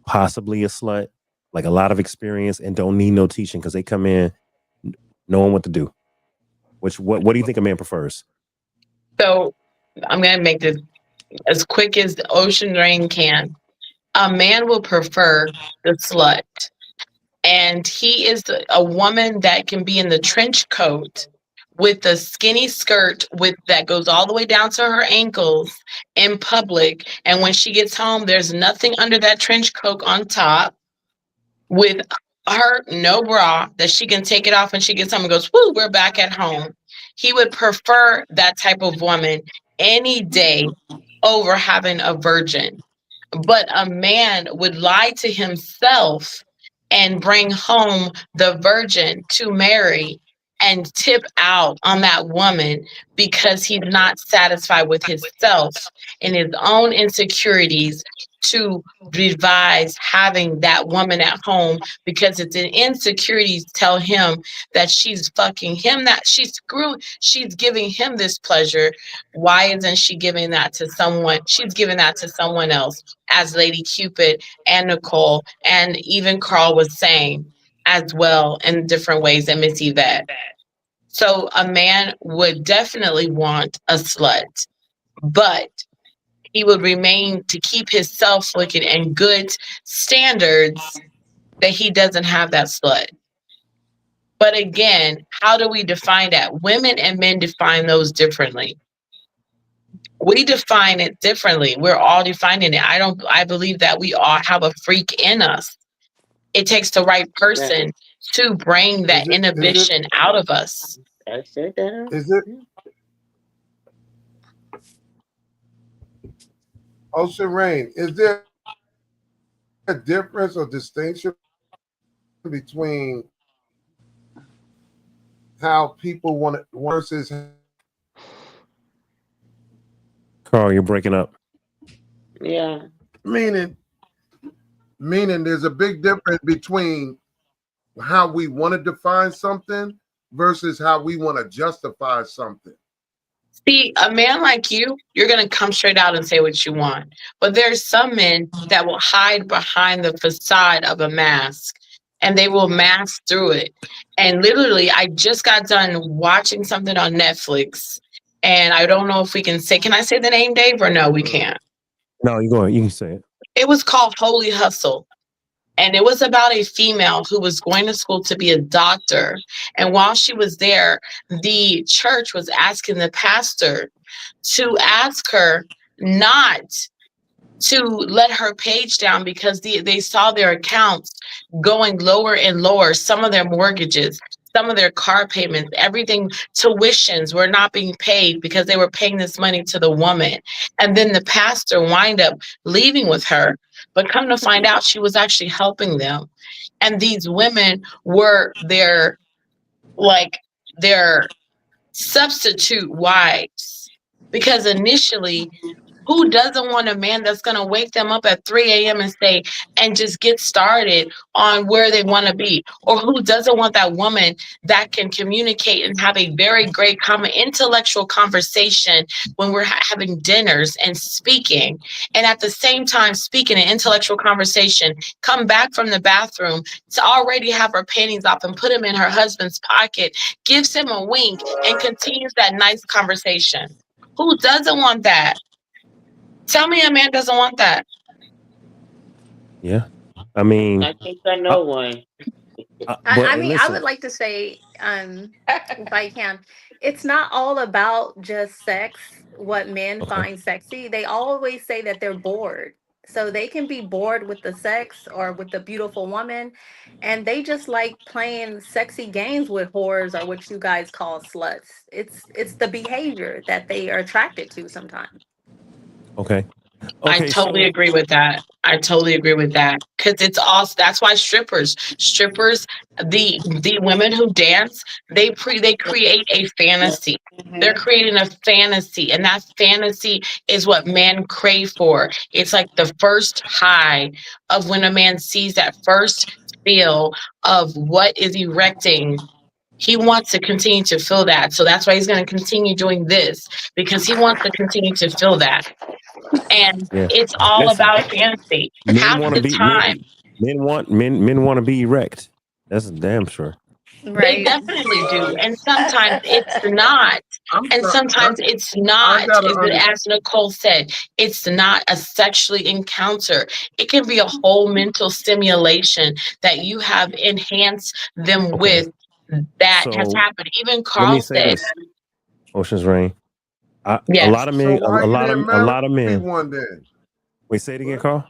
possibly a slut, like a lot of experience and don't need no teaching because they come in knowing what to do? What do you think a man prefers? So I'm going to make this as quick as the Ocean Rain can. A man will prefer the slut. And he is a woman that can be in the trench coat with the skinny skirt that goes all the way down to her ankles in public. And when she gets home, there's nothing under that trench coat on top, with her no bra, that she can take it off when she gets home and goes, woo, we're back at home. He would prefer that type of woman any day over having a virgin. But a man would lie to himself and bring home the virgin to marry and tip out on that woman because he's not satisfied with himself and his own insecurities to devise having that woman at home, because it's an insecurities tell him that she's fucking him, that she's giving him this pleasure. Why isn't she giving that to someone? She's giving that to someone else, as Lady Cupid and Nicole and even Carl was saying as well in different ways, and Miss Yvette. So a man would definitely want a slut, but he would remain to keep his self-looking and good standards that he doesn't have that slut. But again, how do we define that? Women and men define those differently. We define it differently. We're all defining it. I believe that we all have a freak in us. It takes the right person to bring that inhibition out of us. I said that. Is it? Ocean Rain, is there a difference or distinction between how people want it versus? Carl, you're breaking up. Yeah. Meaning there's a big difference between how we want to define something versus how we want to justify something. See, a man like you, you're going to come straight out and say what you want. But there's some men that will hide behind the facade of a mask, and they will mask through it. And literally, I just got done watching something on Netflix, and I don't know if we can I say the name, Dave, or no, we can't? No, you go ahead. You can say it. It was called Holy Hustle. And it was about a female who was going to school to be a doctor. And while she was there, the church was asking the pastor to ask her not to let her page down, because they saw their accounts going lower and lower. Some of their mortgages, some of their car payments, everything, tuitions were not being paid because they were paying this money to the woman. And then the pastor wind up leaving with her. But come to find out, she was actually helping them. And these women were their, like, their substitute wives. Because initially, who doesn't want a man that's going to wake them up at 3 a.m. and just get started on where they want to be? Or who doesn't want that woman that can communicate and have a very great common intellectual conversation when we're having dinners and speaking, and at the same time speaking an intellectual conversation, come back from the bathroom to already have her panties off and put them in her husband's pocket, gives him a wink, and continues that nice conversation? Who doesn't want that? Tell me a man doesn't want that. Yeah. I mean, I think I know one. I mean, I listen, would like to say, if I can, it's not all about just sex, what men okay. find sexy. They always say that they're bored. So they can be bored with the sex or with the beautiful woman, and they just like playing sexy games with whores or what you guys call sluts. It's the behavior that they are attracted to sometimes. Okay. I Okay. totally So, agree with that. I totally agree with that. Because it's also, that's why strippers, the women who dance, they create a fantasy. They're creating a fantasy, and that fantasy is what men crave for. It's like the first high of when a man sees that first feel of what is erecting. He wants to continue to feel that. So that's why he's going to continue doing this, because he wants to continue to feel that. And yeah. it's all Listen, about fantasy. men Half want to the be time, men want to be erect. That's damn sure. they Right. definitely do. And sometimes it's not. I'm And sorry. sometimes it's I not. gotta As understand. Nicole said, it's not a sexually encounter. It can be a whole mental stimulation that you have enhanced them Okay. with that has So happened. Even let me Carl say said, this. Ocean's Rain. A yes. lot of So men, why a you lot didn't of marry men. one then? Wait, say it again, Carl.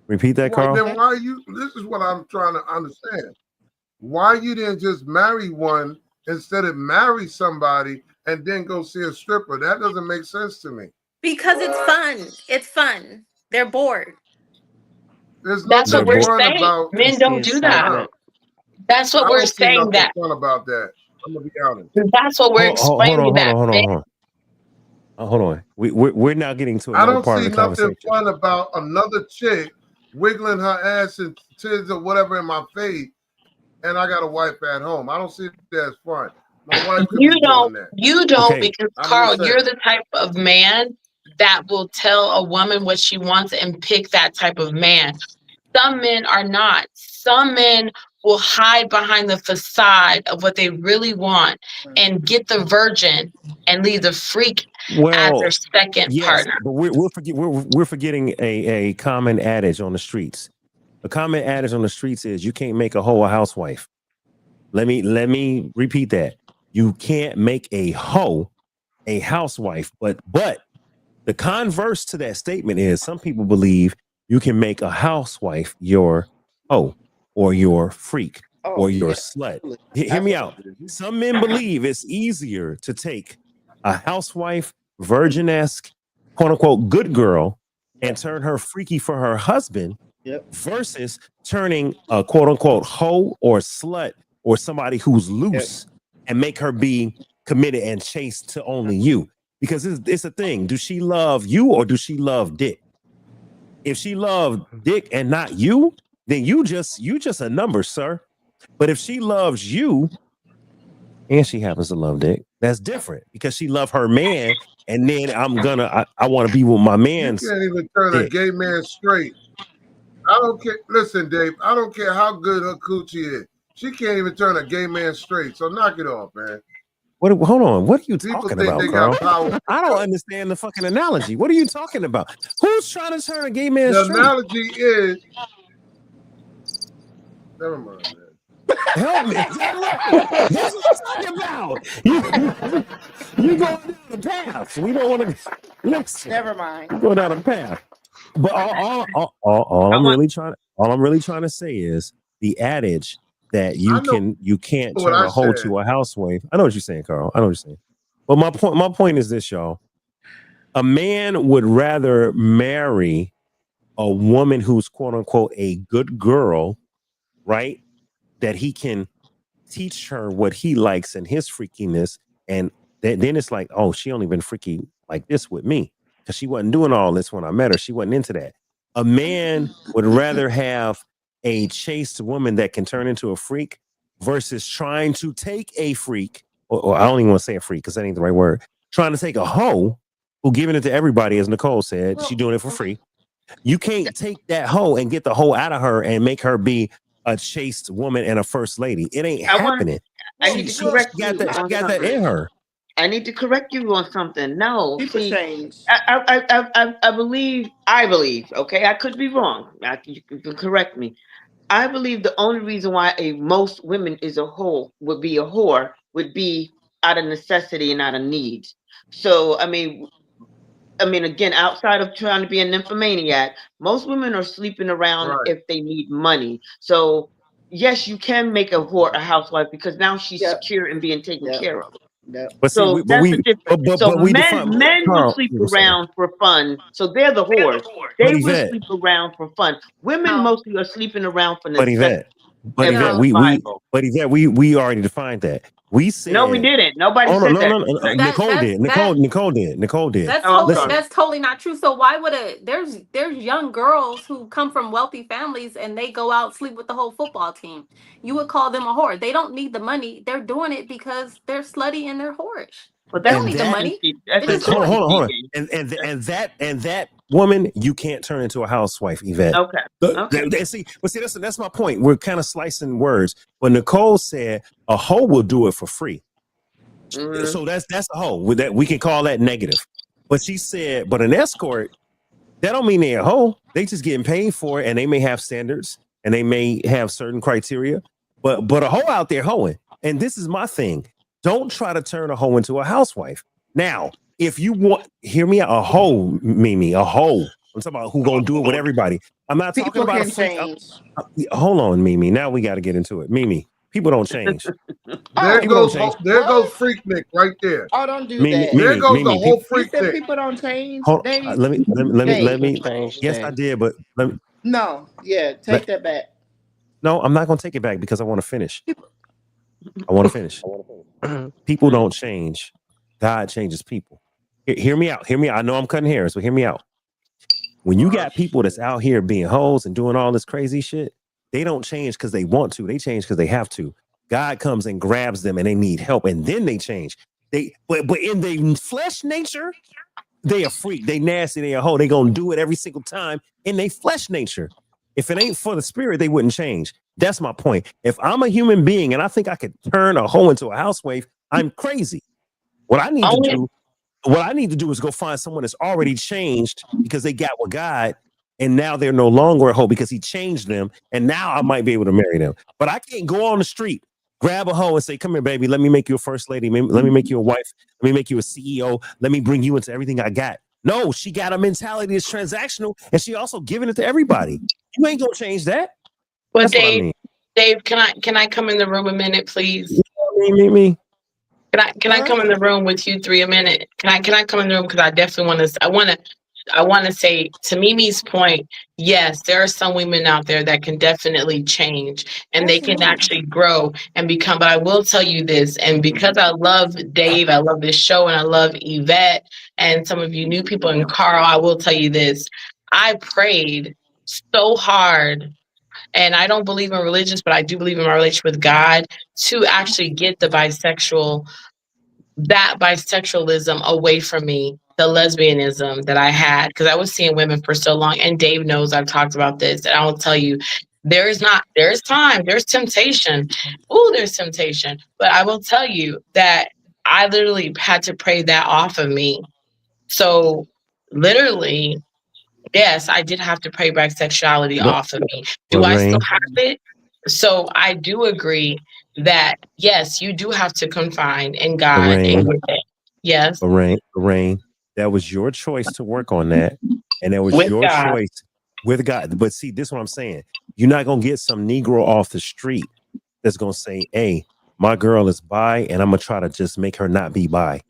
Repeat that, Well, Carl. then why you? This is what I'm trying to understand. Why you didn't just marry one instead of marry somebody and then go see a stripper? That doesn't make sense to me. Because it's fun. It's fun. They're bored. There's That's what They're nothing we're both. fun saying. about. Men It's the don't do that. Wow. excitement. That's I what we're don't see saying. nothing That fun about that. I'm gonna be honest. that's what we're Hold explaining. on. That men, Hold on. We're now getting to I another don't part of see the nothing conversation. fun about another chick wiggling her ass and tits or whatever in my face, and I got a wife at home. I don't see that as fun. My wife could you be don't. doing that. You don't, Okay. because I'm Carl, just saying. you're the type of man that will tell a woman what she wants and pick that type of man. Some men are not. Some men will hide behind the facade of what they really want and get the virgin and leave the freak as Well, their second yes, partner. but we're forgetting a common adage on the streets. A common adage on the streets is you can't make a hoe a housewife. Let me repeat that. You can't make a hoe a housewife, but the converse to that statement is some people believe you can make a housewife your hoe or your freak or your slut. Hear me out. Some men believe it's easier to take a housewife, virgin-esque, quote unquote, good girl and turn her freaky for her husband versus turning a quote unquote hoe or slut or somebody who's loose and make her be committed and chaste to only you. Because it's a thing. Do she love you or do she love dick? If she loved dick and not you, then you just a number, sir. But if she loves you and she happens to love dick, that's different because she loved her man. And then I want to be with my You man's can't even turn a dick. gay man straight. I don't care. Listen, Dave, I don't care how good her coochie is. She can't even turn a gay man straight. So knock it off, man. Hold on. What are you People talking think about, they Carl? got power. I don't understand the fucking analogy. What are you talking about? Who's trying to turn a gay man The straight? analogy is. Never mind, man. Help me. That's what I'm talking about. You going down the path. We don't want to listen. Never mind. You go down the path. But all I'm really trying to say is the adage that you can't what turn I a hoe said. to a housewife. I know what you're saying, Carl. I know what you're saying. But my point is this, y'all. A man would rather marry a woman who's quote unquote a good girl, right? That he can teach her what he likes and his freakiness, and then it's like, oh, she only been freaky like this with me because she wasn't doing all this when I met her. She wasn't into that. A man would rather have a chaste woman that can turn into a freak versus trying to take a freak, or I don't even want to say a freak because that ain't the right word. Trying to take a hoe who giving it to everybody, as Nicole said, she doing it for free. You can't take that hoe and get the hoe out of her and make her be a chaste woman and a first lady. It ain't happening. I need to correct you. She got that in her. I need to correct you on something. No, People change. I believe. Okay, I could be wrong. You can correct me. I believe the only reason why most women is a whore would be out of necessity and out of need. So I mean, again, outside of trying to be a nymphomaniac, most women are sleeping around if they need money. So yes, you can make a whore a housewife because now she's secure and being taken care of. But so see, that's the difference. So men will Carl, sleep around for fun. So they're the whores. They will sleep around for fun. Women mostly are sleeping around for necessity. But Yvette, we already defined that. We said no, we didn't. Nobody said that. Nicole did. That's totally not true. So why would there's young girls who come from wealthy families and they go out sleep with the whole football team. You would call them a whore. They don't need the money. They're doing it because they're slutty and they're whorish. But they don't need the money. Hold on. And that woman, you can't turn into a housewife, Yvette. Okay. See, that's my point. We're kind of slicing words. When Nicole said a hoe will do it for free, so that's a hoe. With that, we can call that negative. But she said, but an escort, that don't mean they're a hoe. They just getting paid for it, and they may have standards and they may have certain criteria. But a hoe out there hoeing, and this is my thing. Don't try to turn a hoe into a housewife. Now, if you want, hear me out, a hoe, Mimi, a hoe. I'm talking about who gonna do it with everybody. I'm not talking about a freak. Hold on, Mimi. Now we got to get into it. Mimi, people don't change. There goes Freaknik right there. Oh, don't do Mimi, that. There goes the whole Freaknik. People don't change. Let me. Yes, I did, but no. Yeah, take that back. No, I'm not gonna take it back because I want to finish. I want to finish. People don't change. God changes people. Hear me out. I know I'm cutting hairs, but hear me out. When you got people that's out here being hoes and doing all this crazy shit, they don't change because they want to. They change because they have to. God comes and grabs them and they need help, and then they change. But in their flesh nature, they a freak. They nasty. They a hoe. They gonna do it every single time in their flesh nature. If it ain't for the spirit, they wouldn't change. That's my point. If I'm a human being and I think I could turn a hoe into a housewife, I'm crazy. What I need to do is go find someone that's already changed because they got with God, and now they're no longer a hoe because he changed them, and now I might be able to marry them. But I can't go on the street, grab a hoe and say, come here, baby, let me make you a first lady. Let me make you a wife. Let me make you a CEO. Let me bring you into everything I got. No, she got a mentality that's transactional, and she also giving it to everybody. You ain't gonna change that. But Dave, can I come in the room a minute, please? Me. Can I come in the room with you 3 a minute? Can I come in the room because I definitely want to say to Mimi's point. Yes, there are some women out there that can definitely change and they can actually grow and become. But I will tell you this, and because I love Dave, I love this show, and I love Yvette and some of you new people and Carl. I will tell you this: I prayed so hard. And I don't believe in religions, but I do believe in my relationship with God to actually get the bisexualism away from me, the lesbianism that I had, because I was seeing women for so long. And Dave knows I've talked about this. And I will tell you, there's temptation. There's temptation. But I will tell you that I literally had to pray that off of me. So literally, yes, I did have to pray bisexuality off of me. Do I still have it? So I do agree that, yes, you do have to confine in God. Yes. Lorraine, that was your choice to work on that. And that was your choice with God. But see, this is what I'm saying. You're not going to get some Negro off the street that's going to say, hey, my girl is bi, and I'm going to try to just make her not be bi.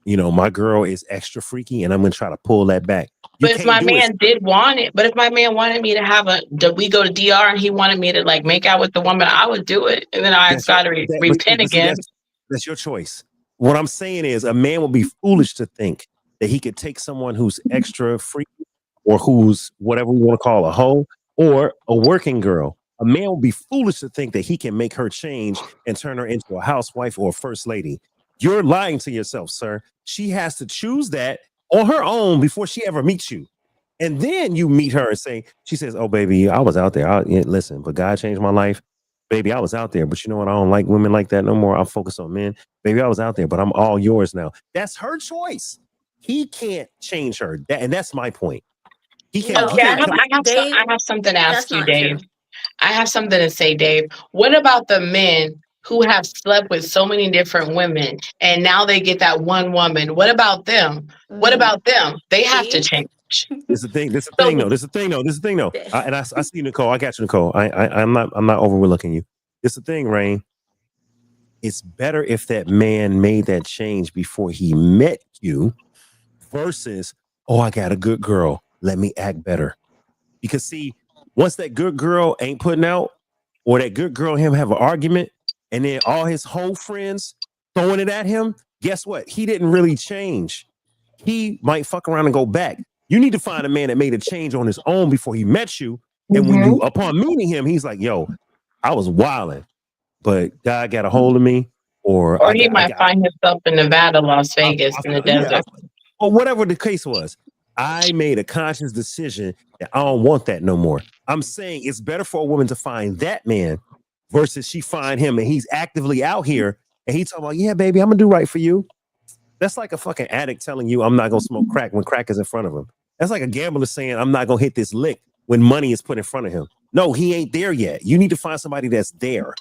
You know, my girl is extra freaky, and I'm going to try to pull that back. But if my man did want it, but if my man wanted me to have we go to DR and he wanted me to like make out with the woman, I would do it. And then I got to repent again. That's your choice. What I'm saying is a man would be foolish to think that he could take someone who's extra free or who's whatever we want to call a hoe or a working girl. A man would be foolish to think that he can make her change and turn her into a housewife or a first lady. You're lying to yourself, sir. She has to choose that on her own before she ever meets you. And then you meet her and she says, oh, baby, I was out there. Listen, but God changed my life. Baby, I was out there, but you know what? I don't like women like that no more. I'll focus on men. Baby, I was out there, but I'm all yours now. That's her choice. He can't change her. And that's my point. He can't. Okay, I have something to ask you, Dave. I have something to say, Dave. What about the men who have slept with so many different women and now they get that one woman? What about them? What about them? They have to change. This is the thing. This is the thing, though. And I see Nicole. I got you, Nicole. I'm not overlooking you. It's the thing, Rain. It's better if that man made that change before he met you versus, oh, I got a good girl. Let me act better. Because see, once that good girl ain't putting out, or that good girl and him have an argument, and then all his whole friends throwing it at him, guess what? He didn't really change. He might fuck around and go back. You need to find a man that made a change on his own before he met you. And when you, upon meeting him, he's like, yo, I was wilding, but God got a hold of me. Or he might find himself in Nevada, Las Vegas, in the desert. Or whatever the case was. I made a conscious decision that I don't want that no more. I'm saying it's better for a woman to find that man versus she find him and he's actively out here and he talking about, yeah, baby, I'm gonna do right for you. That's like a fucking addict telling you I'm not gonna smoke crack when crack is in front of him. That's like a gambler saying I'm not gonna hit this lick when money is put in front of him. No, he ain't there yet. You need to find somebody that's there.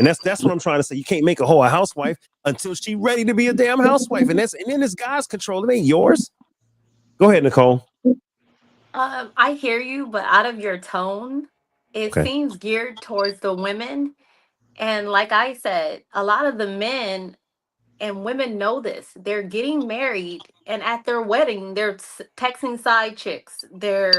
And that's what I'm trying to say. You can't make a hoe a housewife until she's ready to be a damn housewife. And then this guy's control. It ain't yours. Go ahead, Nicole. I hear you, but out of your tone, it seems geared towards the women. And like I said, a lot of the men and women know this. They're getting married, and at their wedding, they're texting side chicks. They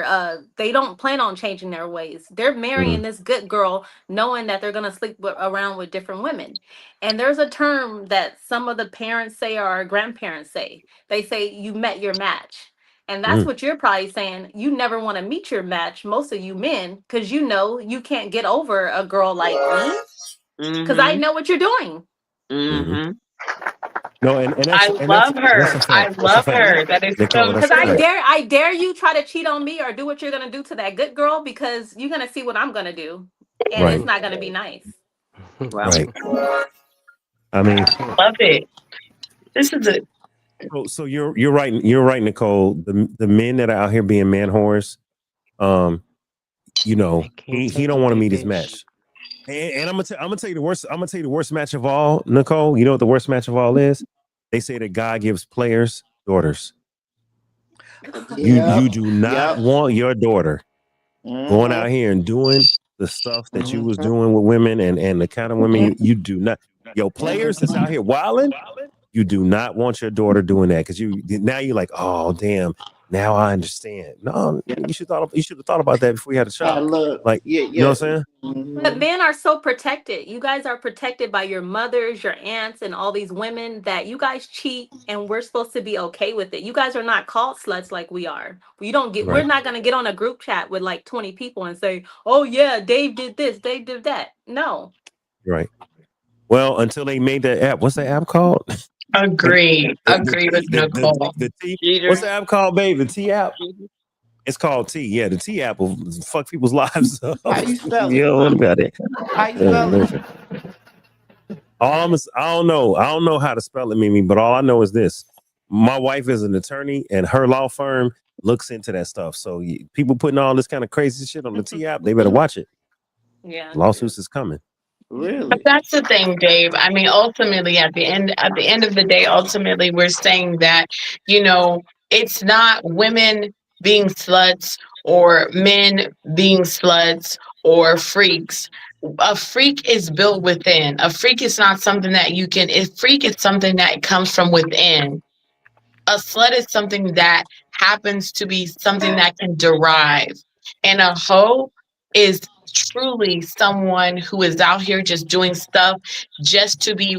don't plan on changing their ways. They're marrying this good girl, knowing that they're gonna sleep around with different women. And there's a term that some of the parents say or our grandparents say. They say you met your match. And that's what you're probably saying. You never want to meet your match, most of you men, because you know you can't get over a girl like me. Because I know what you're doing. No, and I love her. I love her. That is so. Because I dare you try to cheat on me or do what you're gonna do to that good girl, because you're gonna see what I'm gonna do, and it's not gonna be nice. Wow. Right. I mean, love it. This is it. So you're right. You're right, Nicole. The men that are out here being man whores, you know, he don't want to meet his match. And I'm gonna tell you the worst. I'm gonna tell you the worst match of all, Nicole. You know what the worst match of all is? They say that God gives players daughters. You do not want your daughter going out here and doing the stuff that you was doing with women and the kind of women you do not. Yo, players that's out here wilding. You do not want your daughter doing that because now you're like, oh damn, now I understand. No, you should have thought about that before you had a child. Like, you know what I'm saying? But men are so protected. You guys are protected by your mothers, your aunts, and all these women that you guys cheat, and we're supposed to be okay with it. You guys are not called sluts like we are. We're not gonna get on a group chat with like 20 people and say, oh yeah, Dave did this, Dave did that. No. Right. Well, until they made that app. What's that app called? Agree with Nicole. What's the app called, babe? The T app? It's called T. Yeah, the T app will fuck people's lives up. How you spell it? You know what about it? How you spell it? I don't know. I don't know how to spell it, Mimi, but all I know is this. My wife is an attorney and her law firm looks into that stuff. So people putting all this kind of crazy shit on the T app, they better watch it. Yeah. Lawsuits is coming. Really? But that's the thing, Dave. I mean, ultimately, at the end of the day, ultimately, we're saying that, you know, it's not women being sluts or men being sluts or freaks. A freak is built within. A freak is not something that you can. A freak is something that comes from within. A slut is something that happens to be something that can derive. And a hoe is truly someone who is out here just doing stuff just to be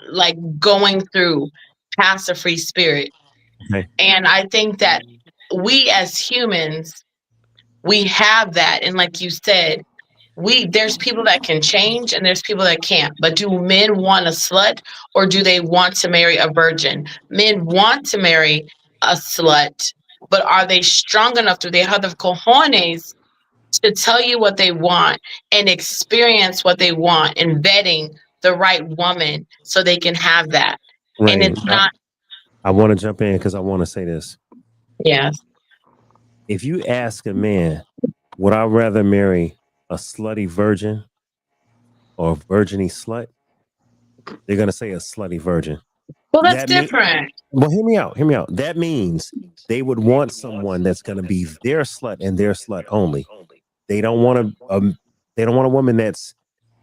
like going through past a free spirit. Okay. And I think that we as humans, we have that. And like you said, there's people that can change and there's people that can't. But do men want a slut or do they want to marry a virgin? Men want to marry a slut, but are they strong enough? Do they have the cojones to tell you what they want and experience what they want and vetting the right woman so they can have that? Right. And it's not. I want to jump in because I want to say this. Yes. If you ask a man, would I rather marry a slutty virgin or a virginy slut? They're going to say a slutty virgin. Well, that's different. Well, hear me out. Hear me out. That means they would want someone that's going to be their slut and their slut only. They don't want a woman that's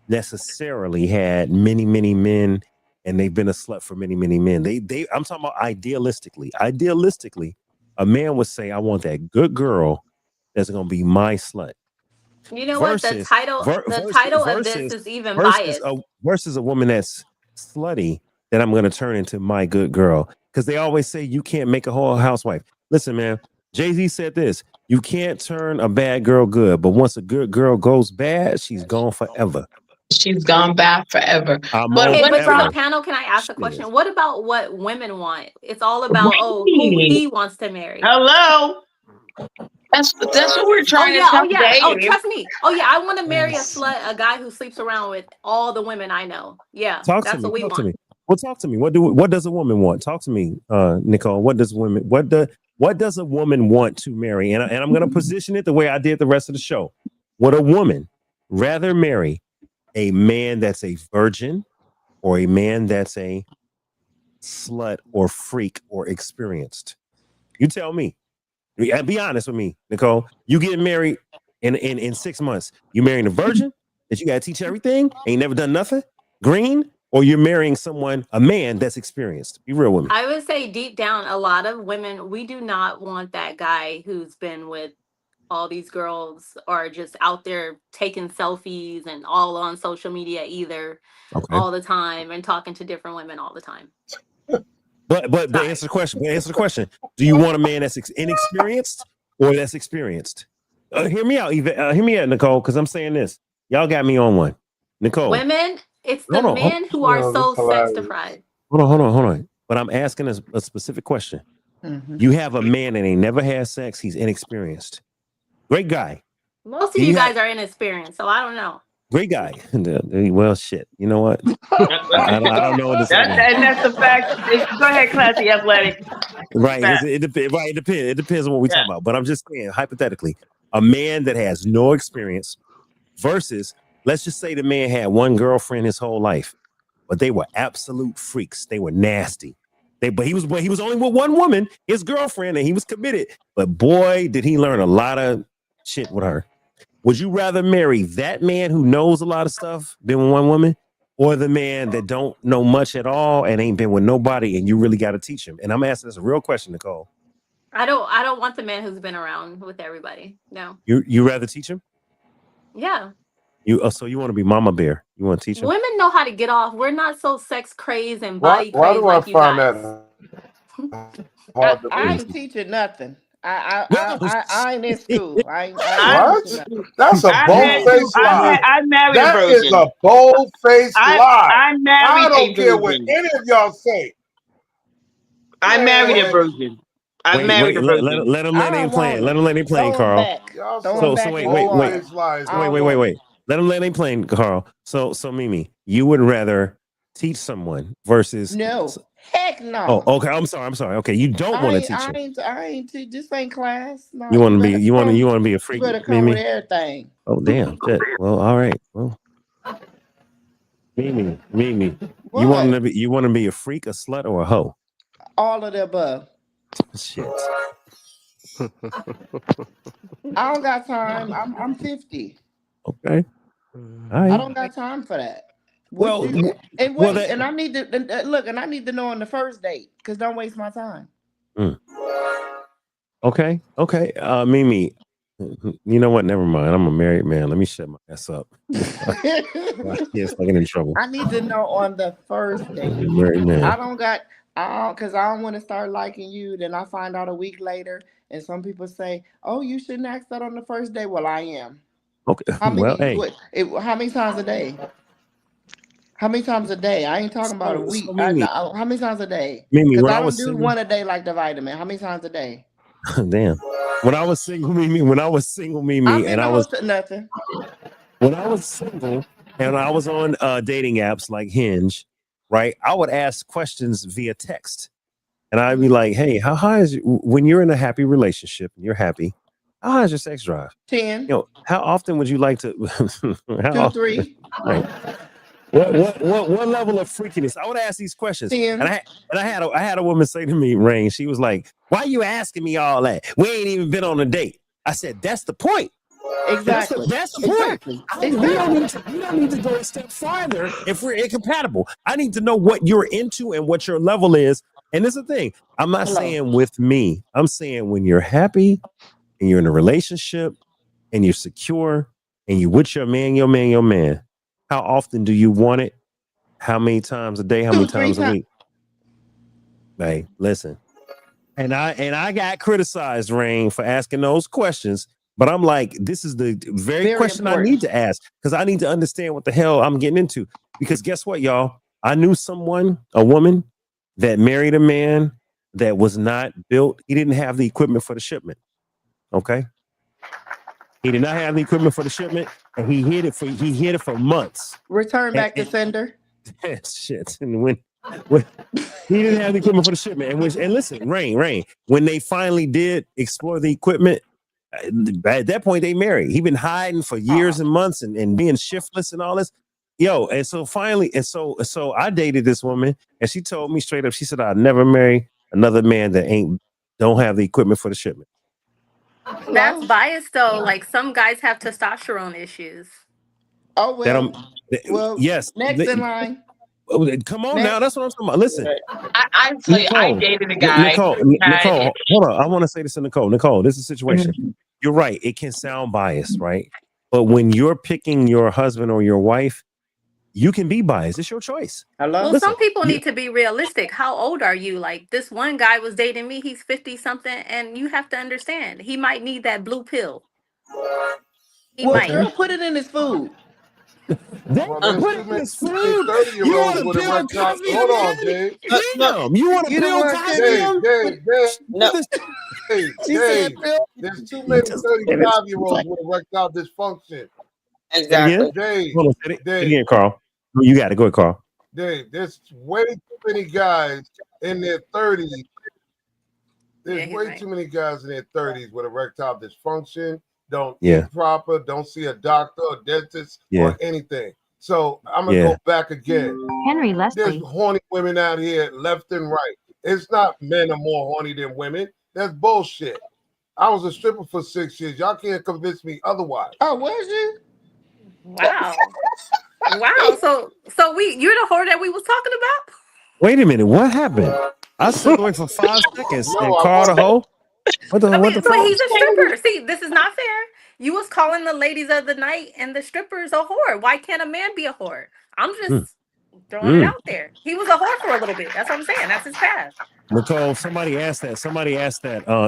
necessarily had many, many men and they've been a slut for many, many men. I'm talking about idealistically. Idealistically, a man would say, I want that good girl that's going to be my slut. You know what? The title of this is even biased. Versus a woman that's slutty that I'm going to turn into my good girl. Because they always say you can't make a whole housewife. Listen, man, Jay-Z said this. You can't turn a bad girl good, but once a good girl goes bad, she's gone forever. She's gone bad forever. Okay, but for the panel, can I ask a question? What about what women want? It's all about who he wants to marry. Hello. That's what we're trying to tell Dave. Oh, trust me. Oh yeah, I want to marry a slut, a guy who sleeps around with all the women I know. Yeah, that's what we want. Well, talk to me. What does a woman want? Talk to me, Nicole. What does a woman want to marry? And I'm going to position it the way I did the rest of the show. Would a woman rather marry a man that's a virgin or a man that's a slut or freak or experienced? You tell me. Be honest with me, Nicole. You get married in 6 months. You marrying a virgin that you got to teach everything, ain't never done nothing, green, or you're marrying a man that's experienced? Be real with me. I would say deep down, a lot of women, we do not want that guy who's been with all these girls or just out there taking selfies and all on social media either all the time and talking to different women all the time. But answer the question. Answer the question. Do you want a man that's inexperienced or that's experienced? Hear me out, hear me out, Nicole, because I'm saying this. Y'all got me on one. Nicole. Women, it's the men who are so sex deprived. Hold on. But I'm asking a specific question. Mm-hmm. You have a man that ain't never had sex. He's inexperienced. Great guy. Most of you guys are inexperienced, so I don't know. Great guy. Well, shit. You know what? I don't know what to say. And that's the fact. Go ahead, Classy Athletic. Right. It depends. It depends on what we're talking about. But I'm just saying, hypothetically, a man that has no experience versus, let's just say the man had one girlfriend his whole life, but they were absolute freaks. They were nasty. But he was only with one woman, his girlfriend, and he was committed. But boy, did he learn a lot of shit with her. Would you rather marry that man who knows a lot of stuff, been with one woman, or the man that don't know much at all and ain't been with nobody and you really got to teach him? And I'm asking this a real question, Nicole. I don't want the man who's been around with everybody. No. You rather teach him? Yeah. So you want to be Mama Bear? You want to teach him? Women know how to get off. We're not so sex crazed and body crazed. Why do like I find that I ain't teaching nothing. I ain't in school. What? That's a bold-faced lie. I married that a virgin. Is a bold-faced lie. I don't care what any of y'all say. I married a virgin. I married a virgin. Let him let him play. Let him let him play, Carl. Wait. Let him let him play, Carl. So Mimi, you would rather teach someone versus no. Heck no. Oh, okay. I'm sorry. Okay, you don't want to teach him. I ain't. This ain't class. No, you want to be a freak. You better come with everything. Oh damn. Shit. Well, all right. Well, Mimi, what? you want to be a freak, a slut, or a hoe? All of the above. Shit. I don't got time. I'm 50. Okay. I don't got time for that. And I need to look, and I need to know on the first date, because don't waste my time. Okay. Mimi. You know what? Never mind. I'm a married man. Let me shut my ass up. Yes, I get in trouble. I need to know on the first date. I'm a married man. Because I don't want to start liking you. Then I find out a week later, and some people say, "Oh, you shouldn't ask that on the first day." Well, I am. Okay. How many? Well, hey. How many times a day? How many times a day? I ain't talking about a week. So Mimi, How many times a day? Mimi, Because when I I don't was do single, one a day like the vitamin. How many times a day? damn. When I was single, Mimi, I'm and in the host of nothing. when I was single and I was on dating apps like Hinge, right? I would ask questions via text. And I'd be like, hey, how high is when you're in a happy relationship and you're happy, how high is your sex drive? 10, How often would you like to 2, 3, Right. What level of freakiness? I would ask these questions. 10. And I had a woman say to me, Rain, she was like, why are you asking me all that? We ain't even been on a date. I said, that's the point. Exactly. That's the point. We don't need to go a step farther if we're incompatible. I need to know what you're into and what your level is. And this is the thing. I'm not saying with me. I'm saying when you're happy and you're in a relationship and you're secure and you're with your man, how often do you want it? How many times a day? How many times a week? Hey, listen. And I got criticized, Rain, for asking those questions. But I'm like, this is the very question important. I need to ask because I need to understand what the hell I'm getting into. Because guess what, y'all? I knew a woman that married a man that was not built. He didn't have the equipment for the shipment. Okay. He did not have the equipment for the shipment, and he hid it for months. Return back to sender. Shit. And when he didn't have the equipment for the shipment, and listen, Rain, when they finally did explore the equipment, at that point they married. He'd been hiding for years and months and being shiftless and all this. And so finally, so I dated this woman, and she told me straight up, she said, I'll never marry another man that don't have the equipment for the shipment. That's biased though. Like some guys have testosterone issues. Oh well. Yes. Next in line. Come on now, that's what I'm talking about. Listen, I dated a guy. Nicole, hold on. I want to say this to Nicole. Nicole, this is a situation. Mm-hmm. You're right. It can sound biased, right? But when you're picking your husband or your wife, you can be biased. It's your choice. Well, some people need to be realistic. How old are you? Like this one guy was dating me. He's 50 something, and you have to understand he might need that blue pill. Girl, put it in his food. Put it in his food. You want to build coffee? Hold on, Dave. You want to build coffee? Dave. There's too many 35-year-olds with erectile dysfunction. Exactly. Dave. Again, Carl. You got it. Go ahead, Carl. Dave, there's way too many guys in their 30s. There's way too many guys in their 30s with erectile dysfunction. Don't eat proper, don't see a doctor or dentist or anything. So I'm gonna go back again. Henry Leslie. There's horny women out here left and right. It's not men are more horny than women. That's bullshit. I was a stripper for 6 years. Y'all can't convince me otherwise. Oh, was you? Wow. Wow. So you're the whore that we was talking about? Wait a minute. What happened? I stood away for 5 seconds and called a hoe. What the fuck? He's a stripper. See, this is not fair. You was calling the ladies of the night and the strippers a whore. Why can't a man be a whore? I'm just throwing it out there. He was a whore for a little bit. That's what I'm saying. That's his past. Nicole, somebody asked that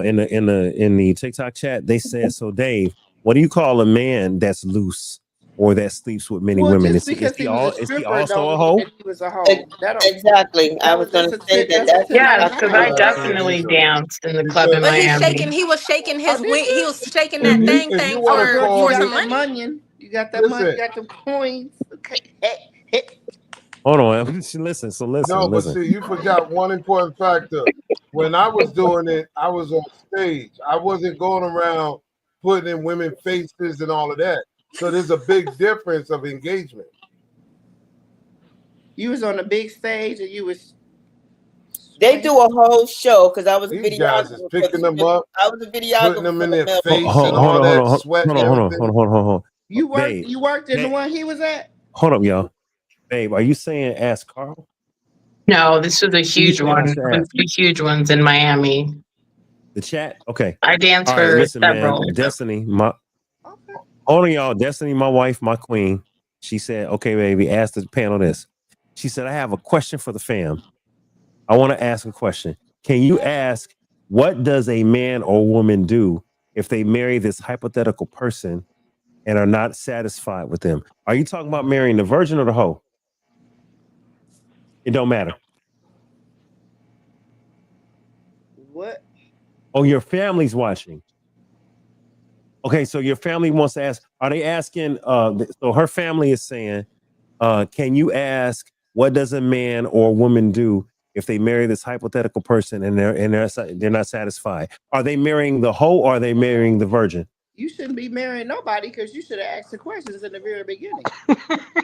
in the TikTok chat. They said, so Dave, what do you call a man that's loose or that sleeps with many women? Is he also a hoe? He was a hoe. Exactly. I was going to say that. Yeah, because I definitely danced in the club in Miami. He was shaking his wing. He was shaking that thing for some money. You got that money. You got them coins. Okay. Hold on. Listen. No, but see, you forgot one important factor. When I was doing it, I was on stage. I wasn't going around putting in women's faces and all of that. So there's a big difference of engagement. You was on a big stage, and you was. They do a whole show because I was These guys is picking them up. I was a videographer. Putting them in their face and all that sweat. Hold on. You worked in the one he was at. Hold up, y'all. Babe, are you saying ask Carl? No, this was a huge one. The huge ones in Miami. The chat. Okay. I danced All right. for Listen, man. several. Destiny, my Okay. hold on, y'all. Destiny, my wife, my queen. She said, "Okay, baby, ask the panel this." She said, "I have a question for the fam. I want to ask a question. Can you ask what does a man or woman do if they marry this hypothetical person and are not satisfied with them? Are you talking about marrying the virgin or the hoe? It don't matter. What? Oh, your family's watching. Okay, so your family wants to ask, are they asking, so her family is saying, can you ask what does a man or woman do if they marry this hypothetical person and they're not satisfied? Are they marrying the hoe or are they marrying the virgin? You shouldn't be marrying nobody because you should have asked the questions in the very beginning.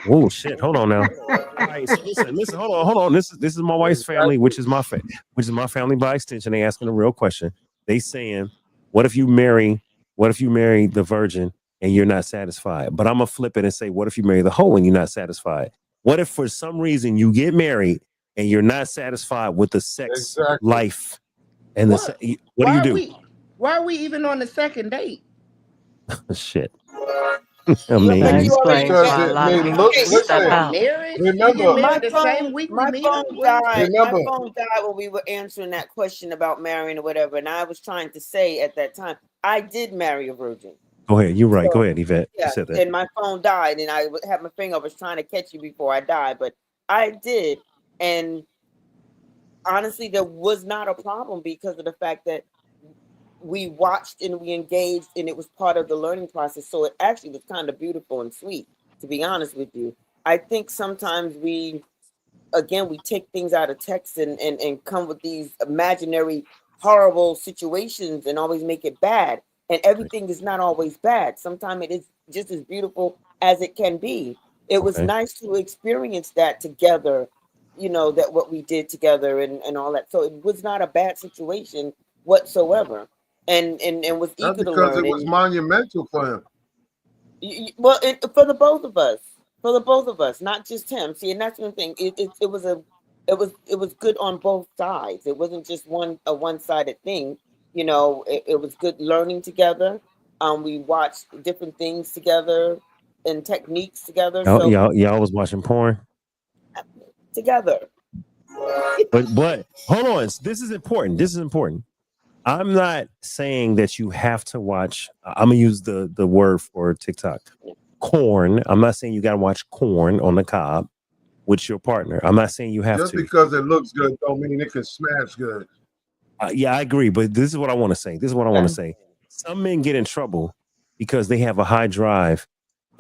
Oh shit! Hold on now. All right, so listen. Hold on. This is my wife's family, which is my family by extension. They asking a real question. They saying, what if you marry the virgin and you're not satisfied? But I'm gonna flip it and say, what if you marry the hoe and you're not satisfied? What if for some reason you get married and you're not satisfied with the sex life and what do you do? Why are we even on the second date? Shit. That explains why a lot of people step out. Remember, my phone died when we were answering that question about marrying or whatever, and I was trying to say at that time, I did marry a virgin. Go ahead. You're right. Go ahead, Yvette. Yeah, You said that. and my phone died, and I had my finger. I was trying to catch you before I died, but I did, and honestly, there was not a problem because of the fact that we watched and we engaged, and it was part of the learning process. So it actually was kind of beautiful and sweet, to be honest with you. I think sometimes we take things out of text and come with these imaginary horrible situations and always make it bad. And everything is not always bad. Sometimes it is just as beautiful as it can be. It was nice to experience that together, that what we did together and all that. So it was not a bad situation whatsoever. And was eager to learn. Because it was monumental for him. Well, for the both of us, not just him. See, and that's one thing. It was good on both sides. It wasn't just a one-sided thing. It was good learning together. We watched different things together and techniques together. Y'all was watching porn together. But hold on, this is important. I'm not saying that you have to watch. I'm gonna use the word for TikTok, corn. I'm not saying you gotta watch corn on the cob with your partner. I'm not saying you have just to. Just because it looks good don't mean it can smash good. Yeah, I agree. But this is what I want to say. Some men get in trouble because they have a high drive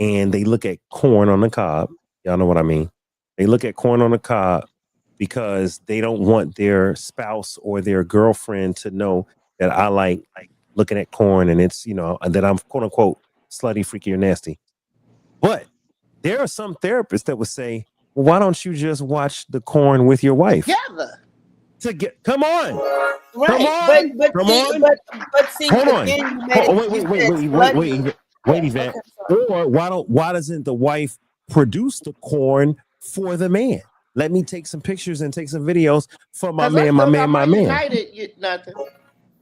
and they look at corn on the cob. Y'all know what I mean? They look at corn on the cob because they don't want their spouse or their girlfriend to know that I like looking at corn and it's, that I'm quote unquote slutty, freaky, or nasty. But there are some therapists that would say, well, why don't you just watch the corn with your wife? Together. Come on. Right. Come on. But see, hold on. Wait, Yvette. Or why doesn't the wife produce the corn for the man? Let me take some pictures and take some videos for my man. Nothing.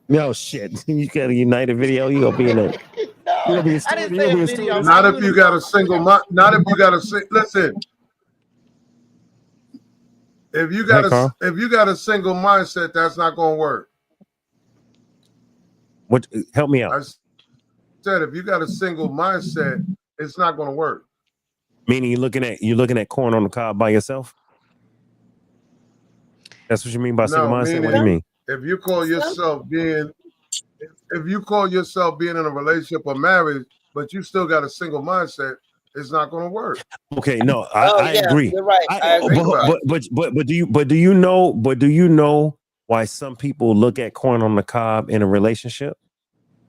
No shit. You got a United video. You gonna be in it. No, I didn't say a video. Not if you got a single mind. Not if you got a listen. If you got a single mindset, that's not gonna work. What? Help me out. I said if you got a single mindset, it's not gonna work. Meaning you're looking at corn on the cob by yourself. That's what you mean by single mindset. What do you mean? If you call yourself being in a relationship or marriage, but you still got a single mindset, it's not going to work. Okay, no, I agree. You're right. I agree. But do you know why some people look at corn on the cob in a relationship?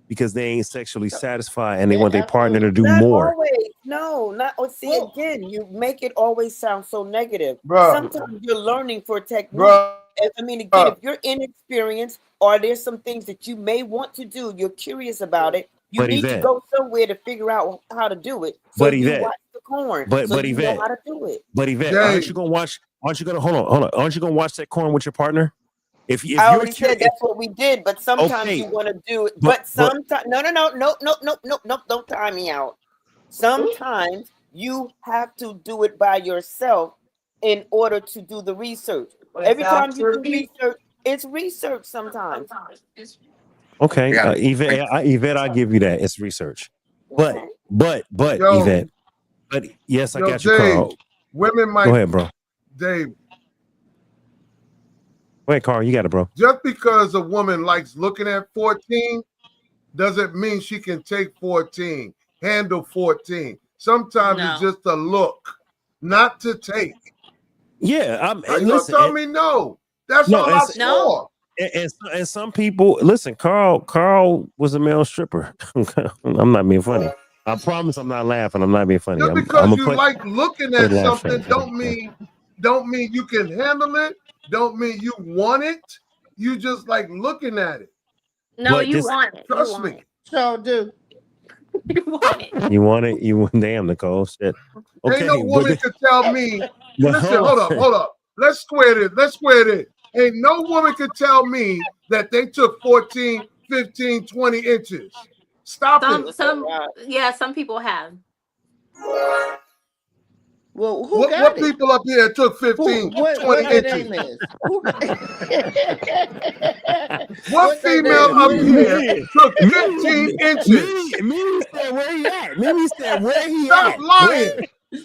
Because they ain't sexually satisfied and they want their partner to do more. Again, you make it always sound so negative. Bruh. Sometimes you're learning for technique. Bruh. I mean, again, if you're inexperienced or there's some things that you may want to do, you're curious about it, you need to go somewhere to figure out how to do it. So you watch the corn. But you know how to do it. But Yvette, aren't you gonna watch that corn with your partner? If I you're already said curious, that's what we did, but sometimes okay, you want to do it. but But sometimes, no, don't time me out. Sometimes you have to do it by yourself in order to do the research. Every time you do research, it's research sometimes. okay, Yeah. Yvette, I'll give you that. It's research. But Okay. Yo, Yvette, but yes, I yo, got you, Dave. Carl. Women Go might, ahead, bro. Dave. Go ahead, Carl. You got it, bro. Just because a woman likes looking at 14 doesn't mean she can take 14, handle 14. Sometimes it's No. just a look, not to take. Yeah, How and you gonna listen, tell and- me no? That's no, all and I s- No. saw. and some people listen. Carl was a male stripper. I'm not being funny. I promise I'm not laughing. I'm not being funny. Just I'm because a you play. like looking Quit at laughing. something don't mean you can handle it. Don't mean you want it. You just like looking at it. No, But you this, want it. You Trust want me. it. So do. You want it. you want it. You damn Nicole. Shit. Okay, Ain't no but woman could tell me. but Listen, hold up. Let's square this. Ain't no woman could tell me that they took 14, 15, 20 inches. Stop it. Some people have. Well, who What got it? people up here took 15, What 20 their inches? name is? Who What their female name up is? here took 15 inches? Mimi said where he at. Mimi said where he Stop at. lying.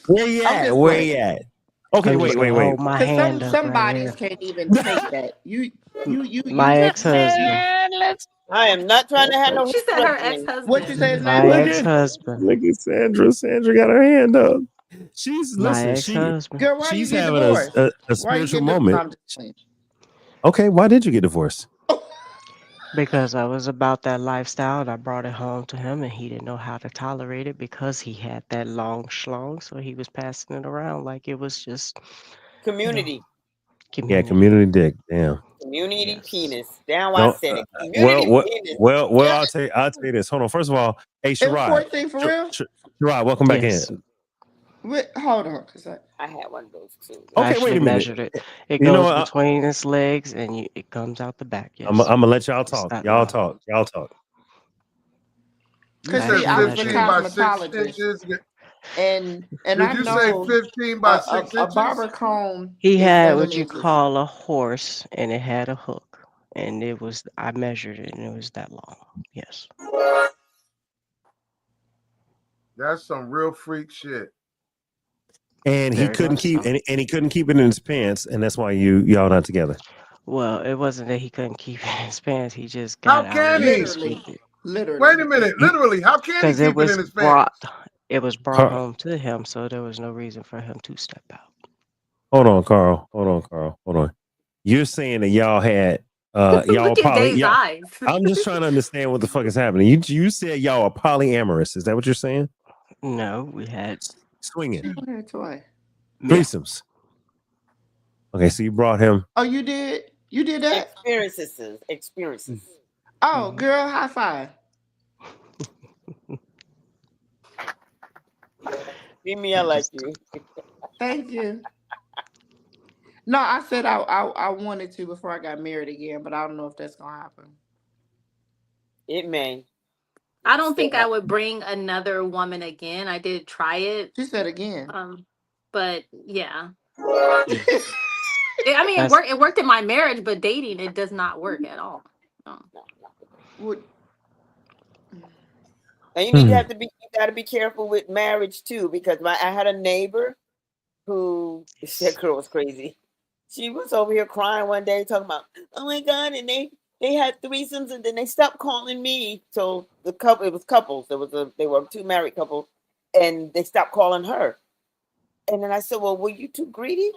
Where he I'm at? just Where playing. he at? Okay, I'm just wait. gonna hold my Because hand up some right bodies here. can't even take that. You My ex-husband. I am not trying to have no. She said her husband. What you ex-husband. say his My name is? ex-husband. Look at Sandra. Sandra got her hand up. She's My listen. ex-husband. Girl, why She's you get having divorced? a Why you spiritual get moment. I'm just playing. Okay, why did you get divorced? Because I was about that lifestyle and I brought it home to him and he didn't know how to tolerate it because he had that long schlong. So he was passing it around like it was just Community. Yeah, community dick. Damn. Community penis. Down I No, said it. Community penis. well, I'll tell you this. Hold on. First of all, hey, It was Sherrod. 14 for real? Sherrod, welcome back Yes. in. Hold on, cause I had one of those too. I Okay, wait actually a minute. measured it. It You know goes what? between his legs and it comes out the back. Yes. I'm gonna let y'all It's talk. that Y'all long. talk. Y'all talk. You Cause said see, I was a 15 by 6 cosmetologist, inches. and Did I you say know 15 by 6 a inches? barber comb. He is had 7 what you inches. call a horse and it had a hook. And I measured it and it was that long. Yes. That's some real freak shit. And he Very couldn't much keep so. and he couldn't keep it in his pants, and that's why y'all not together. Well, it wasn't that he couldn't keep it in his pants. He just How got can he? outrageous with it. Literally. Wait a minute. Literally, how can he Because keep it in his pants? it was brought Carl, home to him, so there was no reason for him to step out. hold on, Carl. Hold on. You're saying that y'all had y'all Look at poly. Dave's eyes. I'm just trying to understand what the fuck is happening. You said y'all are polyamorous. Is that what you're saying? No, we had Swinging Toy. threesomes. Okay, so you brought him. Oh, you did? You did that? Experiences. Oh, girl, high five. Leave me out like you. Thank you. No, I said I wanted to before I got married again, but I don't know if that's gonna happen. It may. I don't think I would bring another woman again. I did try it. She said again. But yeah. It worked in my marriage, but dating it does not work at all. Would And you got to be careful with marriage too, because I had a neighbor who that girl was crazy. She was over here crying one day, talking about, oh my God, and they had threesomes, and then they stopped calling me. So it was couples. They were two married couples, and they stopped calling her. And then I said, well, were you too greedy?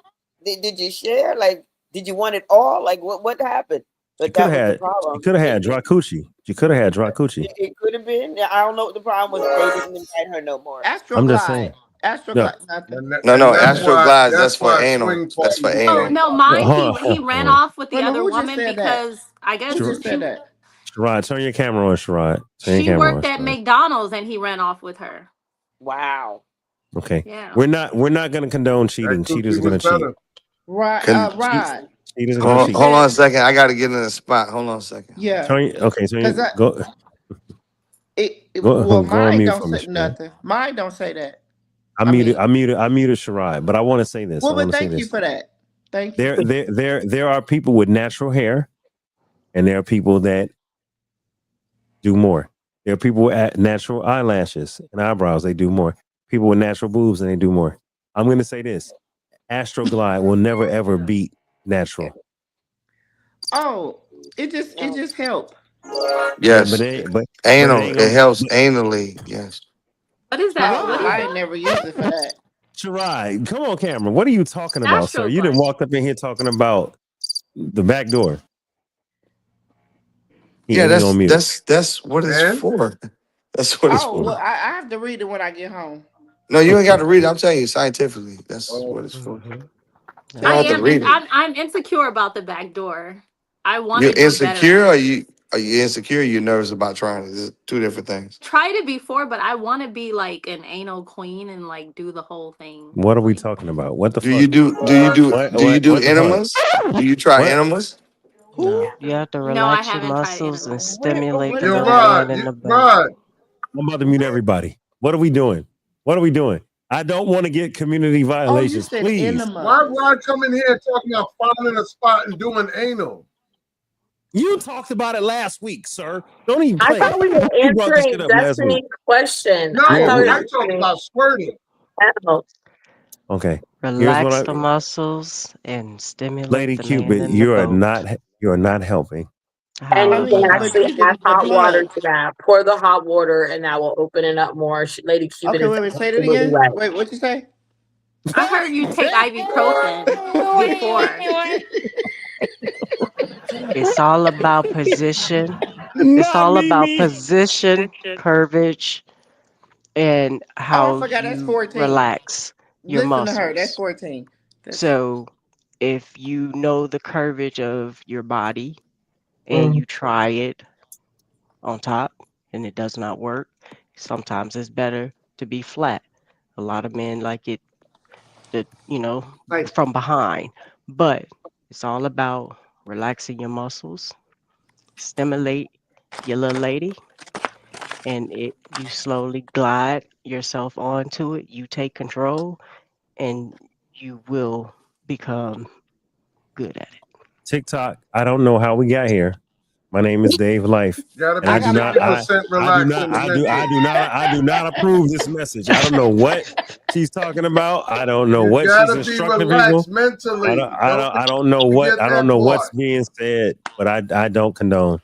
Did you share? Like, did you want it all? Like, what happened? But that was the problem. You could have had dry coochie. You could have had dry coochie. It could have been. I don't know what the problem was. They didn't invite her no more. I'm just saying. Astroglide, nothing. No, Astroglide. That's for anal. That's for anal. Oh no, mine he ran off with the Wait, other who just woman said that? because I guess Who just said that? Sherrod, turn your camera on, Sherrod. Turn your she camera worked on, at Sherrod. McDonald's and he ran off with her. Wow. Okay. Yeah. We're not gonna condone cheating. Cheaters are gonna cheat. Right, Rod. Cheaters are gonna cheat. Hold on a second. I got to get in the spot. Hold on a second. Yeah. Okay, so you go. Well, on mine mute don't for me, say Sherrod. nothing. Mine don't say that. I muted Sherrod, but I want to say this. Well, but thank you for that. Thank you. There are people with natural hair, and there are people that do more. There are people with natural eyelashes and eyebrows. They do more. People with natural boobs, and they do more. I'm going to say this: Astroglide will never ever beat natural. Oh, it just helped. Yes. But anal. it ain't It helps anally. Yes. What is that? What is I that? ain't never used it for that. Sherrod, come on, Cameron. What are you talking about, sir? You didn't walk up in here talking about the back door. Yeah, that's what it's for. That's what it's for. Well, I have to read it when I get home. No, you ain't got to read it. I'm telling you scientifically. That's what it's for. You don't have to read it. I'm insecure about the back door. I want You're to do insecure, better. or are you insecure? Or you're nervous about trying it. It's two different things. Tried it before, but I want to be like an anal queen and like do the whole thing. What are we talking about? What the Do fuck? you do enemas? Do you try enemas? No, you have to relax your muscles and stimulate the man in the back. I'm about to mute everybody. What are we doing? What are we doing? I don't want to get community violations. Please. Why come in here talking about finding a spot and doing anal? You talked about it last week, sir. Don't even play. I thought we were answering Destiny's question. No, I talked about squirting. Okay. Relax the muscles and stimulate Lady the Cupid, man in the you are not helping. And you can actually add hot water to that. Pour the hot water, and that will open it up more. Lady Cupid Okay, wait, say it again. Right. Wait, what'd you say? I heard you take ibuprofen before. It's all about position. It's all about position, curvage, and how you relax your muscles. Listen to her. That's 14. So if you know the curvage of your body and you try it on top and it does not work, sometimes it's better to be flat. A lot of men like it, from behind. But it's all about relaxing your muscles, stimulate your little lady, and you slowly glide yourself onto it. You take control, and you will become good at it. TikTok, I don't know how we got here. My name is Dave Life. And I do not approve this message. I don't know what she's talking about. I don't know what she's instructing people. Mentally. I don't know what's being said, but I don't condone.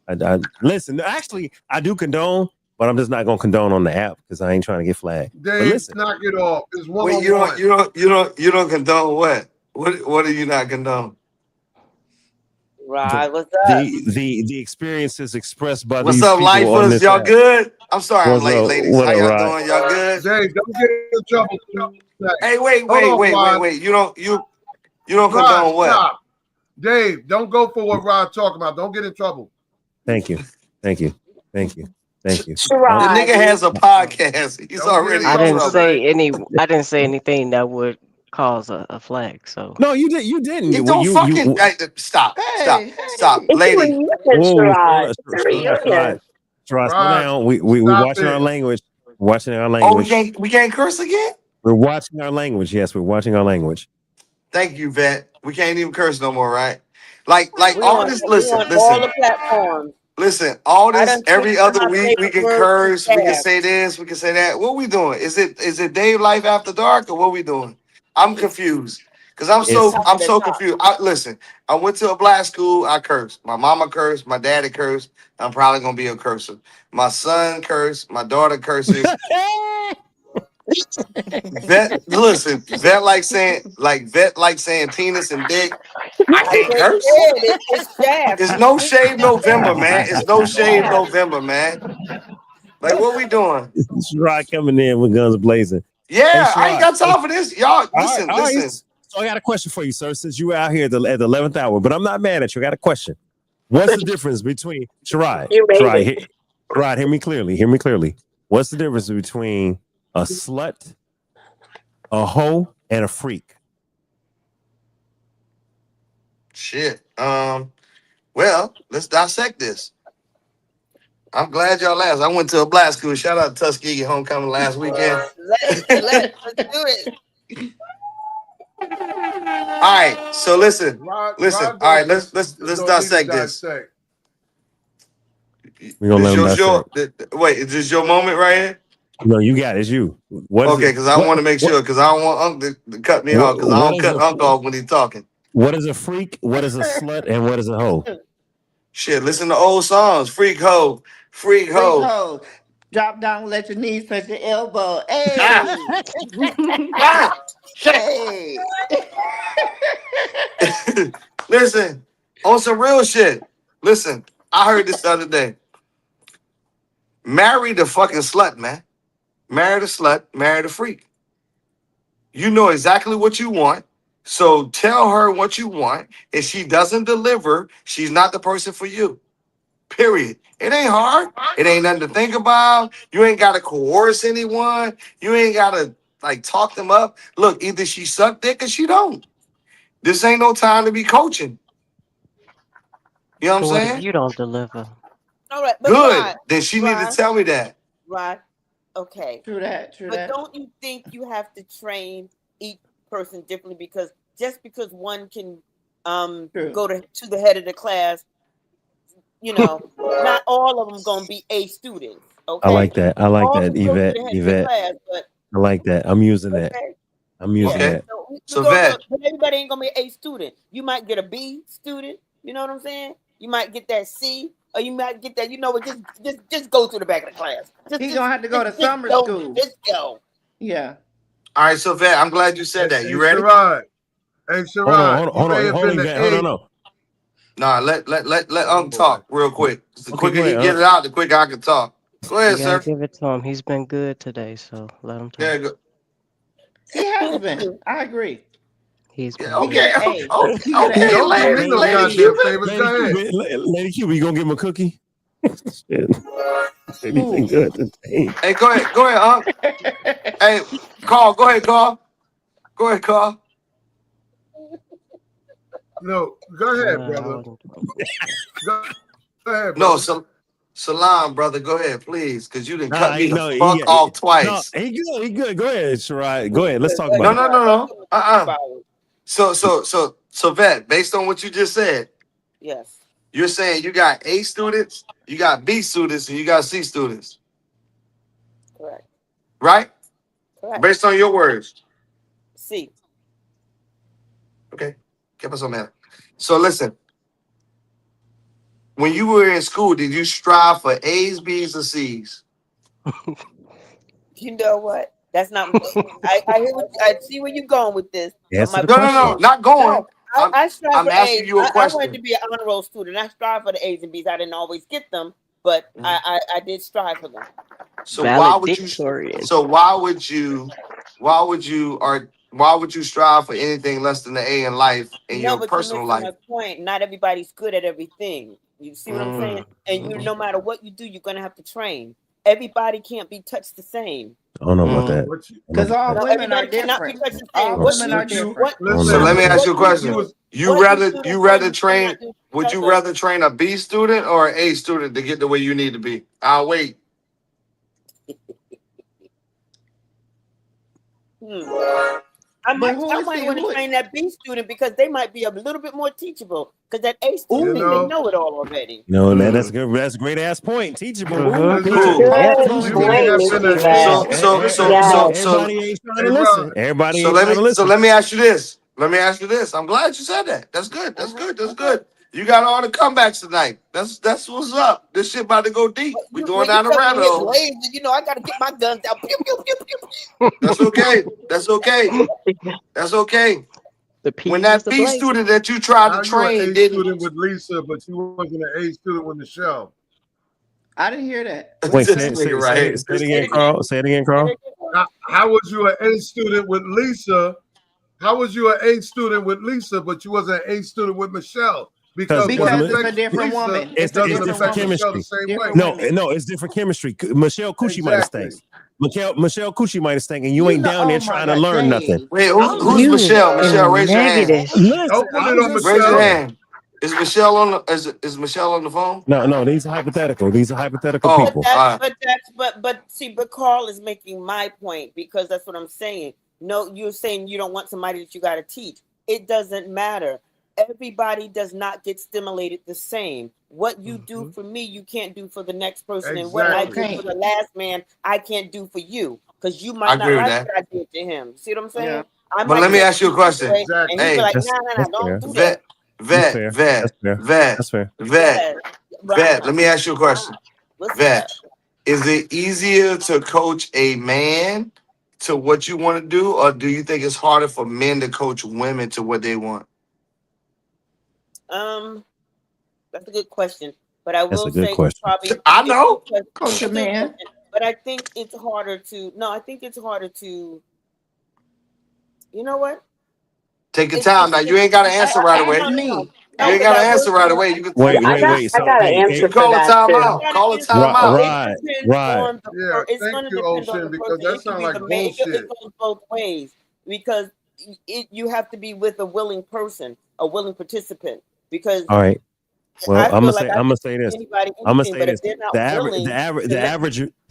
I listen, actually, I do condone, but I'm just not gonna condone on the app because I ain't trying to get flagged. Dave, knock it off. It's one. Wait, you don't condone what? What do you not condone? Right, what's up? The experiences expressed by what's these up, people on lifers? this Y'all app. good? I'm sorry I'm late, up? ladies. What How up, y'all Rod? doing? Y'all good? Dave, don't get in trouble. Hey, wait. You don't condone what? Stop. Dave, don't go for what Rod talking about. Don't get in trouble. Thank you. The nigga has a podcast. He's already. I didn't say anything that would cause a flag. So no, you didn't. You don't fucking stop. Lady. Sherrod, slow down. We watching our language. Watching our language. Oh, we can't curse again? We're watching our language. Yes, we're watching our language. Thank you, Vet. We can't even curse no more, right? Like all this. Listen. All the platforms. Listen, all this every other week we can curse, we can say this, we can say that. What we doing? Is it Dave Life After Dark or what we doing? I'm confused because I'm so confused. Listen, I went to a black school. I cursed. My mama cursed. My daddy cursed. I'm probably gonna be a cursor. My son cursed. My daughter curses. Vet like saying penis and dick. I can't curse. It's no shave November, man. It's no shave November, man. Like, what we doing? Sherrod coming in with guns blazing. Yeah, I ain't got time for this. Y'all, listen. So I got a question for you, sir, since you were out here at the 11th hour, but I'm not mad at you. I got a question. What's the difference between Sherrod, hear me clearly. What's the difference between a slut, a hoe, and a freak? Shit. Well, let's dissect this. I'm glad y'all asked. I went to a black school. Shout out to Tuskegee homecoming last weekend. Let's do it. All right. So listen. All right. Let's dissect this. We're gonna let him dissect. Wait, is this your moment right here? No, you got it. It's you. What? Okay, because I want to make sure, because I don't want Unc to cut me off, because I don't cut Unc off when he's talking. What is a freak? What is a slut? And what is a hoe? Shit, listen to old songs. Freak hoe. Freak hoe. Drop down, let your knees touch your elbow. Hey. Hey. Listen, on some real shit. Listen, I heard this the other day. Marry the fucking slut, man. Marry the slut, marry the freak. You know exactly what you want. So tell her what you want. If she doesn't deliver, she's not the person for you. Period. It ain't hard. It ain't nothing to think about. You ain't got to coerce anyone. You ain't got to like talk them up. Look, either she suck dick or she don't. This ain't no time to be coaching. You know what I'm What saying? if you don't deliver? All right, but Good. Rod, Then she need to Rod, tell me that. Rod, okay. True that. But don't you think you have to train each person differently, because just because one can go to the head of the class, you know, not all of them gonna be A students. Okay. I like that. I like All that, of them go to Yvette. the head of the Yvette. class, but I like that. I'm using that. okay. I'm using Okay. that. So but everybody ain't gonna be an A student. You might get a B student. You know what I'm saying? You might get that C, or you might get that. You know what? Just go to the back of the class. He's gonna have to go to summer school. Just go. Yeah. All right, so Vet, I'm glad you said that. You ready? Sherrod. Hey, Sherrod. Hold on. Nah, let Unc talk real quick. The Okay, quicker go he ahead, get Unc. it out, the quicker I can talk. Go ahead, You gotta sir. give it to him. He's been good today, so let him talk. Yeah, go. He has been. I agree. He's been Okay, Hey, okay, Don't give me no Lady goddamn Cuban. favors. Go ahead. Lady Cuban, you gonna give him a cookie? Shit. Anything good today? Hey, go ahead, Unc. Hey, Carl, go ahead, Carl. Go ahead, Carl. No, go ahead, brother. Go ahead, brother. No, Salam, brother, go ahead, please, because you didn't cut me the No, fuck off twice. No, he good. Go ahead, Sherrod. Go ahead. Let's talk about it. No. So Vet, based on what you just said, Yes. you're saying you got A students, you got B students, and you got C students, Correct. right? Correct. Based on your words. C. Okay. ¿Qué pasó, man? So listen. When you were in school, did you strive for A's, B's, or C's? You know what? That's not. I hear. I see where you're going with this. Yes, No, not going. I strive I'm for asking A's. you a I question. wanted to be an honor roll student. I strive for the A's and B's. I didn't always get them, but I did strive for them. So why would you strive for anything less than the A in life in your but personal you're missing life? my point. Not everybody's good at everything. You see what I'm saying? And you, no matter what you do, you're gonna have to train. Everybody can't be touched the same. I don't know about that. Because all women are everybody cannot be different. touched the All same. women are different. So let me ask you a question. Would You rather train a B student or an A student to get the way you need to be? I'll wait. I might want to train that B student because they might be a little bit more teachable. Because that A student, they know it all already. No, that's good. That's a great ass point. Teachable. So let me ask you this. I'm glad you said that. That's good. You got all the comebacks tonight. That's what's up. This shit about to go deep. We going down the rabbit hole. You know, I got to get my guns out. Pew, pew, pew, pew, pew. That's okay. When that B student that you tried to train didn't student with Lisa, but you wasn't an A student with Michelle. I didn't hear that. Wait, say it again, Carl. Say it again, Carl. How was you an A student with Lisa? How was you an A student with Lisa, but you wasn't an A student with Michelle? Because it's a different woman. It's different chemistry. No, it's different chemistry. Michelle Coochie might have stayed. Michelle Coochie might have thinking you ain't down there trying to learn nothing. Wait, who's You Michelle? Michelle, and raise your hand. negative. Listen, Don't put it on Raise your Michelle. hand. Is Michelle on the is Michelle on the phone? No, these are hypothetical. These are hypothetical Oh, people. But Carl is making my point, because that's what I'm saying. No, you're saying you don't want somebody that you got to teach. It doesn't matter. Everybody does not get stimulated the same. What you do for me, you can't do for the next person. And what I do for the last man, I can't do for you, because you might not like what I did to him. See what I'm saying? Yeah. But let me ask you a question. And you be like, nah, don't do that. Vet. Let me ask you a question. Vet, is it easier to coach a man to what you want to do, or do you think it's harder for men to coach women to what they want? That's a good question. But I will say probably I know. Coach a man. But I think it's harder to you know what? Take your time. Now you ain't gotta answer right away. You ain't gotta answer right away. You can wait. I got an answer for call a that timeout. too. Call a timeout. Right. Yeah, thank you, Ocean, because that sounds like bullshit. It goes both ways, because you have to be with a willing person, a willing participant. Because all right. Well, I'm gonna say this.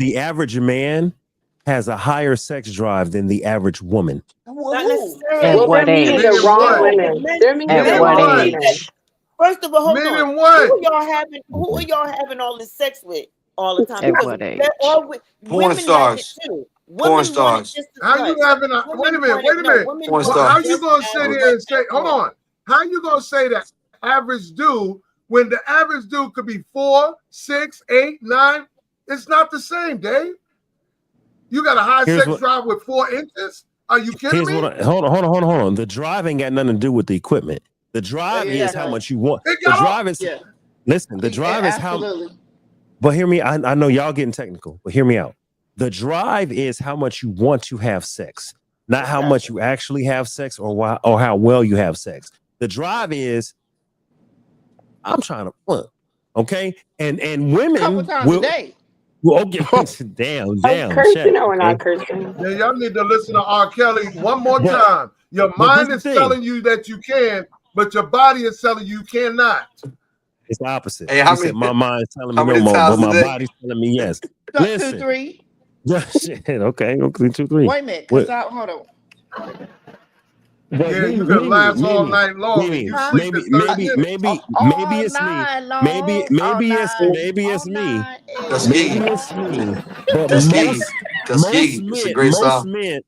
The average man has a higher sex drive than the average woman. Not necessarily. At what age? They're wrong women. At what age? First of all, hold Men on. and what? Who are y'all having all this sex with all the time? At Because what age? they're all Porn stars. Porn stars. How you having a wait a minute? How you gonna sit here and say, hold on? How you gonna say that average dude when the average dude could be 4, 6, 8, 9? It's not the same, Dave. You got a high sex drive with 4 inches? Are you kidding me? Hold on. The drive ain't got nothing to do with the equipment. The drive is how much you want. The drive is listen. The drive is how. But hear me. I know y'all getting technical, but hear me out. The drive is how much you want to have sex, not how much you actually have sex or how well you have sex. The drive is I'm trying to fuck. Okay, and women couple times a day. Well, okay, damn. Cursing or not cursing? Yeah, y'all need to listen to R. Kelly one more time. Your mind is telling you that you can, but your body is telling you cannot. It's the opposite. Hey, my mind is telling me no more, but my body's telling me yes. Listen. 2, 3. Shit, okay, 2, 3. Wait a minute, hold on. Yeah, you can last all night long. Maybe it's me. Maybe it's me. But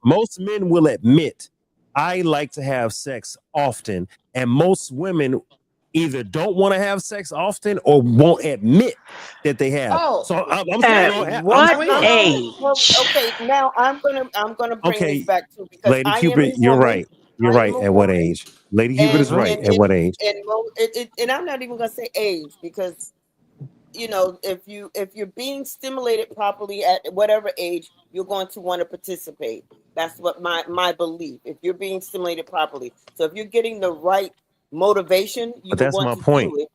most men will admit I like to have sex often, and most women either don't want to have sex often or won't admit that they have. So I'm saying, at what age? Okay, now I'm gonna bring this back to, because Lady Cupid, you're right. You're right. At what age? Lady Cupid is right. At what age? And I'm not even gonna say age, because if you're being stimulated properly at whatever age, you're going to want to participate. That's what my belief. If you're being stimulated properly, so if you're getting the right motivation, you but that's want my to point. do it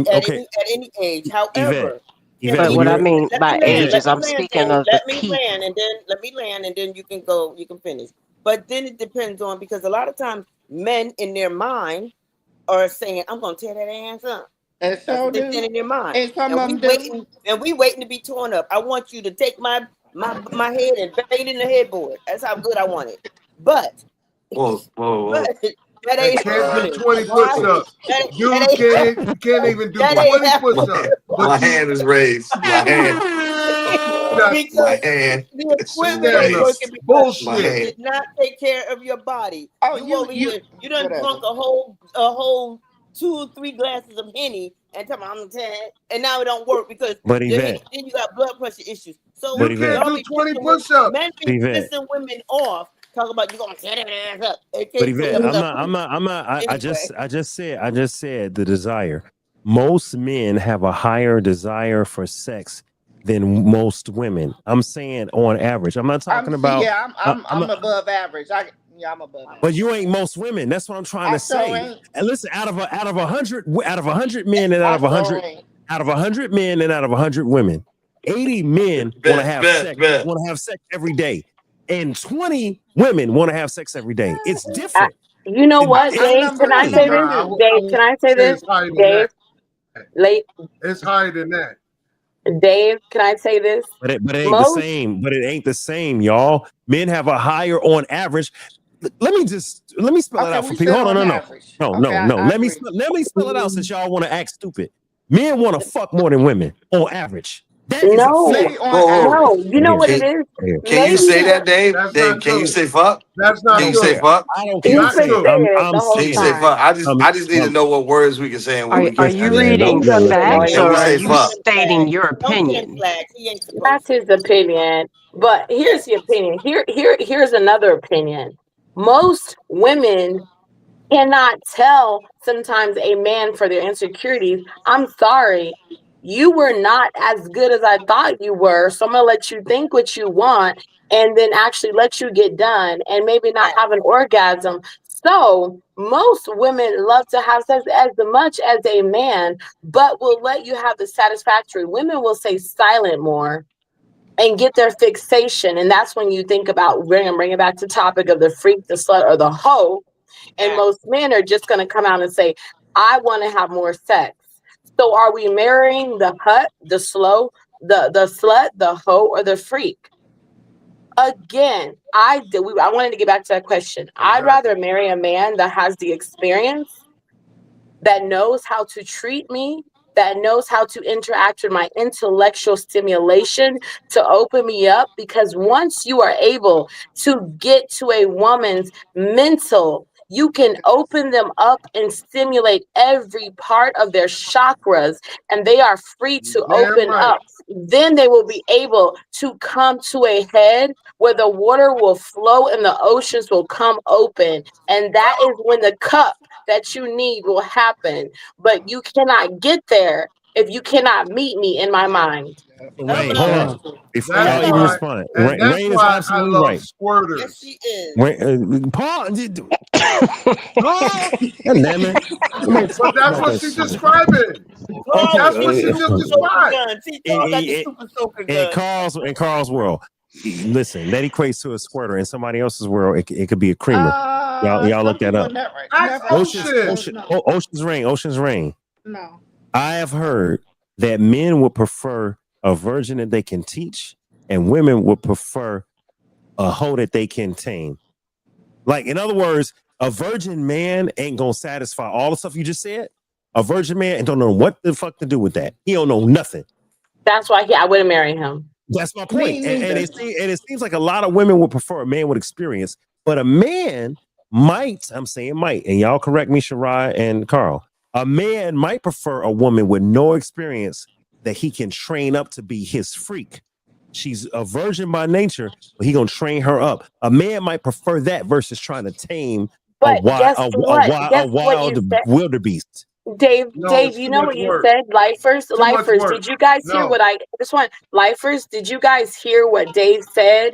at any age. However, but what I mean by age is I'm speaking of the peak. Let me land, and then you can go. You can finish. But then it depends on, because a lot of times men in their mind are saying, "I'm going to tear that ass up." And so in their mind. And some of them do. And we waiting to be torn up. I want you to take my head and bang it in the headboard. That's how good I want it. But whoa. That ain't can't do 20 push-ups. You can't even do 20 push-ups. My hand is raised. My hand. My hand. The equipment bullshit. did not take care of your body. Oh, you done drunk a whole 2 or 3 glasses of Henny and tell me I'm 10, and now it don't work because then you got blood pressure issues. So you can't do 20 push-ups. Men be pissing women off. Talk about you gonna tear that ass up. But Yvette, I'm not. I just said the desire. Most men have a higher desire for sex than most women. I'm saying on average. I'm not talking about. Yeah, I'm above average. I'm above average. But you ain't most women. That's what I'm trying to say. And listen, out of 100 men and out of 100 men and out of 100 women, 80 men want to have sex every day, and 20 women want to have sex every day. It's different. You know what, Dave? Can I say this? Dave, can I say this? Dave, it's higher than that. Dave, can I say this? But it ain't the same. But it ain't the same, y'all. Men have a higher on average. Let me spell it out for people. Hold on, no. Let me spell it out since y'all want to act stupid. Men want to fuck more than women on average. That is no. You know what it is? Can you say that, Dave? Dave, can you say fuck? That's not Can you say fuck? I don't care. Can you say fuck? I just need to know what words we can say and what we Are you reading facts or are you stating your opinion? That's his opinion. But here's the opinion. Here's another opinion. Most women cannot tell sometimes a man for their insecurities. I'm sorry. You were not as good as I thought you were. So I'm going to let you think what you want and then actually let you get done and maybe not have an orgasm. So most women love to have sex as much as a man, but will let you have the satisfactory. Women will say silent more and get their fixation. And that's when you think about bring it back to the topic of the freak, the slut, or the hoe. And most men are just going to come out and say, I want to have more sex. So are we marrying the the slut, the hoe, or the freak? Again, I wanted to get back to that question. I'd rather marry a man that has the experience, that knows how to treat me, that knows how to interact with my intellectual stimulation to open me up. Because once you are able to get to a woman's mental, you can open them up and stimulate every part of their chakras, and they are free to open up. Then they will be able to come to a head where the water will flow and the oceans will come open. And that is when the cup that you need will happen. But you cannot get there if you cannot meet me in my mind. Rain, hold on. Before y'all even respond, Rain is absolutely right. Squirters. Yes, she is. Paul, damn it. But that's what she's describing. That's what she just described. In Carl's world, listen, that equates to a squirter. In somebody else's world, it could be a creamer. Y'all look that up. Ocean's Rain. No. I have heard that men would prefer a virgin that they can teach, and women would prefer a hoe that they can tame. Like, in other words, a virgin man ain't gonna satisfy all the stuff you just said. A virgin man don't know what the fuck to do with that. He don't know nothing. That's why I wouldn't marry him. That's my point. And it seems like a lot of women would prefer a man with experience, but a man might, I'm saying might, and y'all correct me, Shirai and Carl, a man might prefer a woman with no experience that he can train up to be his freak. She's a virgin by nature, but he gonna train her up. A man might prefer that versus trying to tame a wild wildebeest. Dave, you know what you said? Lifers, did you guys hear what Lifers, did you guys hear what Dave said?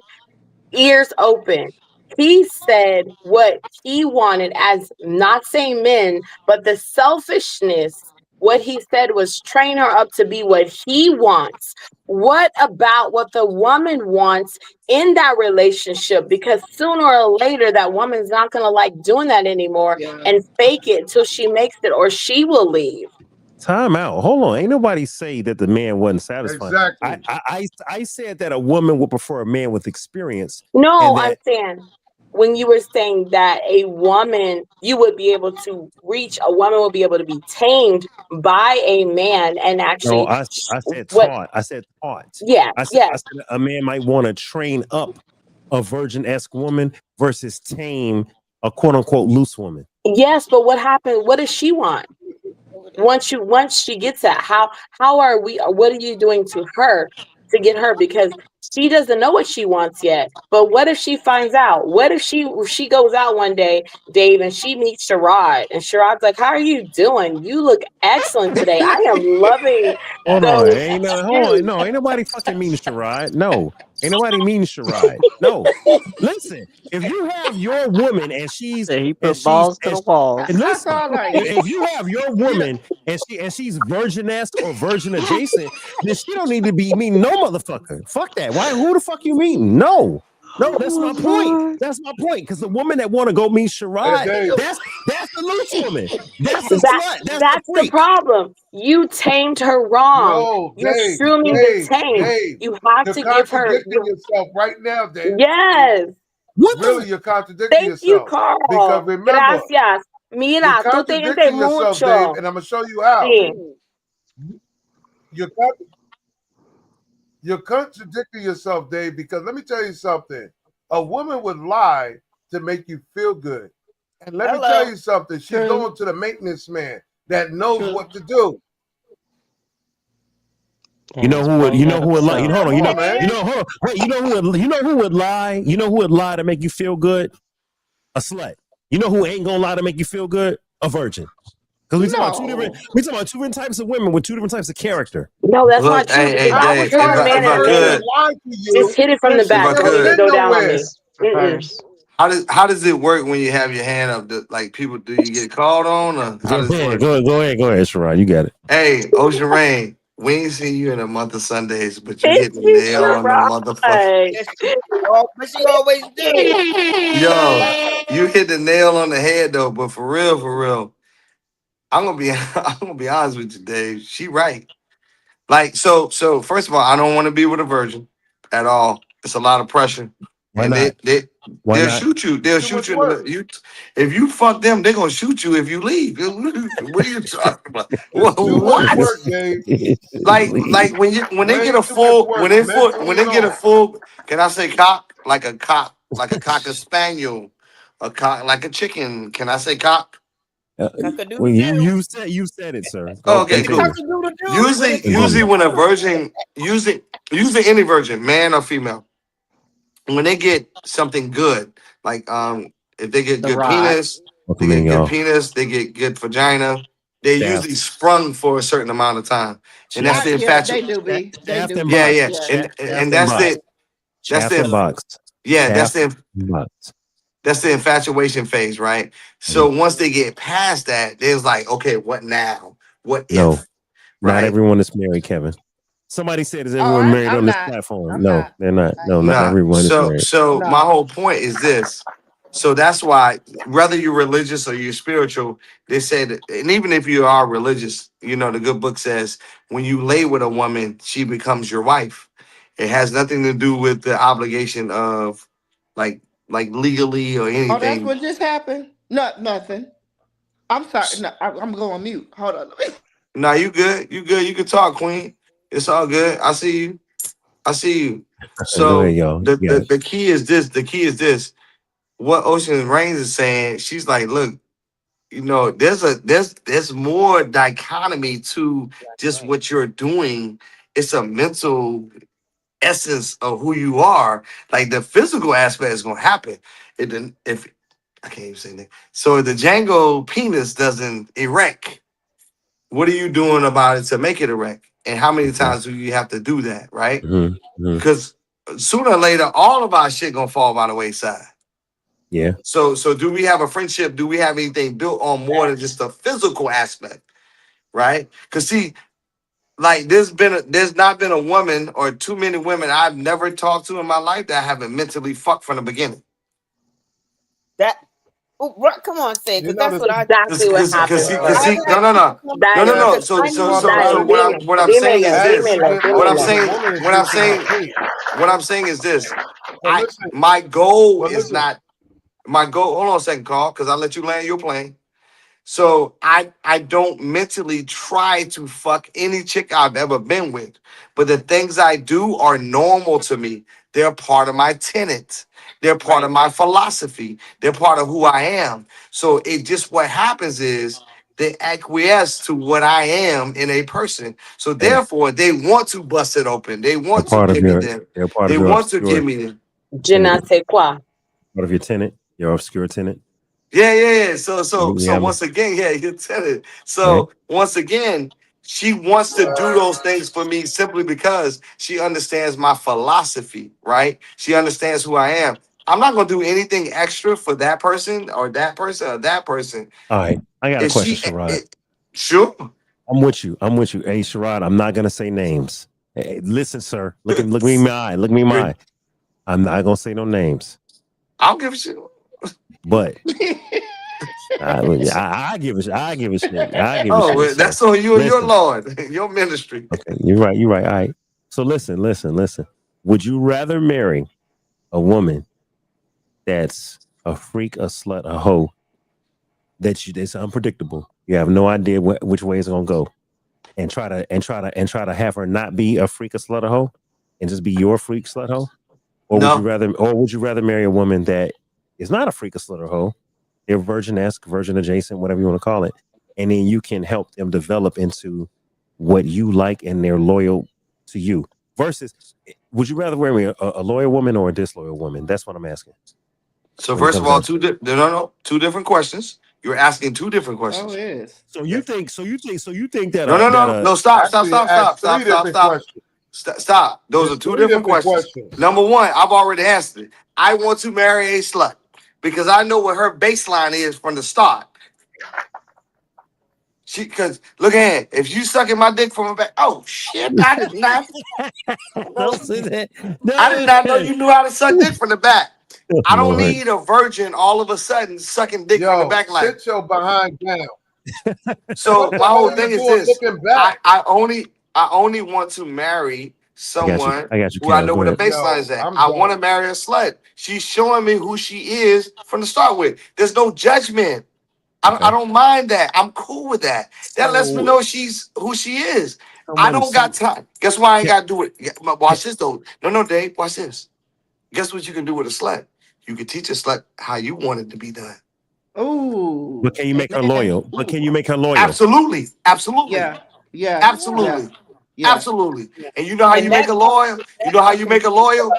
Ears open. He said what he wanted, as not saying men, but the selfishness. What he said was train her up to be what he wants. What about what the woman wants in that relationship? Because sooner or later, that woman's not going to like doing that anymore and fake it till she makes it, or she will leave. Time out. Hold on. Ain't nobody say that the man wasn't satisfied. Exactly. I said that a woman would prefer a man with experience. No, I'm saying when you were saying that a woman, you would be able to reach, a woman will be able to be tamed by a man and actually. No, I said taught. I said taught. Yeah. I said a man might want to train up a virgin-esque woman versus tame a quote unquote loose woman. Yes, but what happened? What does she want? Once she gets that, how are we? What are you doing to her to get her? Because she doesn't know what she wants yet. But what if she finds out? What if she goes out one day, Dave, and she meets Sherrod, and Sherrod's like, "How are you doing? You look excellent today. I am loving." Hold on, ain't nobody fucking mean Sherrod. No, Ain't nobody mean Sherrod. No. Listen, if you have your woman and she's Yeah, he and put she's balls to and, the walls. and I listen, saw like if you have your woman and she's virgin-esque or virgin adjacent, then she don't need to be meeting no motherfucker. Fuck that. Why? Who the fuck you meeting? No, that's my point. That's my point. Because the woman that want to go meet Sherrod, that's the loose woman. That's the slut. That's the problem. You tamed her wrong. No, You're Dave, assuming the tame. Dave, You have you're to give her. contradicting yourself right now, Dave. Yes. What really, you're contradicting Thank you, yourself. Carl. Because remember, Gracias. Mira, you're tú te entiendes contradicting yourself, Dave, mucho. and I'm gonna show you how. Sí. You're contradicting yourself, Dave, because let me tell you something. A woman would lie to make you feel good. And let me tell you something. She's going to the maintenance man that knows what to do. You know who would lie? You know who would lie? You know who would lie to make you feel good? A slut. You know who ain't gonna lie to make you feel good? A virgin. Because we talking about two different types of women with two different types of character. No, that's not true. Hey, Because I Dave, was her man and women. Just hit it from the back. Don't even go down on me. How does it work when you have your hand up? Like people, do you get called on? Or how does it work? Go ahead, Sherrod. You got it. Hey, Ocean Rain, we ain't seen you in a month of Sundays, but you hit the nail on the motherfucker. But she always did. Yo, you hit the nail on the head though. But for real, I'm gonna be honest with you, Dave. She right. Like so. First of all, I don't want to be with a virgin at all. It's a lot of pressure. Why and not? They'll shoot you. They'll shoot you. If you fuck them, they're gonna shoot you if you leave. What are you talking about? What? Like when they get a full can I say cock? Like a cocker spaniel, a cock like a chicken. Can I say cock? Well, you said it, sir. Okay, cool. Usually when a virgin, usually any virgin, man or female, when they get something good, like if they get good penis, they get good penis, they get good vagina, they're usually sprung for a certain amount of time, and that's the infatuation. Yeah, and that's the infatuation phase, right? So once they get past that, there's like, okay, what now? What if? No, not everyone is married, Kevin. Somebody said, is everyone married on this platform? No, they're not. No, not everyone is married. So my whole point is this. So that's why, whether you're religious or you're spiritual, they said, and even if you are religious, you know, the good book says, when you lay with a woman, she becomes your wife. It has nothing to do with the obligation of like legally or anything. Oh, that's what just happened? Nothing. I'm sorry. No, I'm going on mute. Hold on. No, you good. You good. You can talk, Queen. It's all good. I see you. So the key is this. The key is this. What Ocean Reigns is saying, she's like, look, you know, there's more dichotomy to just what you're doing. It's a mental essence of who you are. Like the physical aspect is gonna happen. If I can't even say that. So if the Django penis doesn't erect, what are you doing about it to make it erect? And how many times do you have to do that, right? Because sooner or later, all of our shit gonna fall by the wayside. Yeah. So do we have a friendship? Do we have anything built on more than just the physical aspect, right? Because see, like there's not been a woman or too many women I've never talked to in my life that haven't mentally fucked from the beginning. Come on, say, because that's what I exactly what happened. No. So what I'm saying is this. What I'm saying is this. My goal is not. My goal. Hold on a second, Carl, because I'll let you land your plane. So I don't mentally try to fuck any chick I've ever been with, but the things I do are normal to me. They're part of my tenet. They're part of my philosophy. They're part of who I am. So it just what happens is they acquiesce to what I am in a person. So therefore, they want to bust it open. They want to give me them. They want to give me them. Je ne sais quoi. Part of your tenant, your obscure tenant. Yeah. So once again, you're telling. So once again, she wants to do those things for me simply because she understands my philosophy, right? She understands who I am. I'm not gonna do anything extra for that person or that person or that person. All right, I got a If question, she, Sherrod. sure. I'm with you. Hey, Sherrod, I'm not gonna say names. Hey, listen, sir. Look me in my eye. Look me in my eye. I'm not gonna say no names. I'll give a shit. But I give a shit. I give a shit. Oh, sir. that's on you and your Listen. Lord, your ministry. Okay, you're right. All right. So listen. Would you rather marry a woman that's a freak, a slut, a hoe, that's unpredictable? You have no idea which way it's gonna go, and try to have her not be a freak, a slut, a hoe, and just be your freak, slut, hoe? Or would you rather marry a woman that is not a freak, a slut, or hoe? They're virgin-esque, virgin adjacent, whatever you want to call it, and then you can help them develop into what you like, and they're loyal to you. Versus, would you rather marry a loyal woman or a disloyal woman? That's what I'm asking. So first of all, two different questions. You're asking two different questions. Oh, it is. So you think that? No, stop. Stop. Those are two different questions. Number one, I've already answered it. I want to marry a slut because I know what her baseline is from the start. Because look at it. If you sucking my dick from the back, oh shit, I did not. Don't say that. I did not know you knew how to suck dick from the back. I don't need a virgin all of a sudden sucking dick from the back like. Sit your behind down. So my whole thing is this: I only want to marry someone who I know where the baseline is at. I want to marry a slut. She's showing me who she is from the start with. There's no judgment. I don't mind that. I'm cool with that. That lets me know she's who she is. I don't got time. Guess why I ain't got to do it? Watch this though. No, Dave. Watch this. Guess what you can do with a slut? You can teach a slut how you want it to be done. Ooh. But can you make her loyal? Absolutely. Yeah. Absolutely. Absolutely. And you know how you make a loyal? You know how you make a loyal?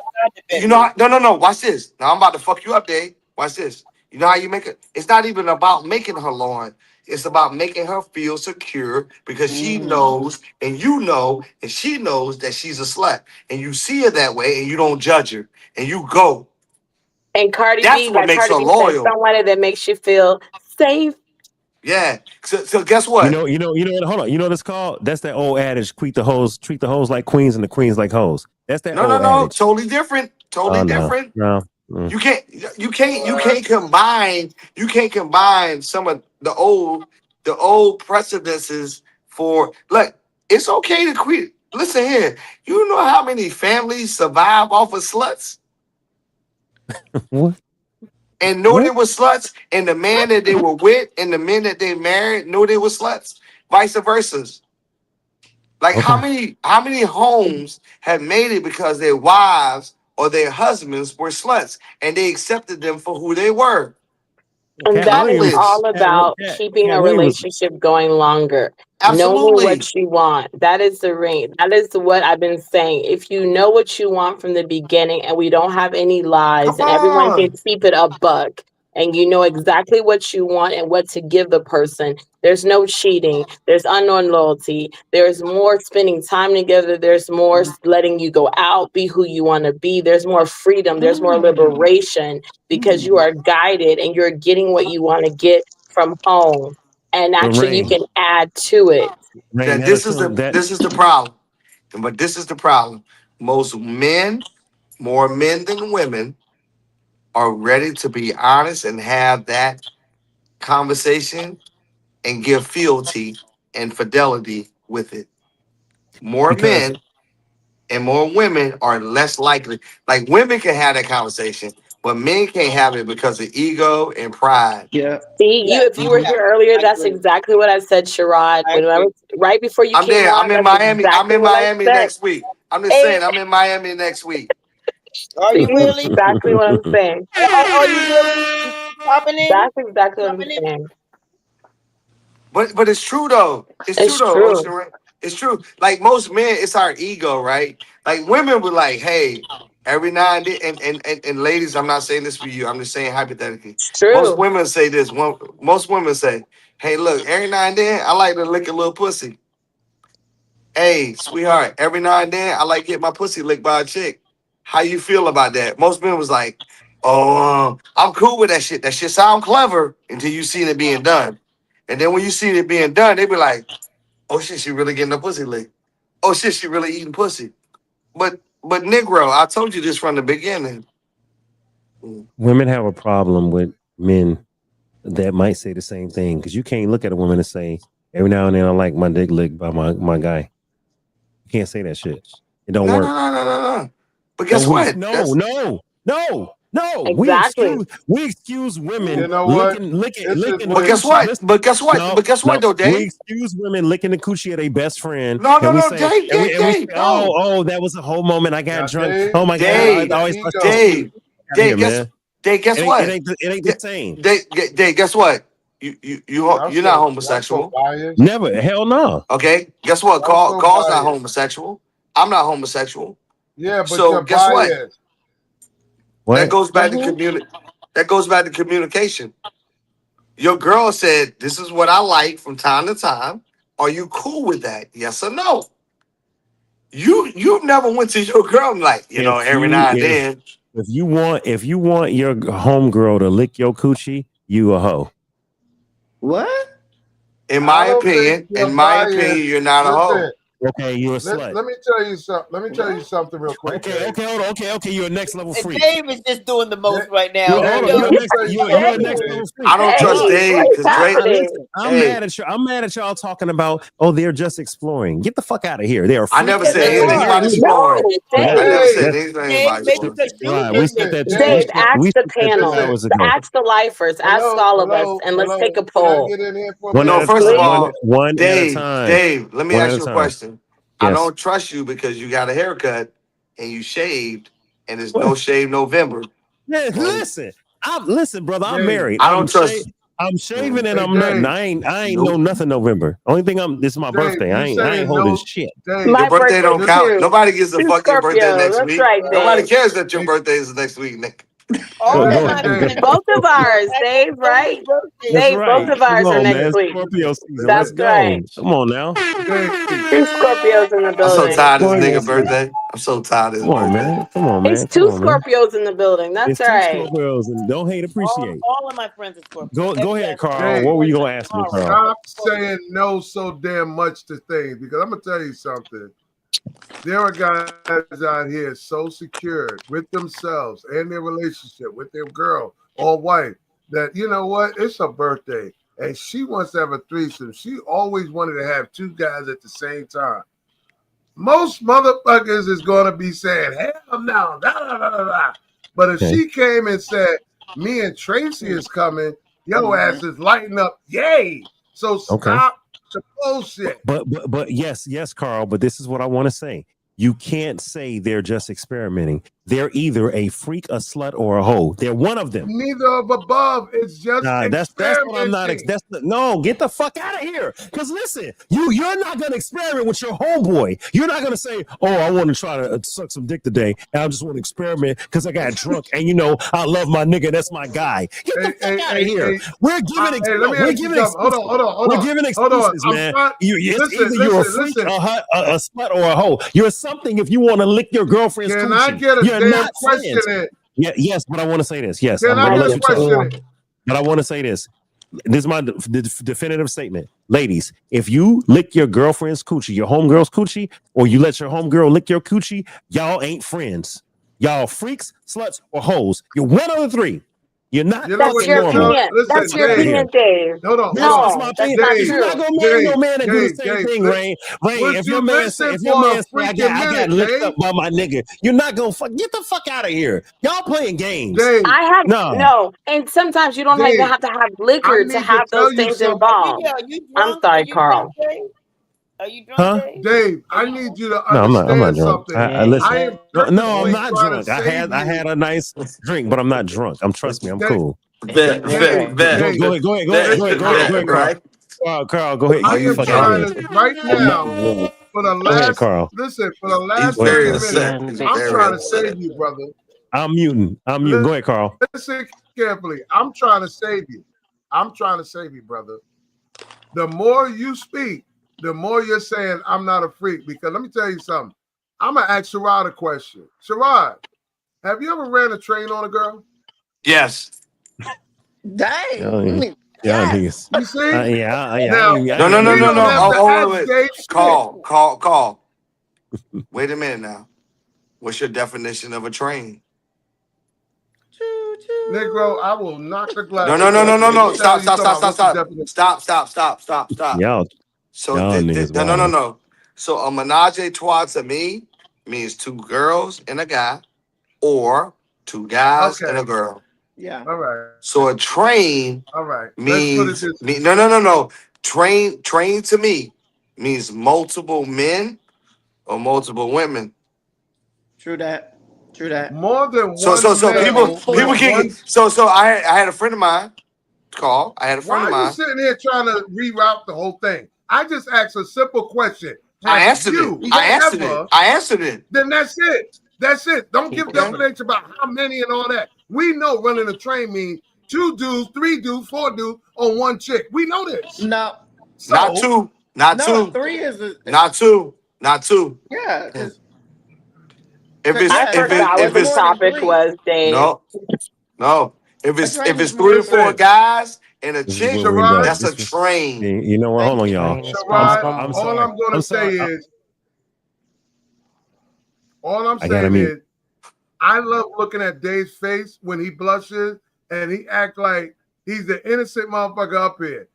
You know no. Watch this. Now I'm about to fuck you up, Dave. Watch this. You know how you make it? It's not even about making her loyal. It's about making her feel secure because she knows and you know and she knows that she's a slut. And you see her that way and you don't judge her. And you go. And Cardi That's B, what makes her Cardi B loyal. Someone that makes you feel safe. Yeah. So guess what? You know what? Hold on. You know what it's called? That's that old adage: treat the hoes like queens and the queens like hoes. That's that old adage. Totally different. Different. No. You can't combine some of the old precedences for look, it's okay to quit. Listen here. You know how many families survive off of sluts? What? And know they were sluts, and the man that they were with and the men that they married knew they were sluts, vice versa. Like how many homes have made it because their wives or their husbands were sluts and they accepted them for who they were? And that is all about keeping a relationship going longer. Knowing what you want. That is the ring. That is what I've been saying. If you know what you want from the beginning and we don't have any lies and everyone can keep it a buck and you know exactly what you want and what to give the person, there's no cheating. There's unknown loyalty. There's more spending time together. There's more letting you go out, be who you want to be. There's more freedom. There's more liberation because you are guided and you're getting what you want to get from home. And actually, you can add to it. This is the problem. But this is the problem. Most men, more men than women, are ready to be honest and have that conversation and give fealty and fidelity with it. More men and more women are less likely. Like women can have that conversation, but men can't have it because of ego and pride. Yeah. See, if you were here earlier, that's exactly what I said, Sherrod. Right before you came there. on, I'm in Miami. I'm in Miami next week. I'm just saying, I'm in Miami next week. Are you really? Exactly what I'm saying. Are you really popping in? That's exactly what I'm saying. But it's true though. It's true though. It's true. Like most men, it's our ego, right? Like women were like, hey, every now and then, and ladies, I'm not saying this for you. I'm just saying hypothetically. True. Most women say this. Most women say, hey, look, every now and then, I like to lick a little pussy. hey, sweetheart, every now and then I like get my pussy licked by a chick. How you feel about that? Most men was like, oh, I'm cool with that shit. That shit sound clever until you see it being done. And then when you see it being done, they be like, oh shit, she really getting the pussy licked. Oh shit, she really eating pussy. But Negro, I told you this from the beginning. Women have a problem with men that might say the same thing, because you can't look at a woman and say, every now and then I like my dick licked by my guy. You can't say that shit. It don't work. No. But guess what? No. Exactly. We excuse women. You know what? licking. But guess what? But guess what, though, Dave? We excuse women licking the coochie of their best friend. No, Dave. No. Oh, that was a whole moment. I got drunk. Dave, Oh my Dave, God. Dave, guess what? It ain't the same. Dave, guess what? You're not homosexual. Never. Hell no. Okay. Guess what? Carl's not homosexual. I'm not homosexual. Yeah, but so guess what? What? That goes back to communication. Your girl said, "This is what I like from time to time. Are you cool with that? Yes or no?" You never went to your girl and like, every now and then. If you want your homegirl to lick your coochie, you a hoe. What? In my opinion, you're not a hoe. Okay, you're a slut. Let me tell you something. Let me tell you something real quick. Okay, hold on. Okay, you're a next level freak. Dave is just doing the most right now. You're a next level freak. I don't trust Dave because Dave. I'm mad at y'all talking about, they're just exploring. Get the fuck out of here. They are. I never said anything about exploring. I never said anything about exploring. We said that. Dave, ask the panel. Ask the lifers. Ask all of us, and let's take a poll. First of all, one Dave, at a time. Dave, let me ask you a question. Yes. I don't trust you because you got a haircut and you shaved, and it's no shave November. Yeah, listen, brother. I'm married. I don't trust. I'm shaving and I'm nothing. I ain't know nothing November. Only thing this is my birthday. I ain't holding shit. Your birthday don't count. Nobody gives a fuck your birthday next week. Right, nobody cares that your birthday is next week, Nick. Both of ours, Dave, right? Dave, both of ours are next week. Scorpio season. That's right. Come on now. 2 Scorpios in the building. I'm so tired of this nigga birthday. I'm so tired of this. Come on, man. It's 2 Scorpios in the building. That's right. 2 Scorpios, and don't hate, appreciate. All of my friends are Scorpios. Go ahead, Carl. What were you gonna ask me, Carl? Stop saying no so damn much to things, because I'm gonna tell you something. There are guys out here so secure with themselves and their relationship with their girl or wife that, you know what, it's her birthday and she wants to have a threesome. She always wanted to have 2 guys at the same time. Most motherfuckers is going to be saying, hell no, but if she came and said, me and Tracy is coming, your ass is lighting up, yay. So stop the bullshit. But yes, Carl, but this is what I want to say. You can't say they're just experimenting. They're either a freak, a slut, or a hoe. They're one of them. Neither of above. It's just that's what I'm not. No, get the fuck out of here. Because listen, you're not gonna experiment with your homeboy. You're not gonna say, "Oh, I want to try to suck some dick today, and I just want to experiment because I got drunk, and I love my nigga. That's my guy." Get the fuck out of here. We're giving excuses, man. It's either you're a freak, a slut, or a hoe. You're something if you want to lick your girlfriend's coochie. Can I get a damn question in? Yes, but I want to say this. Yes, Can I get a question? But I want to say this. This is my definitive statement. Ladies, if you lick your girlfriend's coochie, your homegirl's coochie, or you let your homegirl lick your coochie, y'all ain't friends. Y'all freaks, sluts, or hoes. You're one of the 3. You're not. That's your opinion. That's your opinion, Dave. No, that's not true. You're not gonna marry no man that do the same thing, Rain. If your man say, I got licked up by my nigga, you're not gonna get the fuck out of here. Y'all playing games. I have no, and sometimes you don't even have to have liquor to have those things involved. I'm sorry, Carl. Are you drunk, Dave? I need you to understand I'm not drunk. something. I listen. I'm not drunk. I had a nice drink, but I'm not drunk. Trust me, I'm cool. Bet. Go ahead, Carl. Go ahead. I am trying to right now for the last. Carl. Listen, for the last 30 minutes, I'm trying to save you, brother. I'm muting. Go ahead, Carl. Listen carefully. I'm trying to save you. I'm trying to save you, brother. The more you speak, the more you're saying I'm not a freak. Because let me tell you something. I'm gonna ask Sherrod a question. Sherrod, have you ever ran a train on a girl? Yes. Dang. Yes. You see? No. Oh, wait. Call. Wait a minute now. What's your definition of a train? Negro, I will knock the glass. No. Stop. Y'all. So y'all niggas wild. no. So a menage a trois to me means two girls and a guy, or two guys and a girl. Yeah. All right. So a train means no. Train to me means multiple men or multiple women. True that. More than one. So people can. So I had a friend of mine call. Why are you sitting here trying to reroute the whole thing? I just asked a simple question. I answered it. Then that's it. Don't give the explanation about how many and all that. We know running a train means 2 dudes, 3 dudes, 4 dudes on one chick. We know this. No. Not two. No, 3 is not two. Yeah. If it's topic was Dave. No. If it's 3 or 4 guys and a chick, that's a train. You know what? Hold on, y'all. I'm sorry. All I'm going to say is, I love looking at Dave's face when he blushes and he act like he's the innocent motherfucker up here.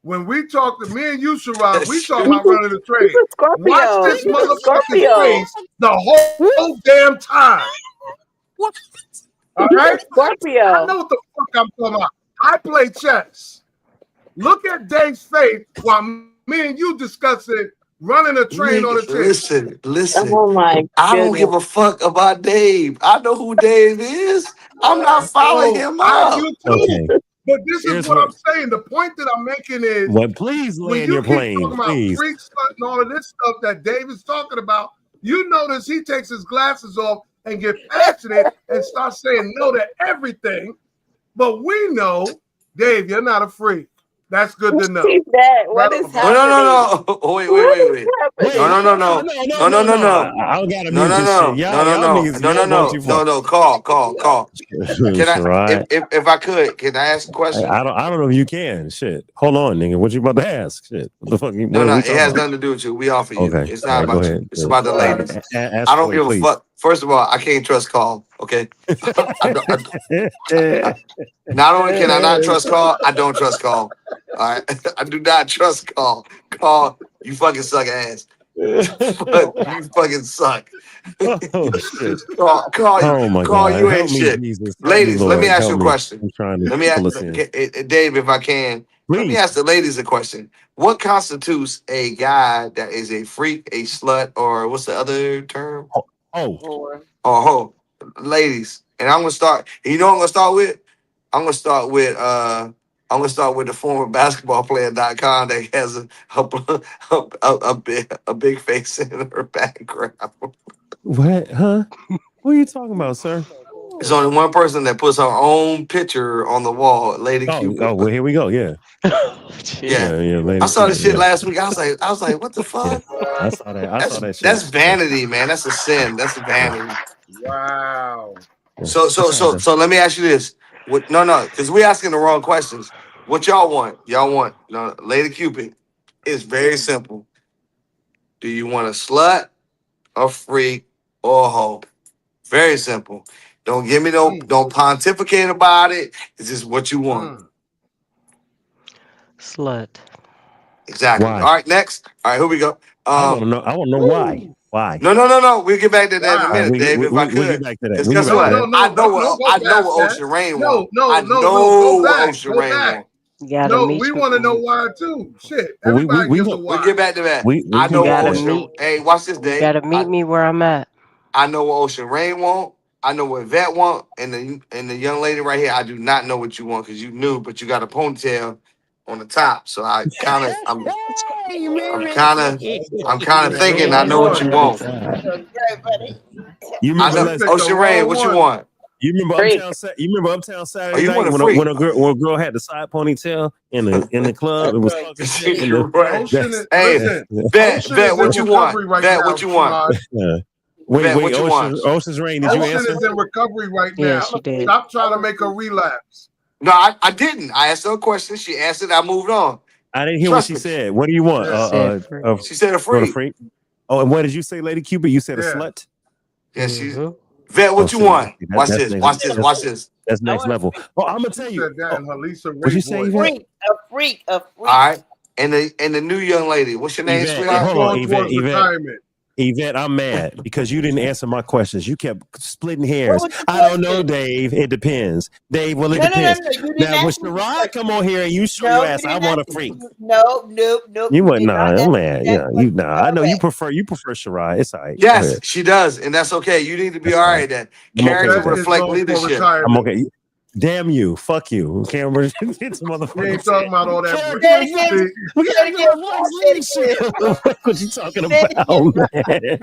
When we talk to me and you, Sherrod, we talk about running the train. Watch this motherfucker's face the whole damn time. All right? Scorpio. I know what the fuck I'm talking about. I play chess. Look at Dave's face while me and you discussing running a train on a train. Listen. Oh my I don't give a fuck about Dave. I know who Dave is. I'm not following him up. Okay. But this is what I'm saying. The point that I'm making is, please when land you your keep plane, talking about please. freak slut and all of this stuff that Dave is talking about, you notice he takes his glasses off and get passionate and starts saying no to everything. But we know, Dave, you're not a freak. That's good to know. What is happening? No. Wait. No. I gotta mute this shit. No. Call. Can I? If I could, can I ask a question? I don't know if you can. Shit. Hold on, nigga. What you about to ask? Shit. What the fuck? No. It has nothing to do with you. We offer you. Okay. It's not about you. It's about the ladies. Ask I don't give please. a fuck. First of all, I can't trust Carl. Okay. Not only can I not trust Carl, I don't trust Carl. All right. I do not trust Carl. Carl, you fucking suck ass. You fucking suck. Oh, shit. Carl, you ain't shit. Ladies, let me ask you a question. Let me ask Dave, if I can. Please. Let me ask the ladies a question. What constitutes a guy that is a freak, a slut, or what's the other term? Oh, ladies. And I'm gonna start. You know what I'm gonna start with? I'm gonna start with the former basketballplayer.com that has a big face in her background. What? Huh? What are you talking about, sir? There's only one person that puts her own picture on the wall, Lady Cupid. Oh, well, here we go. Yeah. Yeah. Lady I saw this Cupid, shit last week. I was like, what the fuck? I saw that shit. That's vanity, man. That's a sin. That's vanity. Wow. So let me ask you this. Because we're asking the wrong questions. What y'all want? Lady Cupid. It's very simple. Do you want a slut, a freak, or a hoe? Very simple. Don't don't pontificate about it. It's just what you want. Slut. Exactly. Why? All right, next. All right, here we go. I want to know why. Why? No. We'll get back to that in a minute, Dave, if I could. We'll get back to that. Because guess what? I know what Ocean Rain wants. I know what Ocean Rain wants. We want to know why too. Shit. Everybody gives a why. We'll get back to that. I know what Ocean. Hey, watch this, Dave. You gotta meet me where I'm at. I know what Ocean Rain want. I know what Vet want. And the young lady right here, I do not know what you want because you knew, but you got a ponytail on the top. So I'm kind of thinking I know what you want. You I know Ocean Rain, what you want? You remember Uptown Saturday you night want a when freak? a girl had the side ponytail in the club and was talking shit. You're right. Ocean is, Hey, listen, Vet, Ocean Vet, is what in you want? recovery right Vet, now. what you want? Sherrod. Wait, what you want? Ocean's Rain, did you Ocean answer? is in recovery right Yeah, now. she did. Stop trying to make a relapse. No, I didn't. I asked her a question. She answered. I moved on. I didn't hear Trust what she me. said. What do you want? Yeah. She said a You want a freak. freak? Oh, and what did you say, Lady Cupid? You said a Yeah. slut? Yeah, she's Mhm. Vet. What Oh, you see, want? Watch that's this. next- Watch this. that's- Watch this. That's next level. Oh, I'm gonna tell She you. said that in her Lisa What'd you Ray say, voice. Yvette? A freak. All right. And the new young lady. What's your name, Yvette, sweetheart? hold on, Going towards retirement. Yvette, I'm mad because you didn't answer my questions. You kept splitting hairs. What was the I don't know, question? Dave. It depends. Dave, well, it No. depends. You didn't Now, when ask me the Sherrod question. come on here and you show No, your you ass, I didn't want a ask freak. me. Nope. You wouldn't. did Nah, not I'm ask me mad. that Yeah, you. question. Nah, I know you Correct. prefer Sherrod. It's all right. Go Yes, ahead. she does, and that's okay. You need to be That's all fine. right. That I'm okay character with that. reflect Going for leadership. retirement. I'm okay. Damn you. Fuck you. Camera. It's a We motherfucker. ain't talking about all that. Character Say it again. reflex. We Say it got again. reflex Say it leadership. What you talking Say it about, man?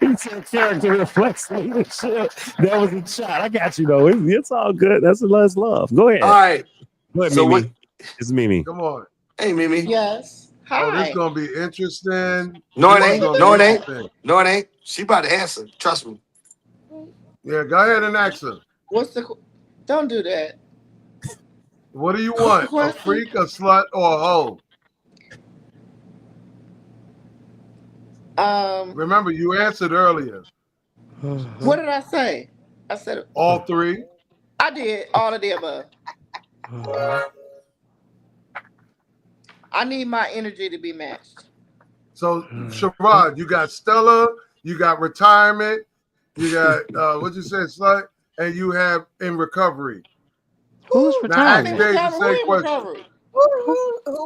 He said character reflex leadership. That was a shot. I got you though. It's all good. That's love. Go ahead. All right. Go ahead, So Mimi. It's Mimi. Come on. Hey, Mimi. Yes. Oh, this Hi. is gonna be interesting. No, it This is ain't. gonna No, be it ain't. interesting. No, it ain't. She about to answer. Trust me. Yeah, go ahead and ask her. Don't do that. What do you want? A Question? freak, a slut, or a hoe? Remember, you answered earlier. What did I say? I said All three. I did all of the above. I need my energy to be matched. So, Sherrod, you got Stella, you got retirement, you got what you said, slut, and you have in recovery. Who's Now, ask retirement? Dave the same question. Recovery.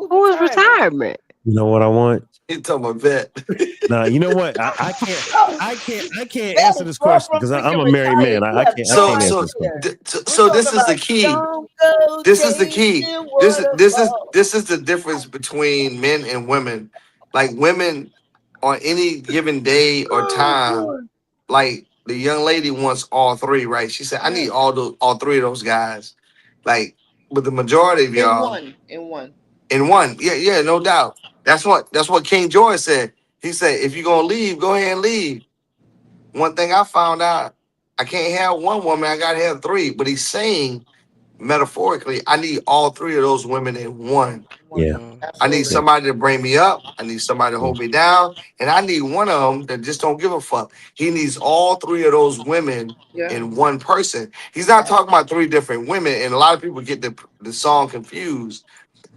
Who is retirement? You know what I want? He talking about Vet. Nah, you know what? I can't answer this question because I'm a married man. I can't answer this question. So this is the key. This is the key. This is the difference between men and women. Like women on any given day or time, like the young lady wants all three, right? She said, I need all three of those guys. Like, but the majority of y'all In one. Yeah, no doubt. That's what King George said. He said, if you're gonna leave, go ahead and leave. One thing I found out, I can't have one woman, I gotta have three. But he's saying metaphorically, I need all three of those women in one. Yeah. I need somebody to bring me up. I need somebody to hold me down. And I need one of them that just don't give a fuck. He needs all three of those women in one person. He's not talking about three different women. And a lot of people get the song confused.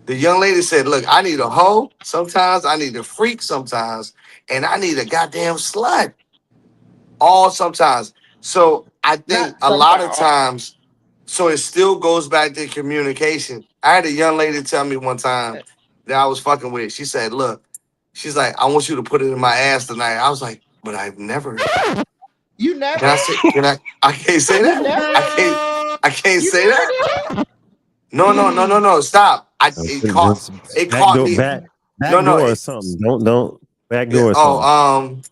The young lady said, look, I need a hoe sometimes. I need a freak sometimes. And I need a goddamn slut. All sometimes. So I think a lot of times, so it still goes back to communication. I had a young lady tell me one time that I was fucking with. She said, look, she's like, I want you to put it in my ass tonight. I was like, but I've never. You never. Can I say, I can't say that. I can't say that. No. Stop. It caught me. Back door or something. Don't back door or something.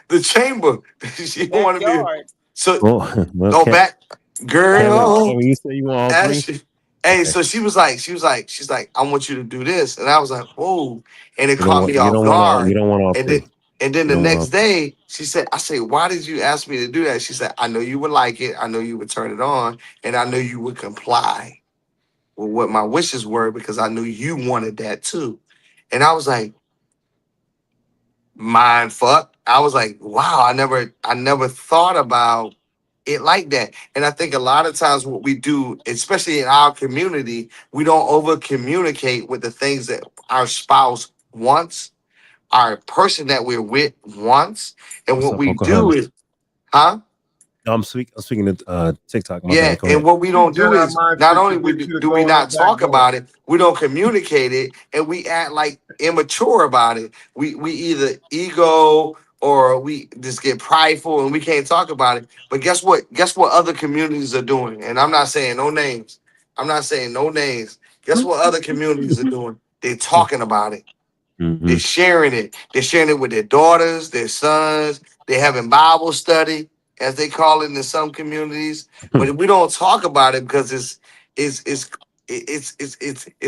The chamber. She don't want to be. So okay. back, girl. When you say you want all three. Hey, so she's like, I want you to do this, and I was like, whoa, and it caught me off guard. You don't want all three. And then the next day, she said, I said, why did you ask me to do that? She said, I know you would like it. I know you would turn it on, and I know you would comply with what my wishes were because I knew you wanted that too. And I was like, mind fuck. I was like, wow, I never thought about it like that. And I think a lot of times what we do, especially in our community, we don't over communicate with the things that our spouse wants, our person that we're with wants. And what we do is, huh? I'm speaking to TikTok. Yeah, and what we don't do is not only do we not talk about it, we don't communicate it, and we act like immature about it. We either ego or we just get prideful and we can't talk about it. But guess what? Guess what other communities are doing? And I'm not saying no names. Guess what other communities are doing? They're talking about it. Mm-hmm. They're sharing it. They're sharing it with their daughters, their sons. They're having Bible study. as they call it in some communities, but we don't talk about it because it's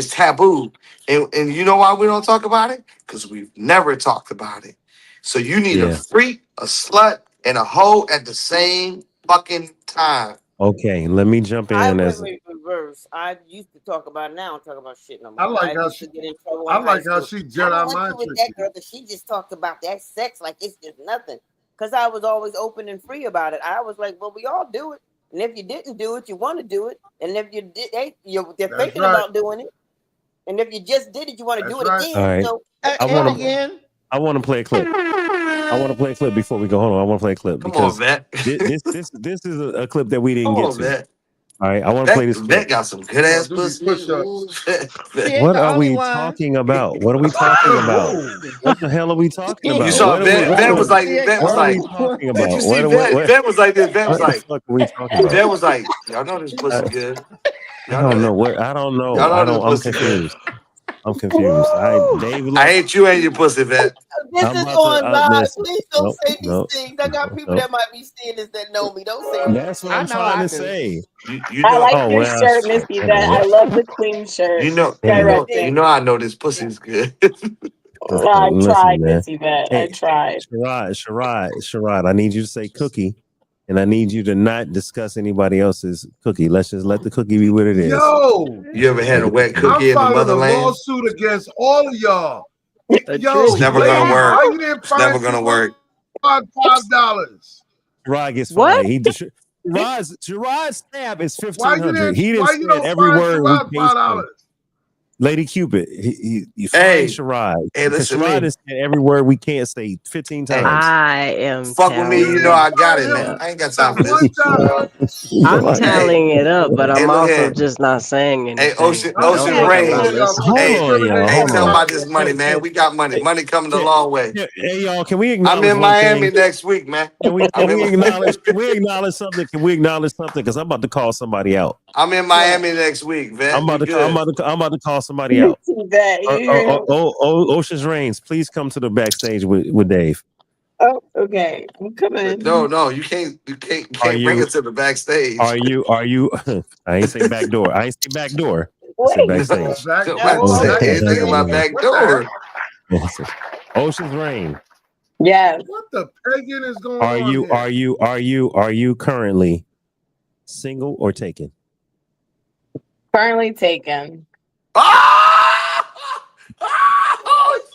taboo. And you know why we don't talk about it? Because we've never talked about it. So you need a freak, a slut, and a hoe at the same fucking time. Okay, let me jump in. I went reverse. I used to talk about it. Now I don't talk about shit no more. I like how she get in trouble. I like how she Jedi mind with that girl, but she just talked about that sex like it's just nothing. Because I was always open and free about it. I was like, well, we all do it. And if you didn't do it, you want to do it. And if you did, they're thinking about doing it. And if you just did it, you want to do it again. All right. So, I want to play a clip. I want to play a clip before we go. Hold on. I want to play a clip because this is a clip that we didn't get to. Vet. All right. I want to play this clip. Vet got some good ass pussy. What are we talking about? What are we talking about? What the hell are we talking about? You saw Vet was like, Vet was like, talking did about? you see Vet was like this? Vet was like, what are we talking about? Vet was like, y'all know this pussy good. I don't know what. I don't know. I'm confused. I'm confused. Dave, I hate you and your pussy, Vet. this is on live. Please don't say these things. I got people that might be seeing this that know me. Don't say that's what I'm trying to say. You know, I like your shirt, Missy. That I love the queen shirt. You know, I know this pussy's good. I tried, Missy. That I tried. Sherrod, I need you to say cookie, and I need you to not discuss anybody else's cookie. Let's just let the cookie be what it is. Yo, you ever had a wet cookie in the motherland? I'm lawsuit against all of y'all. Yo, it's never gonna work. It's never gonna work. $5. Sherrod gets fined. Sherrod's tab is $1,500. He didn't say every word we paid. Lady Cupid, you find Sherrod. Hey, listen, Sherrod has said every word we can't say 15 times. I am. Fuck with me, you know I got it, man. I ain't got time for this. I'm tallying it up, but I'm also just not saying anything. Hey, Ocean Rain. Hey, ain't talking about this money, man. We got money. Money coming a long way. Hey, y'all, can we acknowledge? I'm in Miami next week, man. Can we acknowledge something? Can we acknowledge something? Because I'm about to call somebody out. I'm in Miami next week, man. I'm about to call somebody out. Ocean's Reigns, please come to the backstage with Dave. Oh, okay. I'm coming. No, you can't bring it to the backstage. Are you? I ain't say back door. I ain't say back door. I said backstage. Think about back door. Ocean's Reign. Yes. What the pagan is going on? Are you currently single or taken? Currently taken. Oh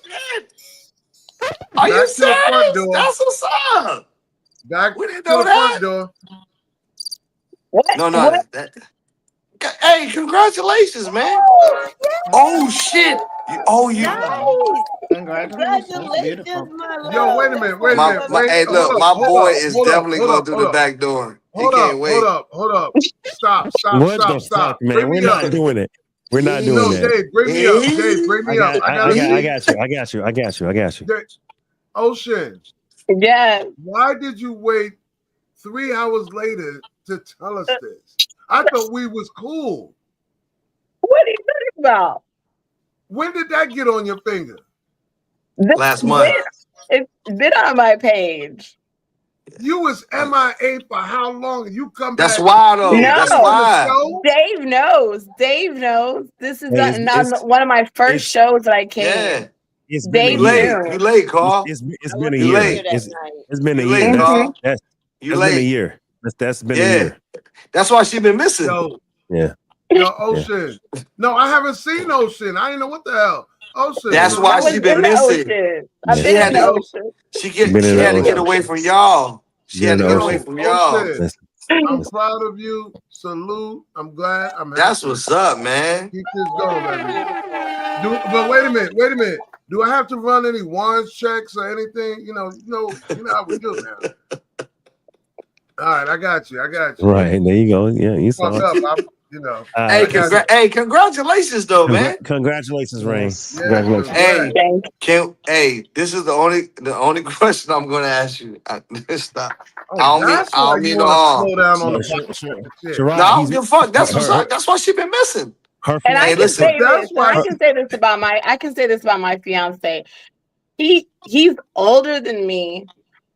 shit! Are you serious? That's what's up. Back we didn't know that. Door. What? No. Hey, congratulations, man. Oh shit! Congratulations, my love. Yo, wait a minute. Hey, look, my boy is definitely going through the back door. He can't wait. Hold up. Stop. What the fuck, man? We're not doing it. We're not doing that. Dave, bring me up. Dave, bring me up. I got you. Ocean. Yeah. Why did you wait 3 hours later to tell us this? I thought we was cool. What are you talking about? When did that get on your finger? Last month. It's been on my page. You was MIA for how long? You come That's back. why though. No. That's why. Dave knows. This is not one of my first shows that I came. Yeah. It's Dave you late, Carl. It's been a year. It's been a year. Carl. That's been a year. That's been a year. That's why she been missing. Yo, Ocean. No, I haven't seen Ocean. I didn't know what the hell. Ocean. That's why she been missing. She had to get away from y'all. She had to get away from y'all. I'm proud of you. Salute. I'm glad. That's what's up, man. Keep this going, baby. But wait a minute. Do I have to run any warrants checks or anything? You know how we do now. All right, I got you. Right, there you go. Yeah, you saw it. Hey, congratulations though, man. Congratulations, Rain. Congratulations. Hey, this is the only question I'm gonna ask you. Stop. I don't mean to harm. Slow down on I don't give a fuck. That's what's up. That's why she been missing. And I can say this about my fiance. He's older than me,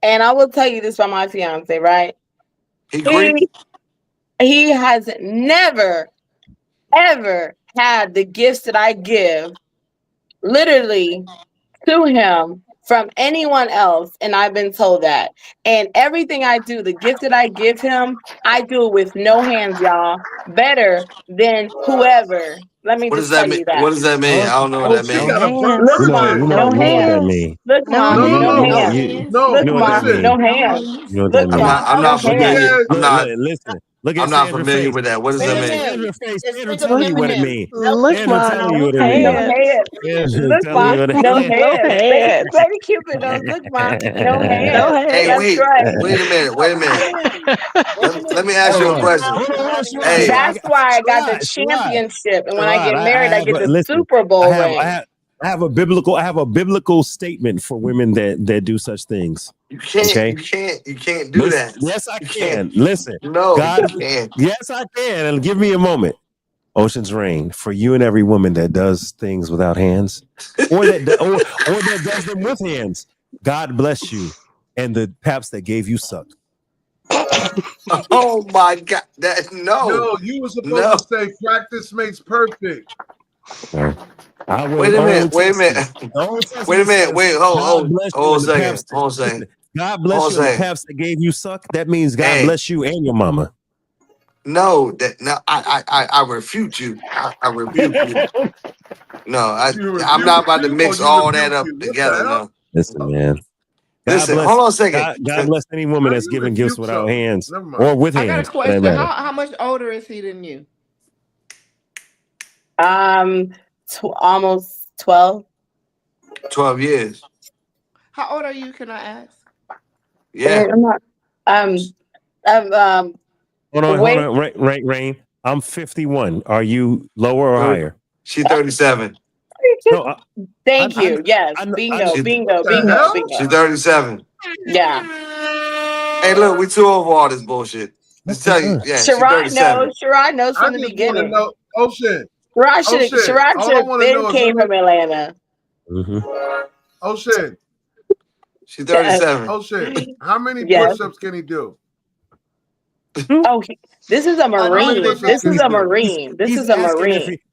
and I will tell you this about my fiance, right? He has never, ever had the gifts that I give literally to him from anyone else. And I've been told that. And everything I do, the gift that I give him, I do it with no hands, y'all. Better than whoever. Let me What just does that tell mean? you that. What does that mean? I don't know what that She means. got a burnt Look, her Ma, shit. no you know what that hands. mean. Look, Ma, No, no No. hands. no. Look, You know what Ma, that mean. no hands. You know what Look, that Ma, I'm no not familiar. hands. Listen. Look at I'm not Sandra's familiar face. with that. What does that mean? Sandra's face. Just Sandra think of telling you what it Eminem. means. Look, Sandra Ma, telling you no what it No means. hands. hands. Sandra Look, telling Ma, you what it no means. No hands. hands. Baby Cupid knows. Look, Ma, no No hands. Hey, That's hands. right. wait a minute. Let me ask you a Hold on. question. Hold on, Sherrod. Hey, That's why I got the Sherrod. championship. And when I Sherrod, get married, I get the listen, Super Bowl ring. I have a biblical statement for women that do such things. you can't do Listen, that. yes, I You can. can't. Listen, No, God, you can't. yes, I can. And give me a moment. Ocean's Rain, for you and every woman that does things without hands, or that does them with hands. God bless you, and the paps that gave you suck. Oh my God! No, you were supposed to say practice makes perfect. Wait a minute. Wait a minute. Wait. Hold a second. God bless you, and the paps that gave you suck. That means God bless you and your mama. No, I refute you. I rebuke you. No, I'm not about to mix all that up together. No. Listen, man. Listen, hold on a second. God bless any woman that's giving gifts without hands or with I got a hands. question. How much older is he than you? Almost 12. 12 years. How old are you? Can I ask? Yeah. I'm not. Hold on. Rain. I'm 51. Are you lower or higher? She's 37. No, thank you. Yes. Bingo. She's 37. Yeah. Hey, look, we too over all this bullshit. Just tell you, yeah, she's 37. Sherrod knows from the beginning. Ocean. Sherrod should have been came from Atlanta. Ocean. She's 37. Ocean. How many push-ups can he do? Oh, this is a Marine. This is a Marine.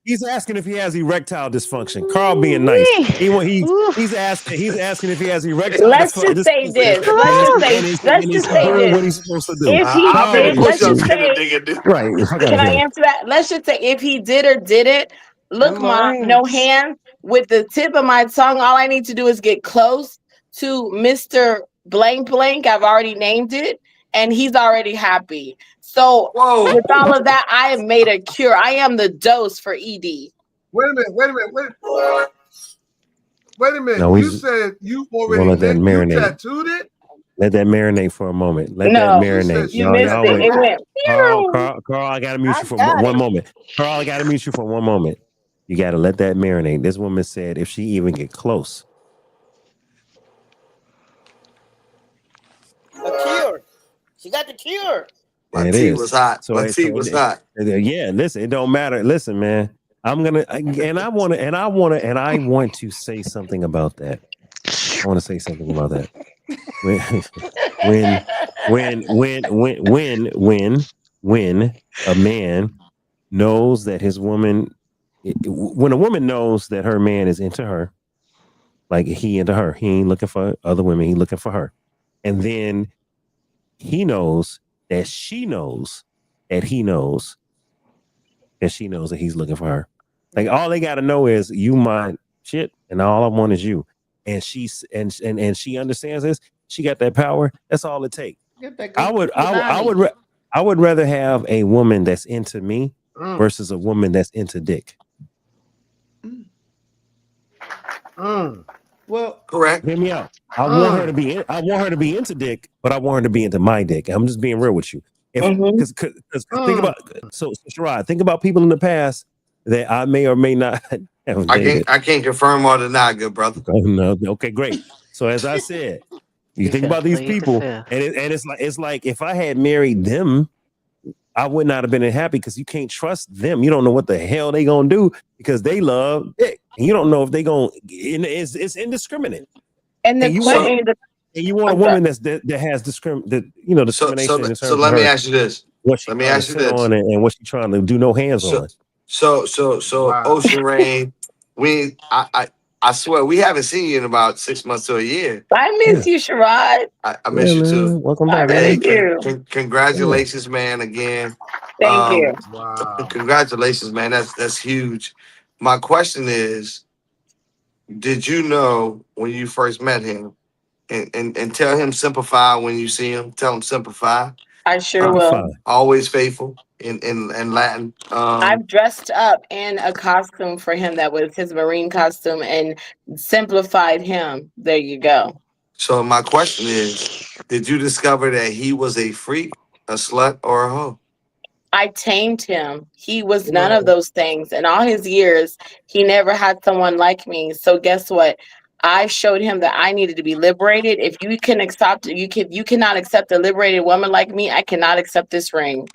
He's asking if he has erectile dysfunction. Carl being nice. He's asking if he has erectile dysfunction. Let's just say this. What he's supposed to do. If he did, let's just say, right. Can I answer that? Let's just say if he did or didn't, look, Ma, no hands. With the tip of my tongue, all I need to do is get close to Mr. Blank Blank. I've already named it. And he's already happy. So with all of that, I have made a cure. I am the dose for ED. Wait a minute. No, you said you already tattooed it? Let that marinate for a moment. Let that marinate. You missed it. It went. Carl, I gotta mute you for one moment. Carl, I gotta mute you for one moment. You gotta let that marinate. This woman said if she even get close. A cure. She got the cure. My tea was hot. My tea was hot. Yeah, listen, it don't matter. Listen, man. I want to say something about that. I want to say something about that. When a man knows that his woman, when a woman knows that her man is into her, like he into her, he ain't looking for other women, he looking for her. And then he knows that she knows that he knows that she knows that he's looking for her. Like all they got to know is you my shit, and all I want is you. And she's and she understands this. She got that power. That's all it takes. I would rather have a woman that's into me versus a woman that's into dick. Well, correct. Hear me out. I want her to be into dick, but I want her to be into my dick. I'm just being real with you. Because think about Sherrod, think about people in the past that I may or may not have dated. I can't confirm or deny, good brother. No, okay, great. So as I said, you think about these people, and it's like if I had married them, I would not have been happy because you can't trust them. You don't know what the hell they gonna do because they love dick. And you don't know if they gonna. It's indiscriminate. And the And you want a woman that has discrimination. So let me ask you this. Let me ask you this. On and what she trying to do no hands on. So Wow. Ocean Rain, I swear we haven't seen you in about 6 months to a year. I miss you, Sherrod. I miss you too. Welcome I back. really do. Congratulations, man, again. Thank you. Wow. Congratulations, man. That's huge. My question is, did you know when you first met him, and tell him simplify when you see him, tell him simplify. I sure will. Always faithful in Latin. I've dressed up in a costume for him that was his Marine costume and simplified him. There you go. So my question is, did you discover that he was a freak, a slut, or a hoe? I tamed him. He was none of those things. In all his years, he never had someone like me. So guess what? I showed him that I needed to be liberated. If you can accept, you cannot accept a liberated woman like me. I cannot accept this ring.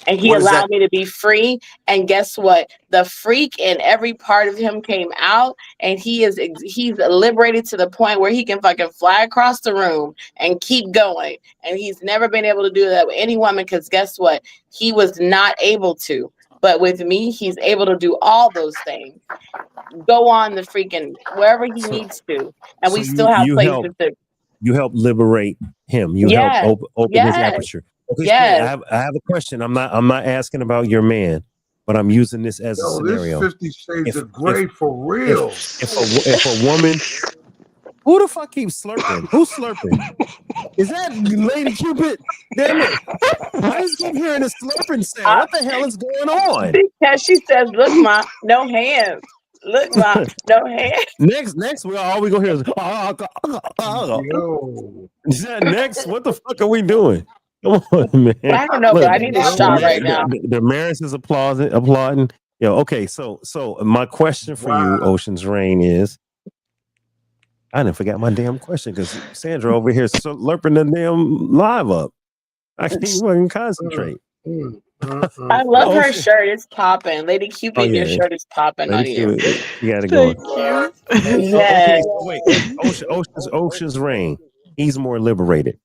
And he allowed me to be free. And guess what? The freak in every part of him came out, and he's liberated to the point where he can fucking fly across the room and keep going. And he's never been able to do that with any woman, because guess what? He was not able to. But with me, he's able to do all those things. Go on the freaking wherever he needs to, and we still have places to. You help liberate him. You help open his aperture. Okay, so I have a question. I'm not asking about your man, but I'm using this as a scenario. This 50 Shades of Grey for real. If a woman, who the fuck keeps slurping? Who's slurping? Is that Lady Cupid? Damn it! I just keep hearing this slurping sound. What the hell is going on? Because she says, "Look, ma, no hands. Look, ma, no hands." Next, all we gonna hear is next. What the fuck are we doing? Come on, man. I don't know, but I need to stop right now. The Maris is applauding. Okay, so my question for you, Ocean's Rain, is I didn't forget my damn question because Sandra over here slurping the damn live up. I can't even concentrate. I love her shirt. It's popping. Lady Cupid, your shirt is popping on you. You got it going. Yes. Okay, wait. Ocean's Rain. He's more liberated.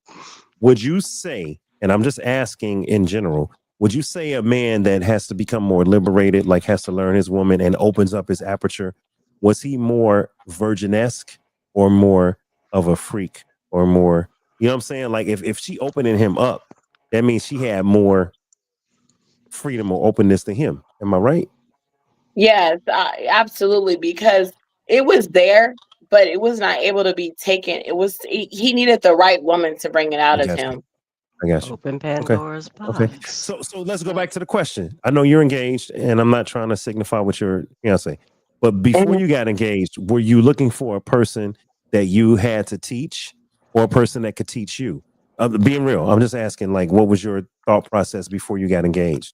Would you say, and I'm just asking in general, would you say a man that has to become more liberated, like has to learn his woman and opens up his aperture, was he more virgin-esque or more of a freak or more, you know what I'm saying? Like if she opening him up, that means she had more freedom or openness to him. Am I right? Yes, absolutely. Because it was there, but it was not able to be taken. He needed the right woman to bring it out of him. I got you. Open Pandora's box. Okay. So let's go back to the question. I know you're engaged, and I'm not trying to signify what your fiance. But before you got engaged, were you looking for a person that you had to teach, or a person that could teach you? Being real, I'm just asking. Like, what was your thought process before you got engaged?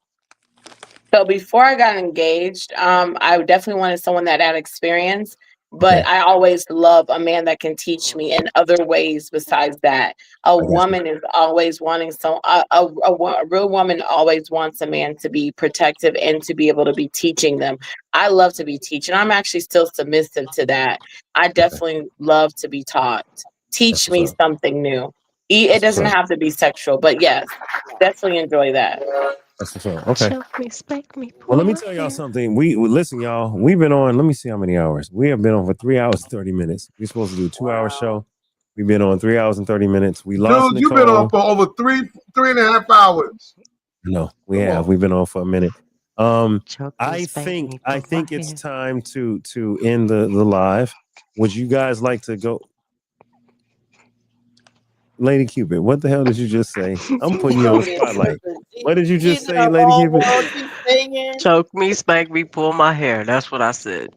So before I got engaged, I definitely wanted someone that had experience. But I always love a man that can teach me in other ways besides that. A woman is always wanting a real woman always wants a man to be protective and to be able to be teaching them. I love to be teaching. I'm actually still submissive to that. I definitely love to be taught. Teach me something new. It doesn't have to be sexual, but yes, definitely enjoy that. That's what's up. Okay. Choke me, spank me. Well, let me tell y'all something. We listen, y'all. We've been on. Let me see how many hours. We have been on for 3 hours and 30 minutes. We're supposed to do a 2-hour show. We've been on 3 hours and 30 minutes. We lost. Dude, you've been on for over three and a half hours. No, we have. We've been on for a minute. I think it's time to end the live. Would you guys like to go? Lady Cupid, what the hell did you just say? I'm putting you on the spotlight. What did you just say, Lady Cupid? Choke me, spank me, pull my hair. That's what I said.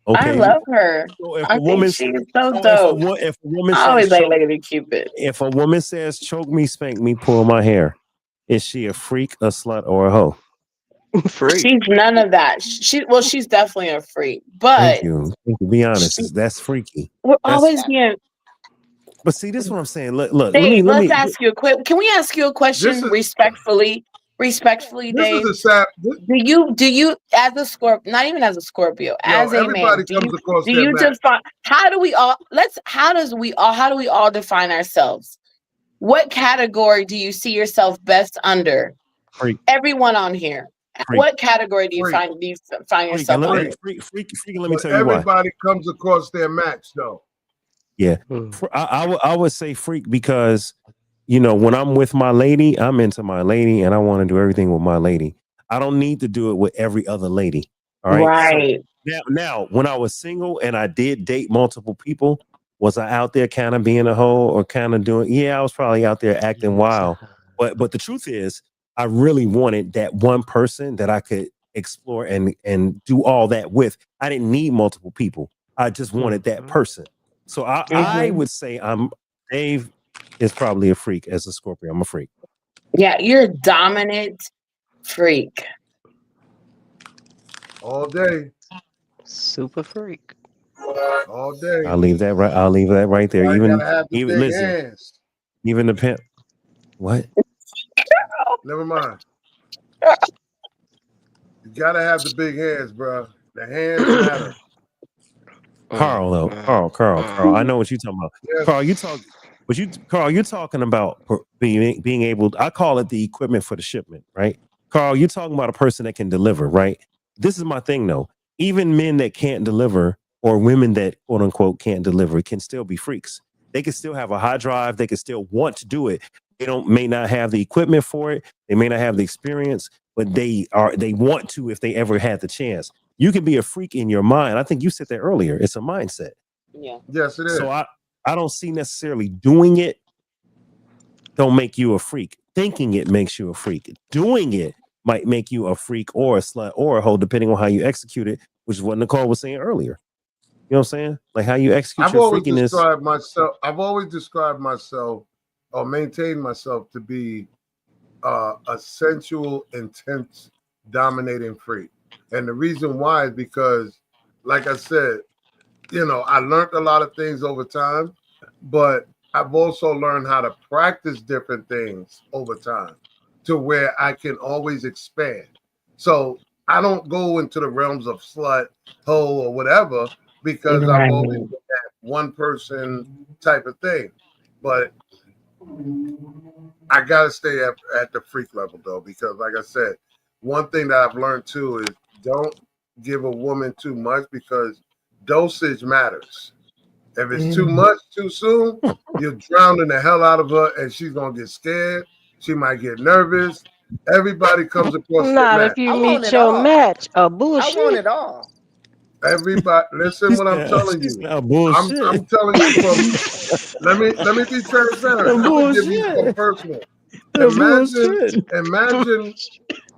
Okay. I love her. So if I a woman, think she's so dope. If a woman I always says, like Lady Cupid. If a woman says, choke me, spank me, pull my hair, is she a freak, a slut, or a hoe? Freak. She's none of that. She's definitely a freak. But Thank you. Be honest, that's freaky. We're always being. But see, this is what I'm saying. Look. Let's ask you a quick. Can we ask you a question respectfully? respectfully, This Dave, is a sad. do you as a Scorpio, not even as a Scorpio, as a man, Everybody comes across do their you match. define, how do we all define ourselves? What category do you see yourself best under? Freak. Everyone on here. Freak. What category do you Freak. find yourself under? Freak, let me tell you why. Everybody comes across their match, though. Yeah, I would say freak because, you know, when I'm with my lady, I'm into my lady, and I want to do everything with my lady. I don't need to do it with every other lady. All right. Right. So now, when I was single and I did date multiple people, was I out there kind of being a hoe or kind of doing? Yeah, I was probably out there acting wild. But the truth is, I really wanted that one person that I could explore and do all that with. I didn't need multiple people. I just wanted that person. So I would say Dave is probably a freak as a Scorpio. I'm a freak. Yeah, you're a dominant freak. All day. Super freak. All day. I'll leave that right there. Even listen. Hands. Even the pimp. What? Never mind. You gotta have the big hands, bro. The hands matter. Carl, though. Carl. I know what you're talking about. Yes. Carl, you're talking about being able. I call it the equipment for the shipment, right? Carl, you're talking about a person that can deliver, right? This is my thing, though. Even men that can't deliver, or women that quote unquote can't deliver, can still be freaks. They can still have a high drive. They can still want to do it. They may not have the equipment for it. They may not have the experience, but they want to if they ever had the chance. You can be a freak in your mind. I think you said that earlier. It's a mindset. Yeah. Yes, it is. So I don't see necessarily doing it don't make you a freak. Thinking it makes you a freak. Doing it might make you a freak or a slut or a hoe, depending on how you execute it, which is what Nicole was saying earlier. You know what I'm saying? Like how you execute your freakiness. I've always described myself or maintained myself to be a sensual, intense, dominating freak. And the reason why is because, like I said, you know, I learned a lot of things over time, but I've also learned how to practice different things over time to where I can always expand. So I don't go into the realms of slut, hoe, or whatever, because I've always been that one person type of thing. But I got to stay at the freak level, though, because like I said, one thing that I've learned too is don't give a woman too much, because dosage matters. If it's too much too soon, you're drowning the hell out of her, and she's gonna get scared. She might get nervous. Everybody comes across Not if you meet your match. Bullshit. I want it all. Everybody, listen what I'm telling you. I'm telling you from. Let me be transparent. I'm gonna give you some personal.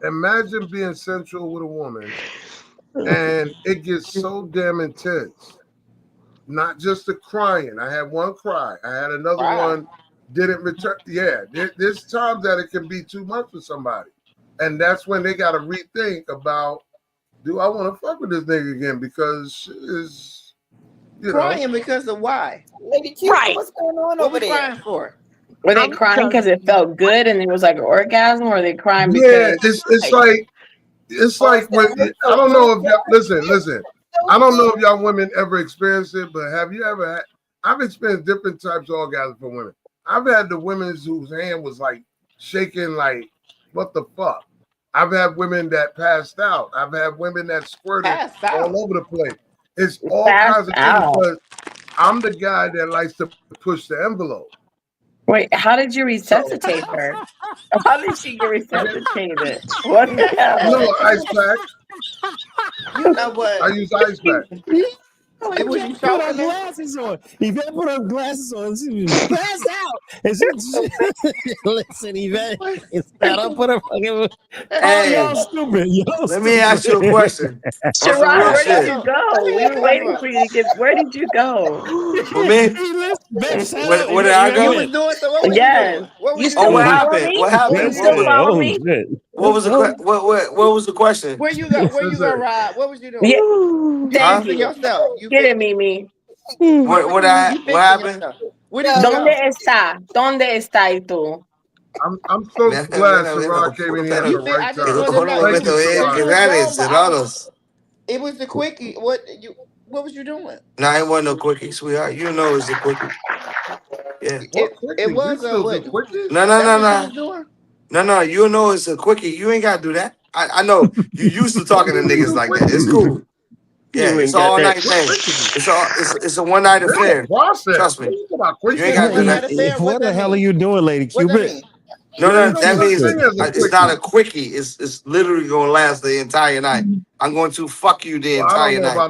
Imagine being sensual with a woman, and it gets so damn intense. Not just the crying. I had one cry. I had another one didn't return. Yeah, there's times that it can be too much for somebody, and that's when they got to rethink about, do I want to fuck with this nigga again? Because is crying because of why? Lady Q, what's going on over there? Crying for? Were they crying because it felt good and it was like an orgasm, or are they crying because it's like when I don't know if y'all listen. I don't know if y'all women ever experienced it, but have you ever had? I've experienced different types of orgasms for women. I've had the women whose hand was like shaking, like what the fuck. I've had women that passed out. I've had women that squirted all over the place. It's all kinds of things. But I'm the guy that likes to push the envelope. Wait, how did you resuscitate her? How did she get resuscitated? What the hell? No, ice pack. You know what? I use ice pack. He put her glasses on. Yvette put her glasses on. She was passed out. And listen, Yvette, instead I put her fucking. Hey, y'all stupid. Let me ask you a question. Sherrod, where did you go? We were waiting for you to get. Where did you go? For me? Where did I go? You was doing so. What was yes. you doing? What happened? What happened? You still follow me? What was the what was the question? Where you go, Rod? What was you doing? Thank you. Yourself. Get it, Mimi. What happened? ¿Dónde está? ¿Dónde estás tú? I'm so glad Sherrod came in here at the right time. Thank you, Sherrod. It was the quickie. What was you doing? Nah, it wasn't no quickie, sweetheart. You know it's a quickie. Yeah. It was a what? No. You know it's a quickie. You ain't gotta do that. I know you used to talking to niggas like that. It's cool. Yeah, it's all night thing. It's a one night affair. Trust me. You ain't gotta do that. What the hell are you doing, Lady Cupid? No, that means it's not a quickie. It's literally gonna last the entire night. I'm going to fuck you the entire night. How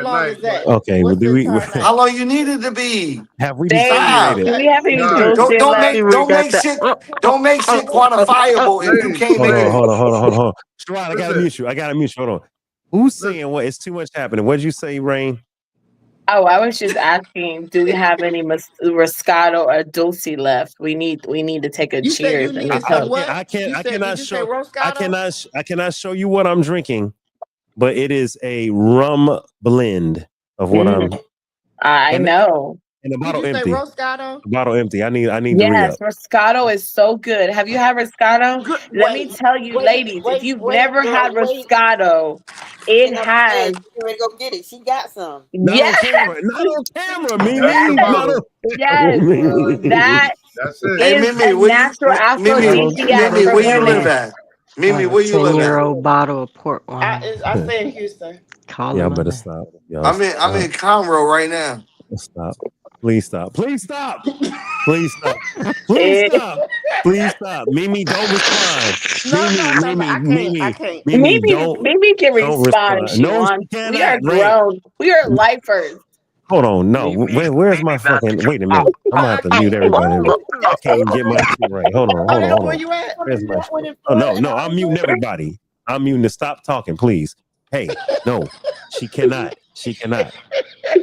long is that? Okay, well, do we? How long you need it to be? Have we decided? Don't make shit quantifiable if you can't make it. Hold on. Sherrod, I gotta mute you. Hold on. Who's saying what? It's too much happening. What'd you say, Rain? Oh, I was just asking, do we have any Moscato or Dulce left? We need to take a cheers. I cannot show you what I'm drinking, but it is a rum blend of what I know. And the bottle empty. Roscato? The bottle empty. I need Yes, Roscato is so good. Have you had Roscato? Let me tell you, ladies, if you've never had Roscato, it has. Ready to go get it. She got some. Not on camera, Mimi. Yes, that is a natural aphrodisiac Mimi, for where you live women. at? Mimi, where you live at? 10-year-old bottle of port wine. I stay in Houston. Y'all better stop. I'm in Conroe right now. Stop. Please stop. Please stop. Please stop. Please stop. Please stop. Mimi, don't respond. Mimi, I can't. Mimi can respond if she wants. We are grown. We are lifers. Hold on. No. Where's my fucking... Wait a minute. I'm going to have to mute everybody. I can't even get my shit right. Hold on. Where you at? Where's my shit? Oh, no. I'm muting everybody. I'm muting to stop talking, please. Hey, no. She cannot.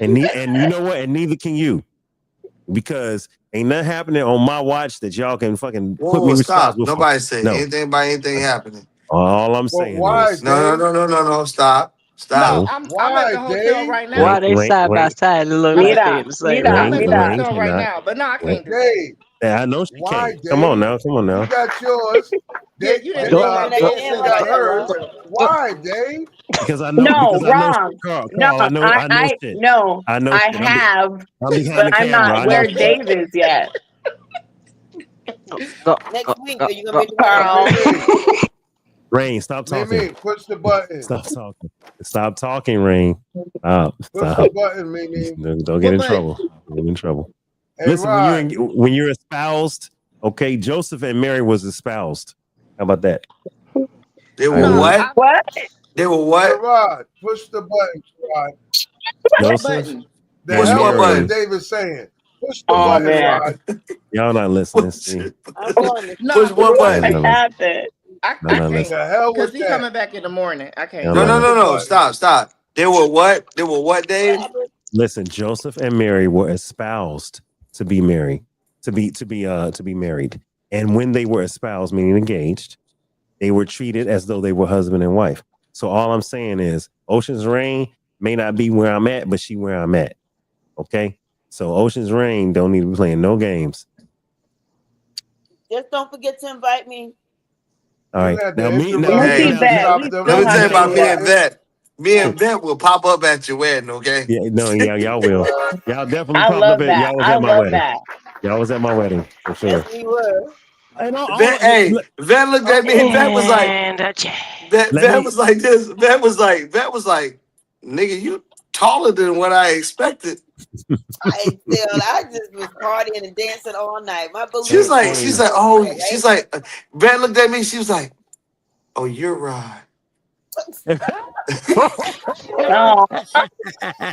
And you know what? And neither can you. Because ain't nothing happening on my watch that y'all can fucking put me responsible. Nobody say anything about anything happening. All I'm saying is no. Stop. No, I'm at the hotel right now. Why they side by side look like they the same? I'm at the hotel right now, but no, I can't do that. Yeah, I know she can't. Come on now. You got yours. Yeah, you didn't got hers. Why, Dave? Because I know. No, wrong. Carl, I know shit. No, I have, but I'm not where Dave is yet. Next week, are you gonna be Carl? Rain, stop talking. Mimi, push the button. Stop talking. Stop talking, Rain. Stop. Push the button, Mimi. Don't get in trouble. Don't get in trouble. Hey, listen, when you're espoused, okay, Joseph and Mary was espoused. How about that? They were what? What? They were what? Rod, push the button, Rod. Joseph? Push what button? David's saying. Push the button, man. Rod. Y'all not listening. See? Push what button? I can't. Because he's coming back in the morning. I can't. No. Stop. They were what? They were what, Dave? Listen, Joseph and Mary were espoused to be married, to be married. And when they were espoused, meaning engaged, they were treated as though they were husband and wife. So all I'm saying is Ocean's Rain may not be where I'm at, but she where I'm at. Okay? So Ocean's Rain don't need to be playing no games. Just don't forget to invite me. All right. Now, let me tell you about me and Vet. Me and Vet will pop up at your wedding, okay? Yeah, y'all will. Y'all definitely I pop love up. that. Y'all was I at my love wedding. that. Y'all was at my wedding for sure. Yes, we were. Vet looked at me and Vet was like, Vet was like this. Vet was like, nigga, you taller than what I expected. I just was partying and dancing all night. My balloon. She's like, Vet looked at me. She was like, oh, you're right. No.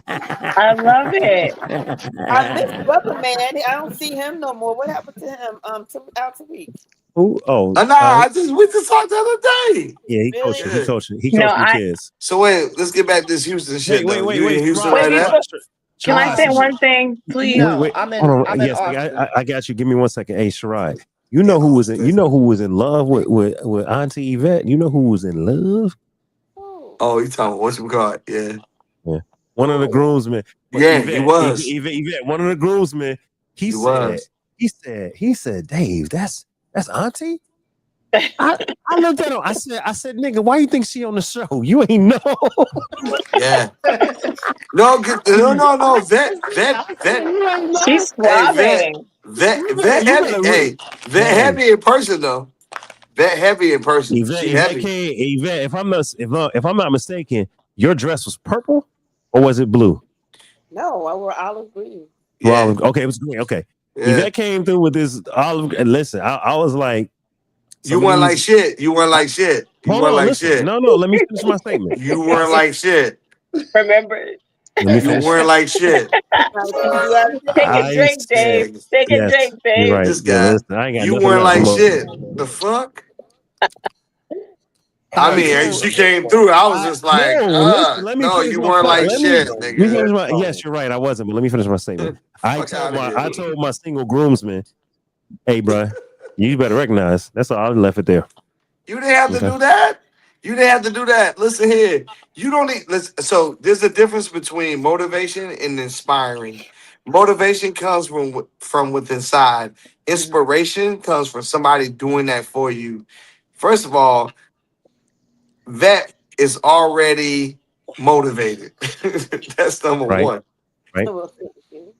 I love it. I miss Brother Man. I don't see him no more. What happened to him? Out to week. Who? Oh, we just talked the other day. Yeah, he coaching the kids. So wait, let's get back to this Houston shit. Wait. Houston Right now? Can I say one thing, please? No, I got you. Give me 1 second. Hey, Sherrod, you know who was in love with Auntie Yvette? You know who was in love? Oh, you talking about whatchamacallit? Yeah. One of the groomsmen. Yeah, Yvette, he was. Yvette, one of the groomsmen. He said, Dave, that's That's Auntie. I looked at him. I said, nigga, why you think she on the show? You ain't know. Yeah. No. Vet. She's suave. Vet heavy. Hey, Vet heavy in person though. Vet heavy in person. She heavy. Yvette, if I'm not mistaken, your dress was purple or was it blue? No, I wore olive green. Yeah. Well, okay, it was green. Okay. Yeah. Yvette came through with this olive. And listen, I was like, you weren't like shit. You weren't like shit. You weren't like shit. No, let me finish my statement. You weren't like shit. Remember? Let me You weren't like shit. Take a drink, Dave. Take a drink, Dave. You're right. This guy. Listen, I ain't got You nothing weren't else like to shit. The fuck? I mean, she came through. I was just like, let me no, finish you my weren't point. like shit, nigga. Yes, you're right. I wasn't, but let me finish my statement. I told my single groomsman, hey, bro, you better recognize. That's all. I left it there. You didn't have to do that. You didn't have to do that. Listen here. You don't need. So there's a difference between motivation and inspiring. Motivation comes from within inside. Inspiration comes from somebody doing that for you. First of all, Vet is already motivated. That's number one.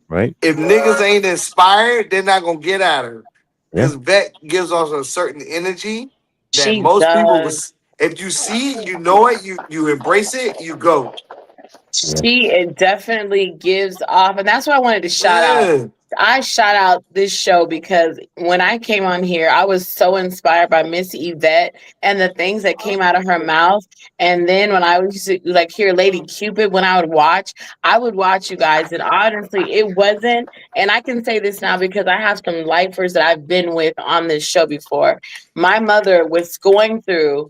Right. If niggas ain't inspired, they're not gonna get at her. Because Vet gives off a certain energy that most people will. If you see, you know it, you embrace it, you go. She definitely gives off, and that's what I wanted to shout out. I shout out this show because when I came on here, I was so inspired by Miss Yvette and the things that came out of her mouth. And then when I was like hear Lady Cupid, when I would watch you guys, and honestly, it wasn't. And I can say this now because I have some lifers that I've been with on this show before. My mother was going through.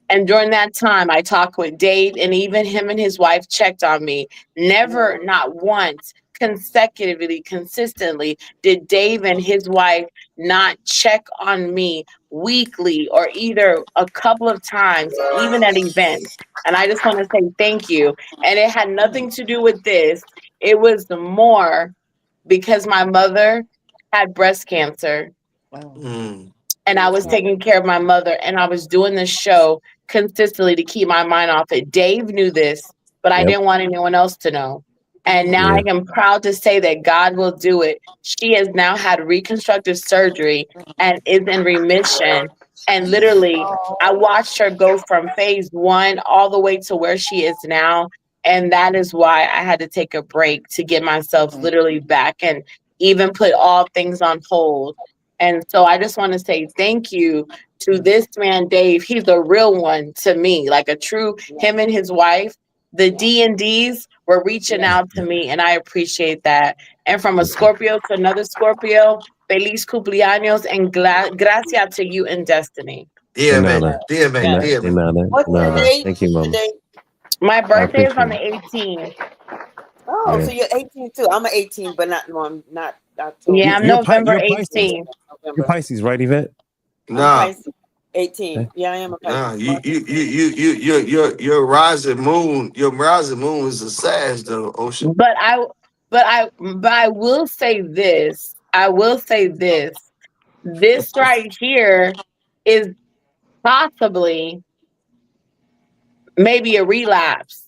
And during that time, I talked with Dave, and even him and his wife checked on me. Never, not once, consistently, did Dave and his wife not check on me weekly or either a couple of times, even at events. And I just want to say thank you. And it had nothing to do with this. It was more because my mother had breast cancer. And I was taking care of my mother, and I was doing this show consistently to keep my mind off it. Dave knew this, but I didn't want anyone else to know. And now I am proud to say that God will do it. She has now had reconstructive surgery and is in remission. And literally, I watched her go from phase 1 all the way to where she is now. And that is why I had to take a break to get myself literally back and even put all things on hold. And so I just want to say thank you to this man, Dave. He's a real one to me, like a true, him and his wife. The D&Ds were reaching out to me, and I appreciate that. And from a Scorpio to another Scorpio, feliz cumpleaños and gracias to you and Destiny. Yeah, man. Thank you, Mama. My birthday is on the 18th. Oh, so you're 18 too. I'm an 18, but not October. Yeah, I'm November 18th. You're Pisces, right, Yvette? Nah. 18. Yeah, I am a Pisces. Nah, your rising moon, is a Sag though, Ocean. But I will say this. This right here is possibly maybe a relapse.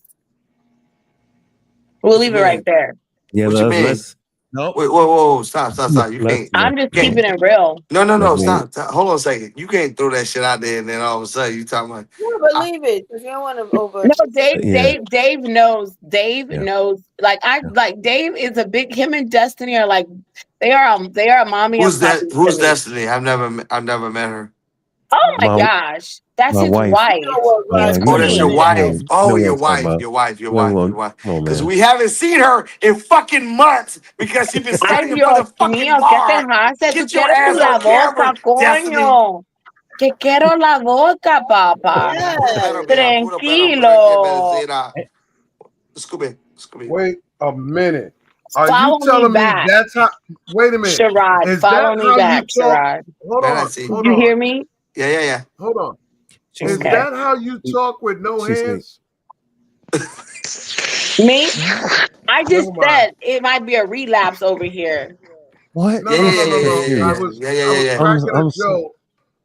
We'll leave it right there. Yeah, what you mean? No. Wait, whoa, stop. You can't. I'm just keeping it real. No, stop. Hold on a second. You can't throw that shit out there and then all of a sudden you talking about. No, but leave it because you don't want to over. No, Dave knows. Dave knows. Like Dave is a big. Him and Destiny are like they are a mommy. Who's that? Who's Destiny? I've never met her. Oh my gosh, that's his wife. Oh, that's your wife. Oh, your wife. Because we haven't seen her in fucking months because she's been sitting in the fucking bar. Get your ass on camera, Destiny. Que quiero la boca, papá. Tranquilo. Scooby. Wait a minute. Are you telling me that's how? Wait a minute. Sherrod, follow me back, Sherrod. Hold on. You hear me? Yeah. Hold on. Is that how you talk with no hands? Me? I just said it might be a relapse over here. What? No, Yeah, no, yeah, no, no, no. yeah, I yeah, was yeah, yeah, yeah. cracking a I'm joke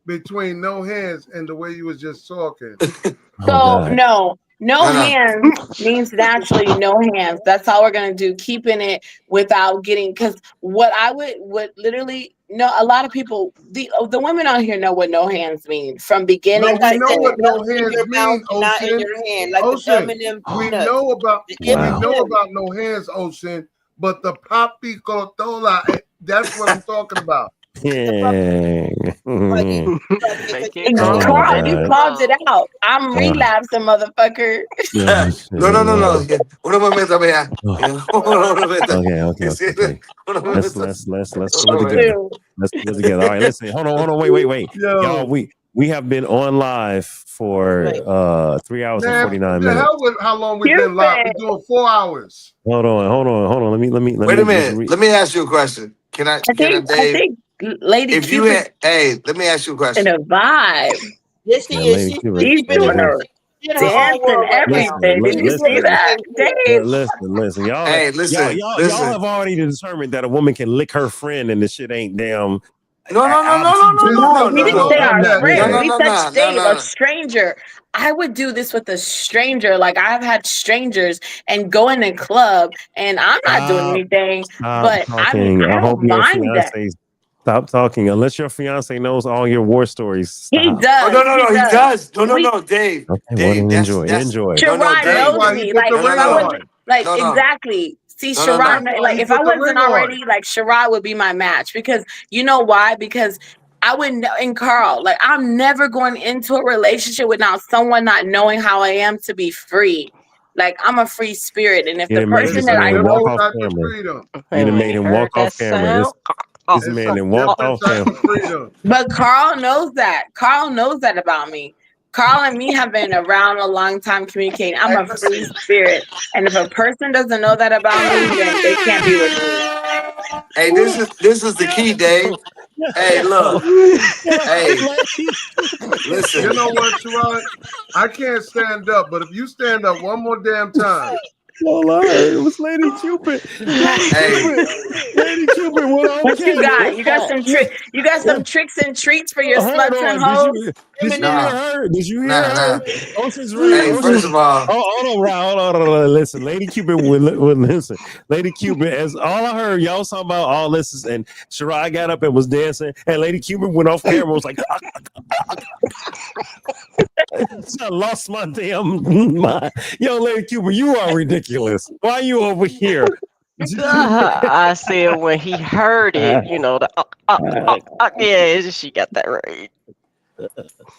between no hands and the way you was just talking. So God. no No, no. hands means naturally no hands. That's all we're gonna do. Keeping it without getting, because what I would literally no. A lot of people, the women out here know what no hands mean from No, beginning we to know what end. no Nuts in hands your mouth mean, and not in Ocean. your hand, like the Ocean, M&M we peanuts. know about The Wow. M&M. no hands, Ocean, but the papi cotola, that's what I'm talking about. Yeah. Like it, like Make if it it's Oh my Carl, like you God. called it out. I'm Oh. relapsing, motherfucker. Oh, shit. No. Una momento, vea. Oh. Una momento. Okay. Una Let's momento. pull it together. Let's pull it together. All right, listen. Hold on. Wait. Y'all, Yo, we have been on live for 3 hours and man, 49 the minutes. hell with how long we've been live. We're doing 4 hours. Hold on. Let me Wait a just minute. Let me ask you a question. Can I, I Dave? think Lady If you Cupid had, hey, let me ask you a in question. a vibe. Yes, she Yeah, is. Lady She's Cupid. She's doing her in her own dance and world right now. everything. Did you see Listen. that, Dave? Listen. Y'all, Hey, y'all have already determined that a woman can lick her friend and the shit ain't damn. No. No, we didn't say our friend. No. We said Dave, a stranger. I would do this with a stranger. Like I've had strangers and go in a club and I'm not doing anything, but I Talking. I hope don't your mind that. fiance stop talking. Unless your fiance knows all your war stories. Stop. He does. Oh, no, he does. No, Dave. Okay, well, Dave, then enjoy. Shirai Dave. knows me. Like if I wasn't like exactly. See, No. Shirai, like if I wasn't already, like Shirai would be my match because you know why? Because I wouldn't. And Carl, like I'm never going into a relationship without someone not knowing how I am to be free. Like I'm a free spirit, and if the person that I know, walk off camera. You done made him walk off camera. This man then walked off camera. But Carl knows that. Carl knows that about me. Carl and me have been around a long time communicating. I'm a free spirit. And if a person doesn't know that about me, then they can't be with me. Hey, this is the key, Dave. Hey, look. Hey, listen. You know what, Shirai? I can't stand up, but if you stand up one more damn time. All I heard was Lady Cupid. Lady Cupid went on What you camera. got? You got some You got some tricks and treats for your sluts and hoes. Did you hear her? Ocean's Hey, first of all, hold on. Listen, Lady Cupid would listen. Lady Cupid, as all I heard, y'all talking about all this is, and Shirai got up and was dancing, and Lady Cupid went off camera, was like, I lost my damn mind. Yo, Lady Cupid, you are ridiculous. Why are you over here? I said when he heard it, you know, yeah, she got that right.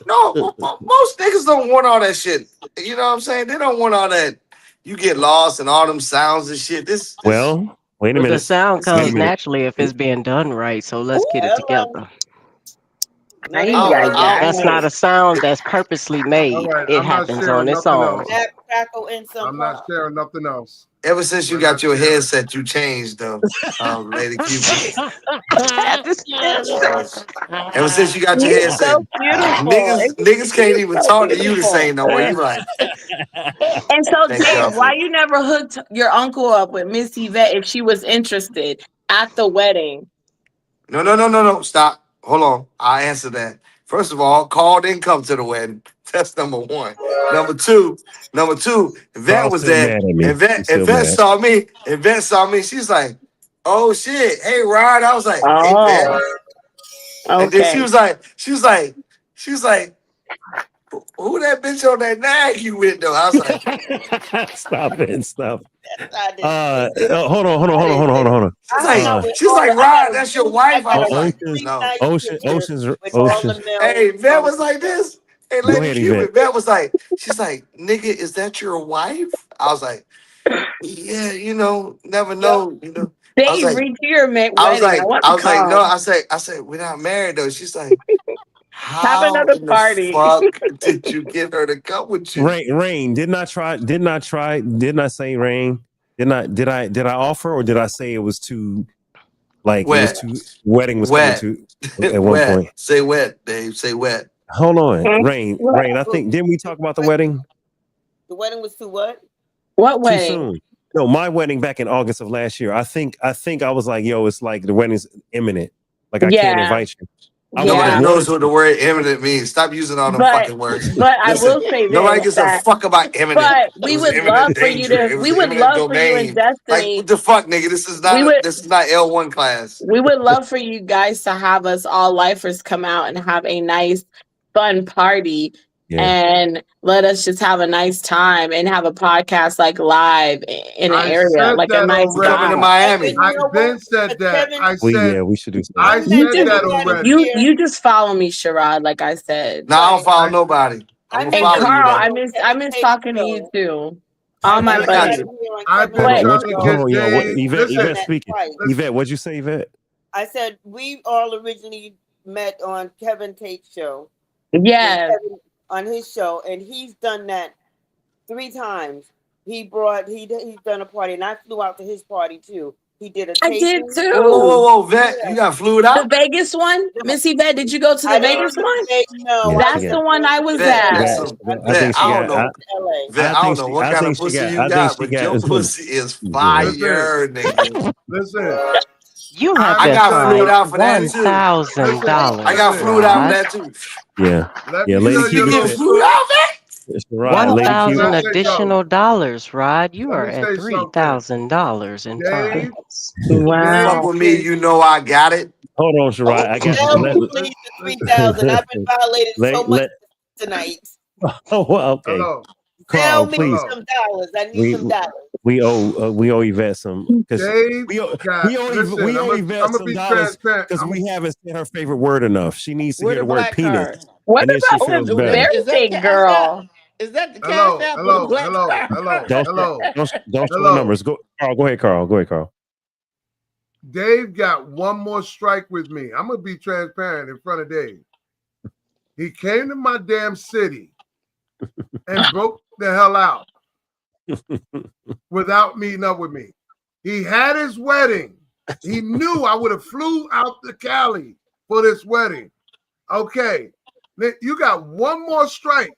No, most niggas don't want all that shit. You know what I'm saying? They don't want all that. You get lost and all them sounds and shit. Well, wait a minute. The sound comes naturally if it's being done right. So let's get it together. That's not a sound that's purposely made. Right, it happens on its own. I'm not sharing nothing else. Ever since you got your headset, you changed, though, Lady Cupid. Ever since you got your headset, so niggas can't even talk to you the same no more. You like. And so, Thank y'all Dave, why you never hooked your uncle up with Miss Yvette if she was interested at the wedding? No. Stop. Hold on. I'll answer that. First of all, Carl didn't come to the wedding. That's number one. Number two, Yvette was there. Yvette saw me. Yvette saw me. She's like, "Oh shit, hey Rod." I was like, "Hey, man." And then she was like, "Who that bitch on that nag you with though?" I was like, Stop it. Hold on. She's like, Rod, that's your wife. I was like, no. Ocean's. Hey, Yvette was like this. Hey, Lady Cupid, Yvette was like, she's like, nigga, is that your wife? I was like, yeah, you know, never know, you know. They reach your wedding. I was like, no, I said, we're not married though. She's like, have another party. Fuck did you get her to come with you? Rain, did not say Rain. Did I offer or did I say it was too like wet. It was too wedding was wet. coming to at one point? Say wet, Dave. Say wet. Hold on. Rain. I think didn't we talk about the wedding? The wedding was too what? What wedding? Too soon. No, my wedding back in August of last year. I think I was like, yo, it's like the wedding's imminent. Like I can't invite you. Nobody knows what the word imminent means. Stop using all them fucking words. But I will say this. Nobody gives a fuck about imminent. But we would love for you to. We would love for you and Destiny. Like what the fuck, nigga? This is not L1 class. We would love for you guys to have us all lifers come out and have a nice, fun party. And let us just have a nice time and have a podcast like live in an area, like a nice coming to Miami. I've been said that. I said we should do. I said that already. You just follow me, Sherrod. Like I said. No, I don't follow nobody. And Carl, I miss talking to you too. All my buddies. I've been trying to get Yvette speaking. Yvette, what'd you say, Yvette? I said we all originally met on Kevin Tate's show. Yes. On his show, and he's done that 3 times. He's done a party, and I flew out to his party too. He did a I did too. Whoa, Vet, you got flew out? The Vegas one? Missy Vet, did you go to the Vegas one? No. That's the one I was at. I don't know what kind of pussy you got, but your pussy is fire, nigga. Listen. You have I got flued out for that too. $1,000. I got flued out for that too. Yeah. Lady Q. $1,000 additional dollars, Rod. You are at $3,000 in funds. Wow. Fuck with me, you know I got it. Hold on, Sherrod. I got you. Please, the $3,000. I've been violated so much tonight. Oh, well, okay. Carl, Carl, please. Some dollars. I need some dollars. We owe Yvette some because we owe Yvette some dollars because we haven't said her favorite word enough. She needs to hear the word penis. What about the birthday girl? Is that the cash app? Hello. Don't show the numbers. Go ahead, Carl. Dave got one more strike with me. I'm gonna be transparent in front of Dave. He came to my damn city and broke the hell out without meeting up with me. He had his wedding. He knew I would have flew out to Cali for this wedding. Okay, you got one more strike.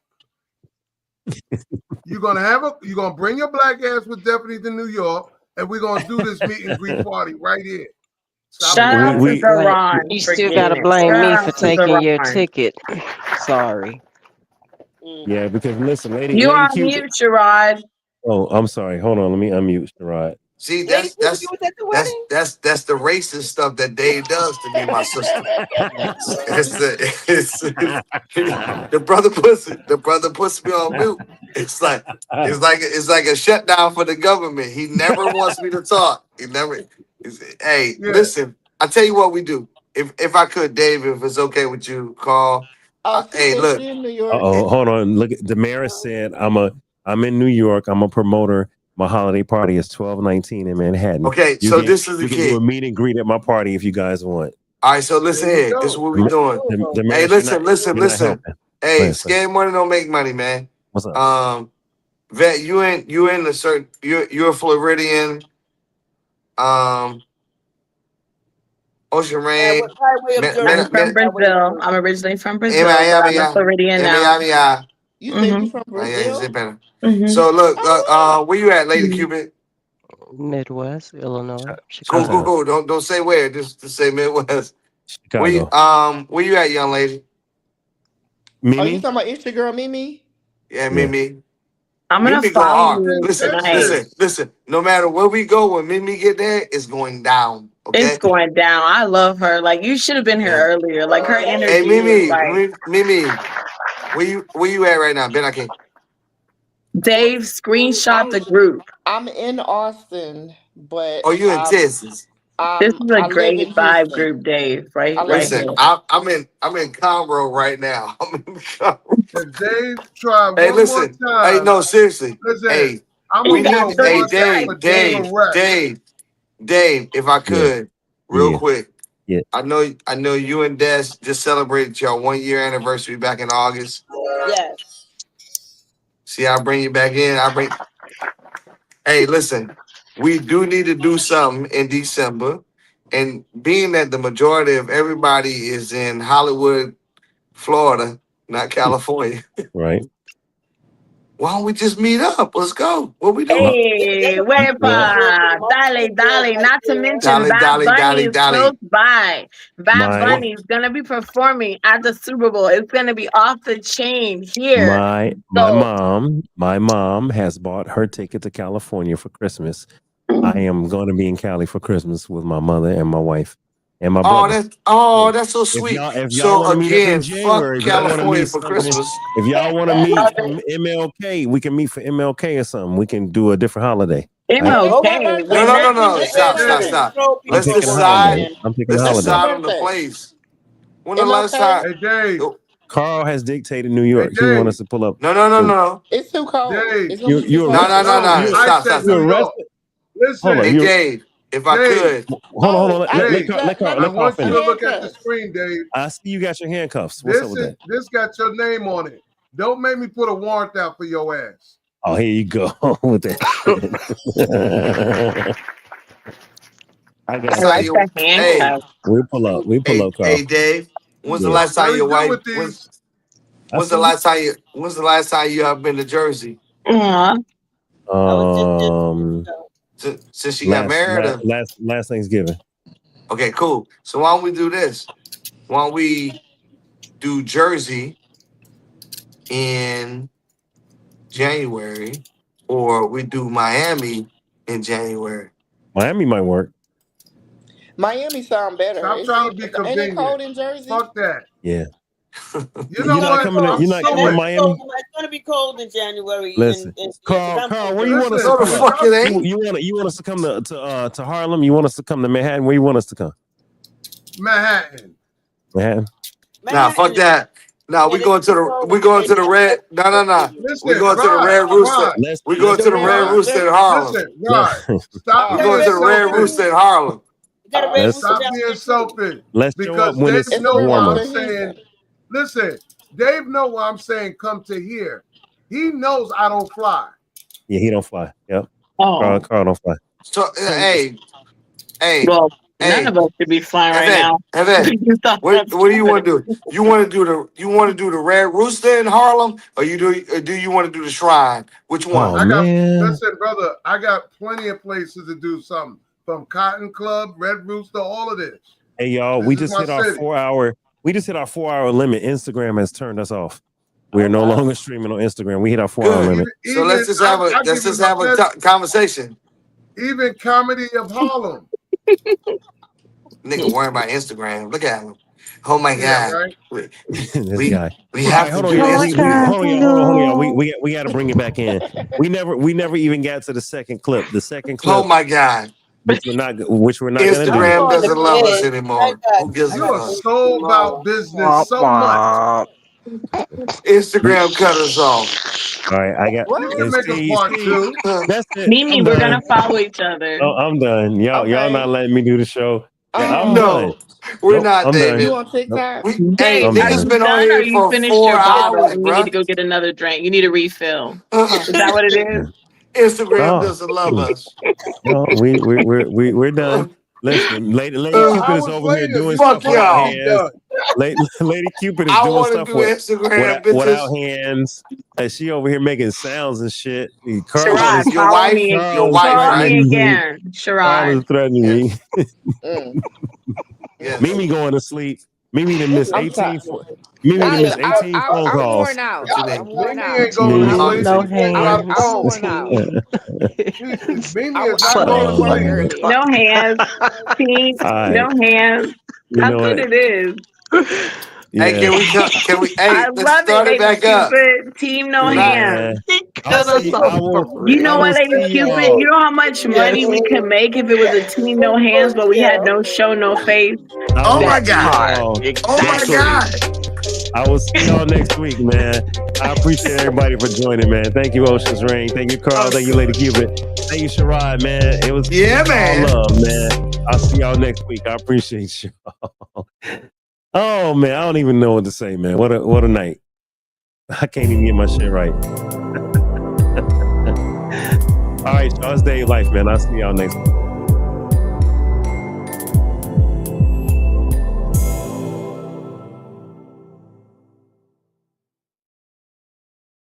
You're gonna bring your black ass with Stephanie to New York, and we're gonna do this meet and greet party right here. Shout out to Ron. You still gotta blame me for taking your ticket. Sorry. Yeah, because listen, Lady on Q. mute, Sherrod. Oh, I'm sorry. Hold on, let me unmute Sherrod. See, that's the racist stuff that Dave does to me, my sister. The brother puts me on mute. It's like a shutdown for the government. He never wants me to talk. Listen, I tell you what we do. If I could, Dave, if it's okay with you, Carl. Hey, look. Hold on. Look, Damaris said I'm in New York. I'm a promoter. My holiday party is 12/19 in Manhattan. Okay, this is the key. Do a meet and greet at my party if you guys want. All right, so listen here. This is what we're doing. Hey, listen. Hey, scared money don't make money, man. What's up? Vet, you in a certain you're a Floridian. Ocean Rain. I'm from Brazil. I'm originally from Brazil. I'm a Floridian now. You say you from Brazil? So look, where you at, Lady Cupid? Midwest, Illinois, Chicago. Cool. Don't say where. Just say Midwest. Chicago. Where you at, young lady? Mimi? Oh, you talking about Instagram, Mimi? Yeah, Mimi. I'm gonna follow you. Listen. No matter where we go, when Mimi get there, it's going down. Okay? It's going down. I love her. Like you should have been here earlier. Like her energy. Hey, Mimi. Where you at right now? Ben, I can't. Dave, screenshot the group. I'm in Austin, but you in Texas? This is a great vibe group, Dave. Right? Listen, I'm in Conroe right now. I'm in Conroe. Dave, try one more time. Hey, no, seriously. Listen, hey, Dave, if I could, real quick. Yeah. I know you and Des just celebrated your 1 year anniversary back in August. Yes. See, I bring you back in. Hey, listen, we do need to do something in December. And being that the majority of everybody is in Hollywood, Florida, not California. Right. Why don't we just meet up? Let's go. What we doing? Hey, wepa, dale. Not to mention Dale, Bad dale, Bunny dale, is dale. close by. Bad My Bunny is gonna be performing at the Super Bowl. It's gonna be off the chain here. my mom has bought her ticket to California for Christmas. I am going to be in Cali for Christmas with my mother and my wife and my brother. That's so sweet. If y'all So wanna meet up in again, January, fuck if y'all wanna California meet for something- Christmas. If y'all want to meet for MLK, we can meet for MLK or something. We can do a different holiday. MLK. No. Stop. Let's picking a holiday. decide. I'm picking a Let's holiday. decide on the place. When the last time? Hey, Dave. Carl has dictated New York. Hey, He Dave. wants us to pull up. No. It's too cold. Dave, It's gonna be you- too No, cold. Stop. You're New York. arrested. Listen, Hold on. Hey, Dave, if I Dave. could. Hold on. Let Dave, Carl I want you to finish. look at the screen, Dave. I see you got your handcuffs. What's up with that? This got your name on it. Don't make me put a warrant out for your ass. Oh, here you go with that. I got I like you. the handcuffs. We pull up, Carl. Hey, Dave. When's the Yeah. last time your Very wife? good with these. When's the last time you have been to Jersey? Since she got married. Last Thanksgiving. Okay, cool. So why don't we do this? Why don't we do Jersey in January, or we do Miami in January? Miami might work. Miami sound better. Stop trying to be Ain't it convenient. cold in Jersey? Fuck that. Yeah. You know what? You're not coming to Miami. It's gonna be cold in January. Listen, Carl, where you want us to No, the come? fuck it ain't. You want us to come to Harlem? You want us to come to Manhattan? Where you want us to come? Manhattan. Manhattan. Nah, fuck that. Nah, we going to the red. No. We going to the Red Rooster. We going to the Red Rooster in Harlem. Listen, Rod, stop We being going to the Red selfish. Rooster in Harlem. Stop being selfish. Let's show Because up when Dave it's know what warmer. I'm saying. Listen, Dave know what I'm saying. Come to here. He knows I don't fly. Yeah, he don't fly. Yep. Oh. Carl don't fly. So hey. Well, none of us should be flying right now. What do you want to do? You want to do the Red Rooster in Harlem, or do you want to do the Shrine? Which one? Listen, brother, I got plenty of places to do something. From Cotton Club, Red Rooster, all of this. Hey y'all, This we is just my hit our city. 4-hour. We just hit our 4-hour limit. Instagram has turned us off. We are no longer streaming on Instagram. We hit our 4-hour limit. So let's just have a conversation. Even Comedy of Harlem. Nigga worrying about Instagram. Look at him. Oh my Yeah, God. right? This guy. We have hold to on, do y'all. Hold on, y'all. Instagram. We got to bring it back in. We never even got to the second clip. The second clip. Oh my God. Which we're not gonna Instagram do. doesn't love us anymore. Who gives a You are fuck? so about business so much. Instagram cut us off. All right, I got. You can make a part two. That's it. Mimi, I'm we're done. gonna follow each other. Oh, I'm done. Y'all not letting me do the show. I'm done. No, we're Nope, not, I'm David. You done. on TikTok? Hey, I'm niggas done. been on Done, or here you for finished 4 your bottle hours, and you need bro. to go get another drink. You need a refill. Is that what it is? Instagram No. doesn't love us. No, we're done. Listen, Lady Cupid I is was over here waiting. doing You stuff Fuck without y'all. hands. Lady Cupid is I doing want to stuff do Instagram, without bitches. hands. And she over here making sounds and shit. Sherrod, Your follow wife, me. your wife, Follow me right? again, Carl Sherrod. is threatening me. Yes. Mimi going to sleep. Mimi done missed I'm 18. sorry. Mimi done missed 18 phone I'm calls. worn out. I'm worn Mimi out. ain't going to Mimi. sleep. No She's playing by the hands. I'm phone. worn out. Mimi I is not go going to to work sleep. early. No hands. Team, All right. no hands. You How know good what? it is. Hey, Yeah. can we? Hey, I let's love start it, it Lady back up. Cupid. Team no hands. Yeah. I will You know I what, will Lady see Cupid? y'all. You know how much money we could make if it was a team no hands, but we had no show, no face? I Oh will my see God. y'all Oh my next week. God. I will see y'all next week, man. I appreciate everybody for joining, man. Thank you, Ocean's Rain. Thank you, Carl. Thank you, Lady Cupid. Thank you, Sherrod, man. It was Yeah, man. all love, man. I'll see y'all next week. I appreciate y'all. Oh man, I don't even know what to say, man. What a night. I can't even get my shit right. All right, y'all. It's Dave Life, man. I'll see y'all next week.